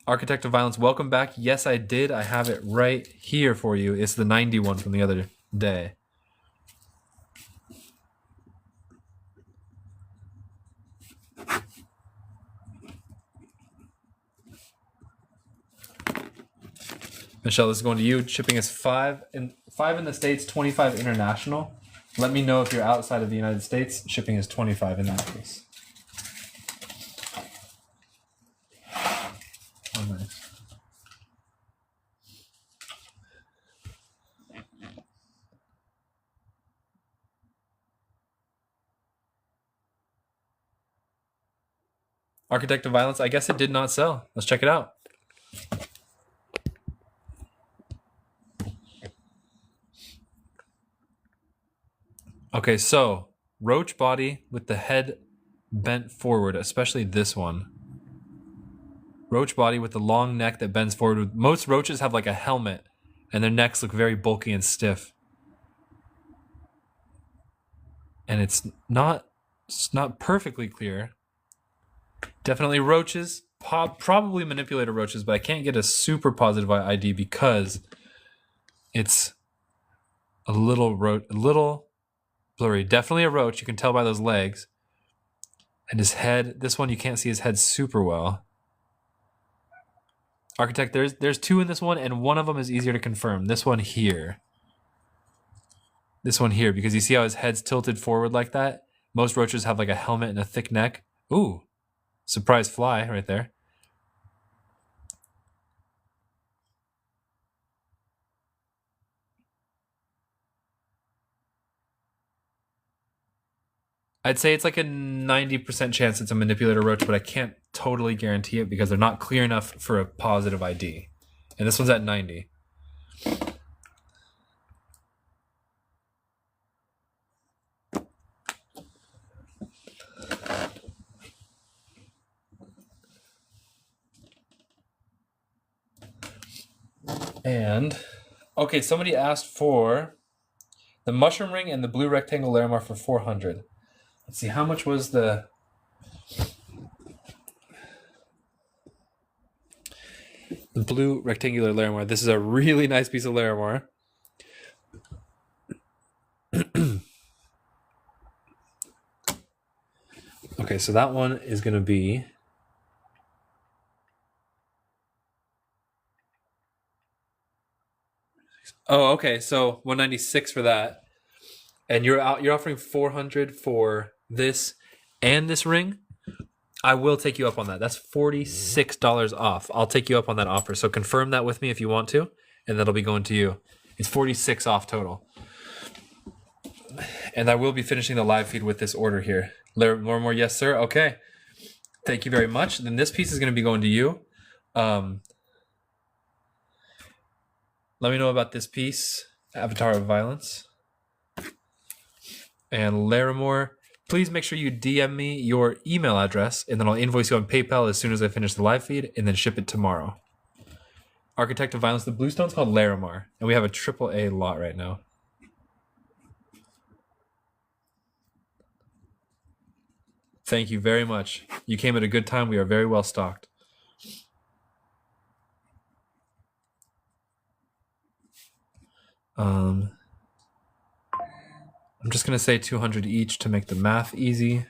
Architect of Violence, welcome back. Yes, I did. I have it right here for you. It's the 91 from the other day. Michelle, this is going to you. Shipping is 5 in the States, 25 international. Let me know if you're outside of the United States. Shipping is 25 in that case. Oh, nice. Architect of Violence, I guess it did not sell. Let's check it out. Okay, so roach body with the head bent forward, especially this one. Roach body with the long neck that bends forward. Most roaches have like a helmet and their necks look very bulky and stiff. And it's not perfectly clear. Definitely roaches, probably manipulator roaches, but I can't get a super positive ID because it's a little blurry. Definitely a roach. You can tell by those legs. And his head, this one you can't see his head super well. Architect, there's 2 in this one, and one of them is easier to confirm. This one here. This one here, because you see how his head's tilted forward like that? Most roaches have like a helmet and a thick neck. Ooh, surprise fly right there. I'd say it's like a 90% chance it's a manipulator roach, but I can't totally guarantee it because they're not clear enough for a positive ID. And this one's at 90. And, okay, somebody asked for the mushroom ring and the blue rectangle Larimar for 400. Let's see, how much was the blue rectangular Larimar? This is a really nice piece of Larimar. Okay, so that one is going to be Oh, okay. So 196 for that, and you're offering 400 for this and this ring. I will take you up on that. That's $46 off. I'll take you up on that offer. So confirm that with me if you want to, and that'll be going to you. It's 46 off total. And I will be finishing the live feed with this order here. More, yes, sir. Okay. Thank you very much. Then this piece is going to be going to you. Let me know about this piece, Avatar of Violence. And Larimore, please make sure you DM me your email address, and then I'll invoice you on PayPal as soon as I finish the live feed, and then ship it tomorrow. Architect of Violence, the bluestone's called Larimar, and we have a AAA lot right now. Thank you very much. You came at a good time. We are very well stocked. I'm just going to say 200 each to make the math easy.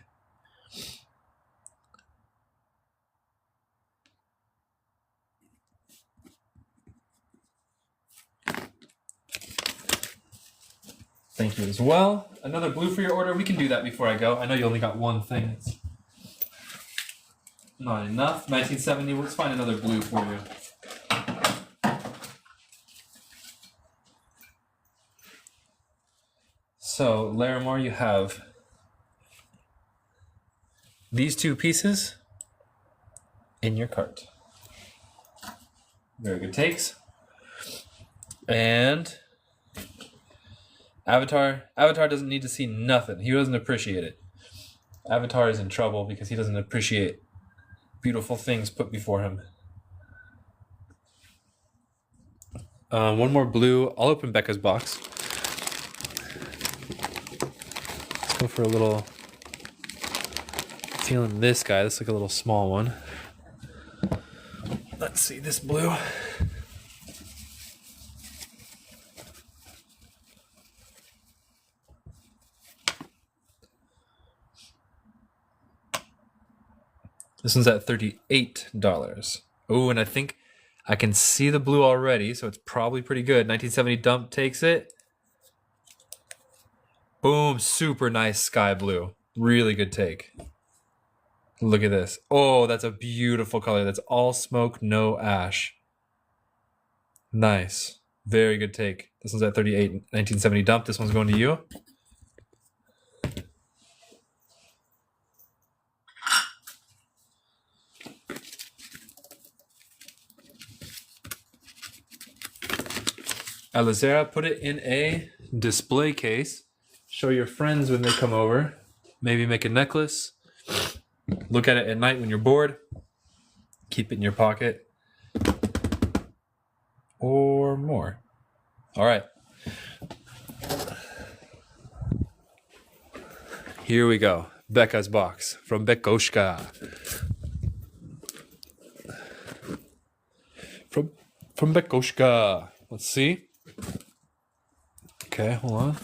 Thank you as well. Another blue for your order. We can do that before I go. I know you only got one thing. It's not enough. 1970. Let's find another blue for you. So, Larimar, you have these two pieces in your cart. Very good takes. And Avatar doesn't need to see nothing. He doesn't appreciate it. Avatar is in trouble because he doesn't appreciate beautiful things put before him. One more blue. I'll open Becca's box. Let's go for a little... Feeling this guy. This is like a little small one. Let's see this blue. This one's at $38. Oh, and I think I can see the blue already, so it's probably pretty good. 1970 dump takes it. Boom, super nice sky blue. Really good take. Look at this. Oh, that's a beautiful color. That's all smoke, no ash. Nice. Very good take. This one's at 38. 1970 dump. This one's going to you. Alizera, put it in a display case. Show your friends when they come over. Maybe make a necklace. Look at it at night when you're bored. Keep it in your pocket. Or more. All right. Here we go. Becca's box from Bekoshka. From Bekoshka. Let's see. Okay, hold on.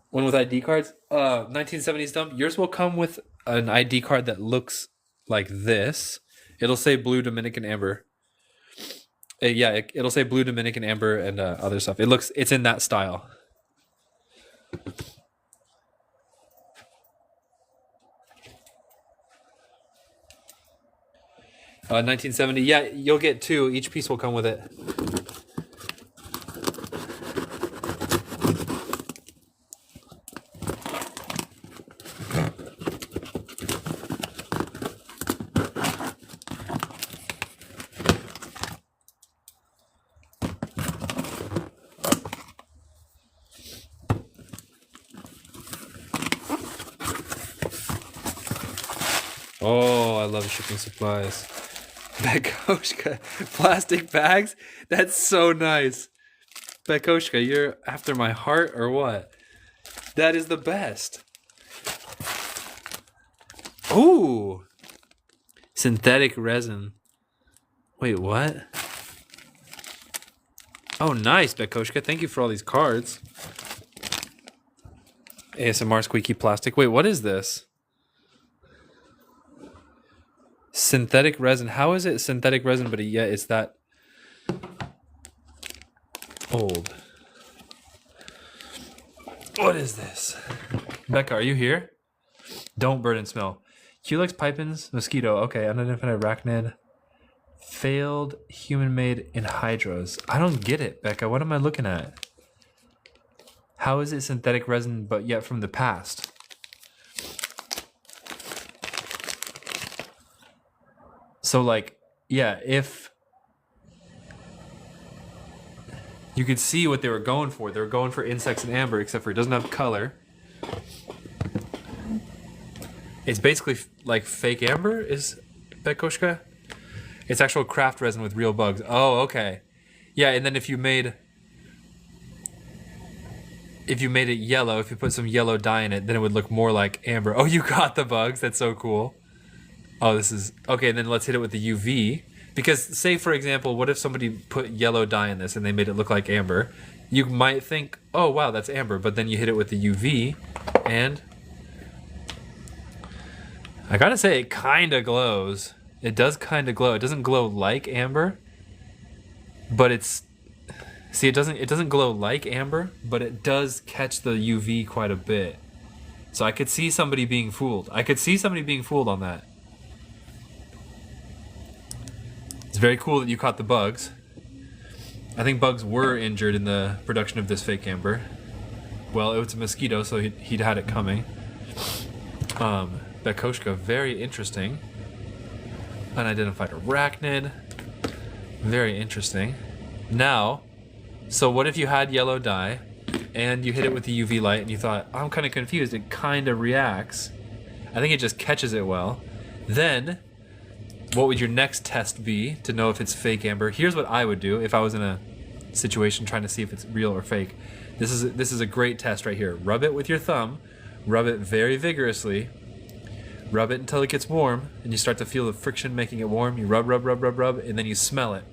One with ID cards. 1970s dump. Yours will come with an ID card that looks like this. It'll say blue Dominican amber. It'll say blue Dominican amber and other stuff. It's in that style. Uh, 1970. Yeah, you'll get two. Each piece will come with it. Oh, I love shipping supplies. Bekoshka, plastic bags? That's so nice. Bekoshka, you're after my heart or what? That is the best. Ooh. Synthetic resin. Wait, what? Oh, nice, Bekoshka. Thank you for all these cards. ASMR squeaky plastic. Wait, what is this? Synthetic resin. How is it synthetic resin, but yet it's that old? What is this? Becca, are you here? Don't burn and smell. Culex pipens, mosquito. Okay, unidentified arachnid. Failed human-made anhydrous. I don't get it, Becca. What am I looking at? How is it synthetic resin, but yet from the past? So, like, yeah, if you could see what they were going for. They were going for insects and amber, except for it doesn't have color. It's basically like fake amber, is Bekoshka? It's actual craft resin with real bugs. Oh, okay. Yeah, and then if you made it yellow, if you put some yellow dye in it, then it would look more like amber. Oh, you got the bugs. That's so cool. Oh, this is... Okay, then let's hit it with the UV. Because, say, for example, what if somebody put yellow dye in this and they made it look like amber? You might think, oh, wow, that's amber. But then you hit it with the UV, and... I gotta say, it kind of glows. It does kind of glow. It doesn't glow like amber, but it's... See, it doesn't glow like amber, but it does catch the UV quite a bit. So I could see somebody being fooled. I could see somebody being fooled on that. It's very cool that you caught the bugs. I think bugs were injured in the production of this fake amber. Well, it was a mosquito, so he'd had it coming. Bekoshka, very interesting. Unidentified arachnid. Very interesting. Now, so what if you had yellow dye and you hit it with the UV light and you thought, I'm kind of confused, it kind of reacts. I think it just catches it well. Then, what would your next test be to know if it's fake amber? Here's what I would do if I was in a situation trying to see if it's real or fake. This is a great test right here. Rub it with your thumb. Rub it very vigorously. Rub it until it gets warm, and you start to feel the friction making it warm. You rub, rub, rub, rub, rub, and then you smell it.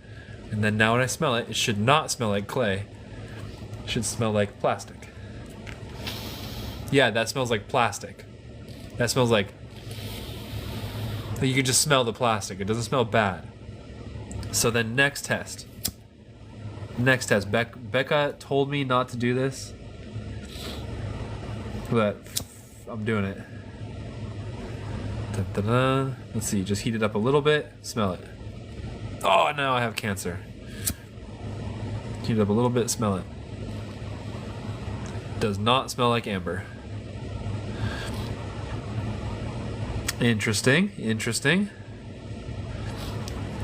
And then now when I smell it, it should not smell like clay. It should smell like plastic. Yeah, that smells like plastic. That smells like... You can just smell the plastic. It doesn't smell bad. So then next test. Next test. Becca told me not to do this, but I'm doing it. Da-da-da. Let's see, just heat it up a little bit. Smell it. Oh, now I have cancer. Heat it up a little bit, smell it. Does not smell like amber. Interesting, interesting.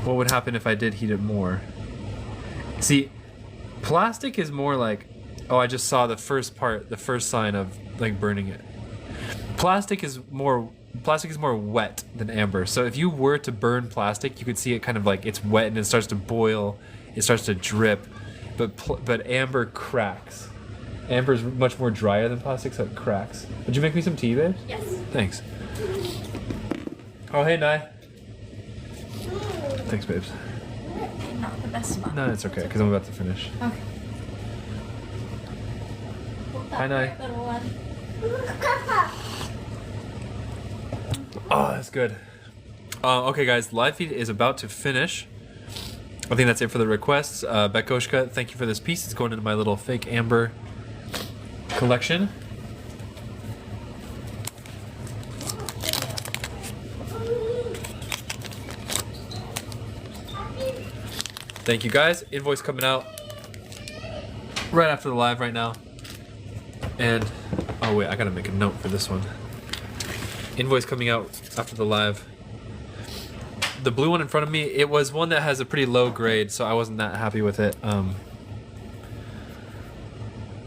What would happen if I did heat it more? See, plastic is more like, oh, I just saw the first part, the first sign of like burning it. Plastic is more wet than amber. So if you were to burn plastic, you could see it kind of like it's wet and it starts to boil, it starts to drip. But amber cracks. Amber is much more drier than plastic, so it cracks. Would you make me some tea, babe? Yes. Thanks. Oh, hey, Nye. Thanks, babes. Not the best spot. No, it's okay, because I'm about to finish. Okay. Hi, Nye. Little one. Oh, that's good. Okay, guys, live feed is about to finish. I think that's it for the requests. Bekoshka, thank you for this piece. It's going into my little fake amber collection. Thank you, guys. Invoice coming out right after the live right now. And, oh wait, I gotta make a note for this one. Invoice coming out after the live. The blue one in front of me, it was one that has a pretty low grade, so I wasn't that happy with it.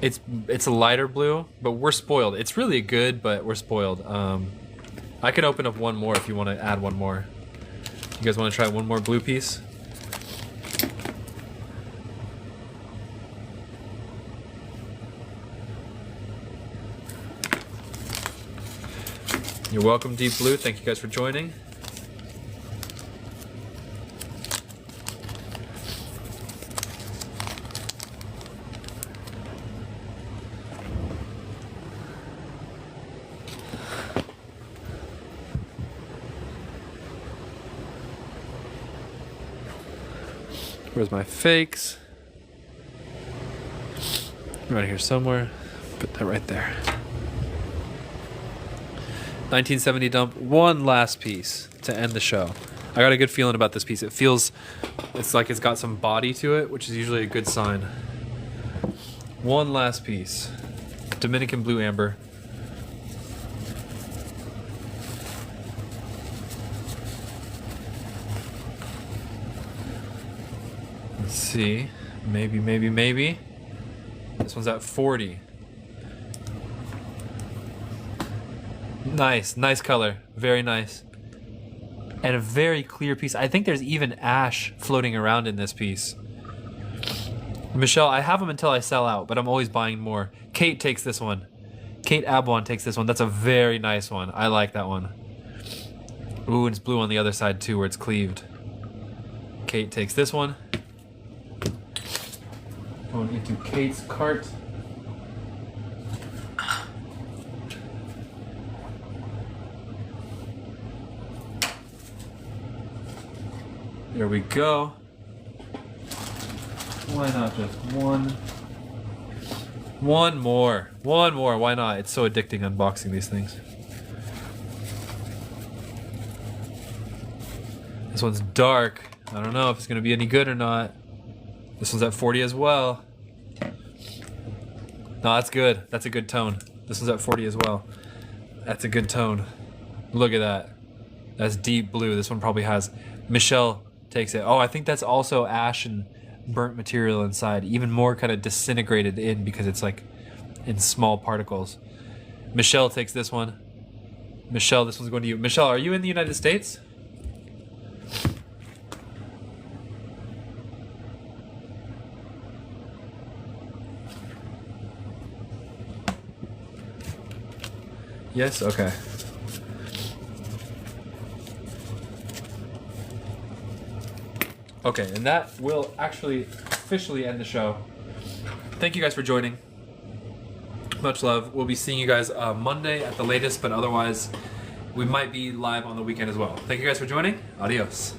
It's a lighter blue, but we're spoiled. It's really good, but we're spoiled. I can open up one more if you want to add one more. You guys want to try one more blue piece? You're welcome, Deep Blue. Thank you guys for joining. Where's my fakes? Right here somewhere. Put that right there. 1970 dump. One last piece to end the show. I got a good feeling about this piece. It feels, it's like it's got some body to it, which is usually a good sign. One last piece. Dominican blue amber. Let's see. Maybe. This one's at 40. Nice color. Very nice. And a very clear piece. I think there's even ash floating around in this piece. Michelle, I have them until I sell out, but I'm always buying more. Kate takes this one. Kate Abwan takes this one. That's a very nice one. I like that one. Ooh, and it's blue on the other side too, where it's cleaved. Kate takes this one. Going into Kate's cart. There we go. Why not just one? One more. Why not? It's so addicting unboxing these things. This one's dark. I don't know if it's going to be any good or not. This one's at 40 as well. No, that's good. That's a good tone. This one's at 40 as well. That's a good tone. Look at that. That's deep blue. This one probably has... Michelle takes it. Oh, I think that's also ash and burnt material inside. Even more kind of disintegrated in because it's like in small particles. Michelle takes this one. Michelle, this one's going to you. Michelle, are you in the United States? Yes? Okay. Okay, and that will actually officially end the show. Thank you guys for joining. Much love. We'll be seeing you guys Monday at the latest, but otherwise we might be live on the weekend as well. Thank you guys for joining. Adios.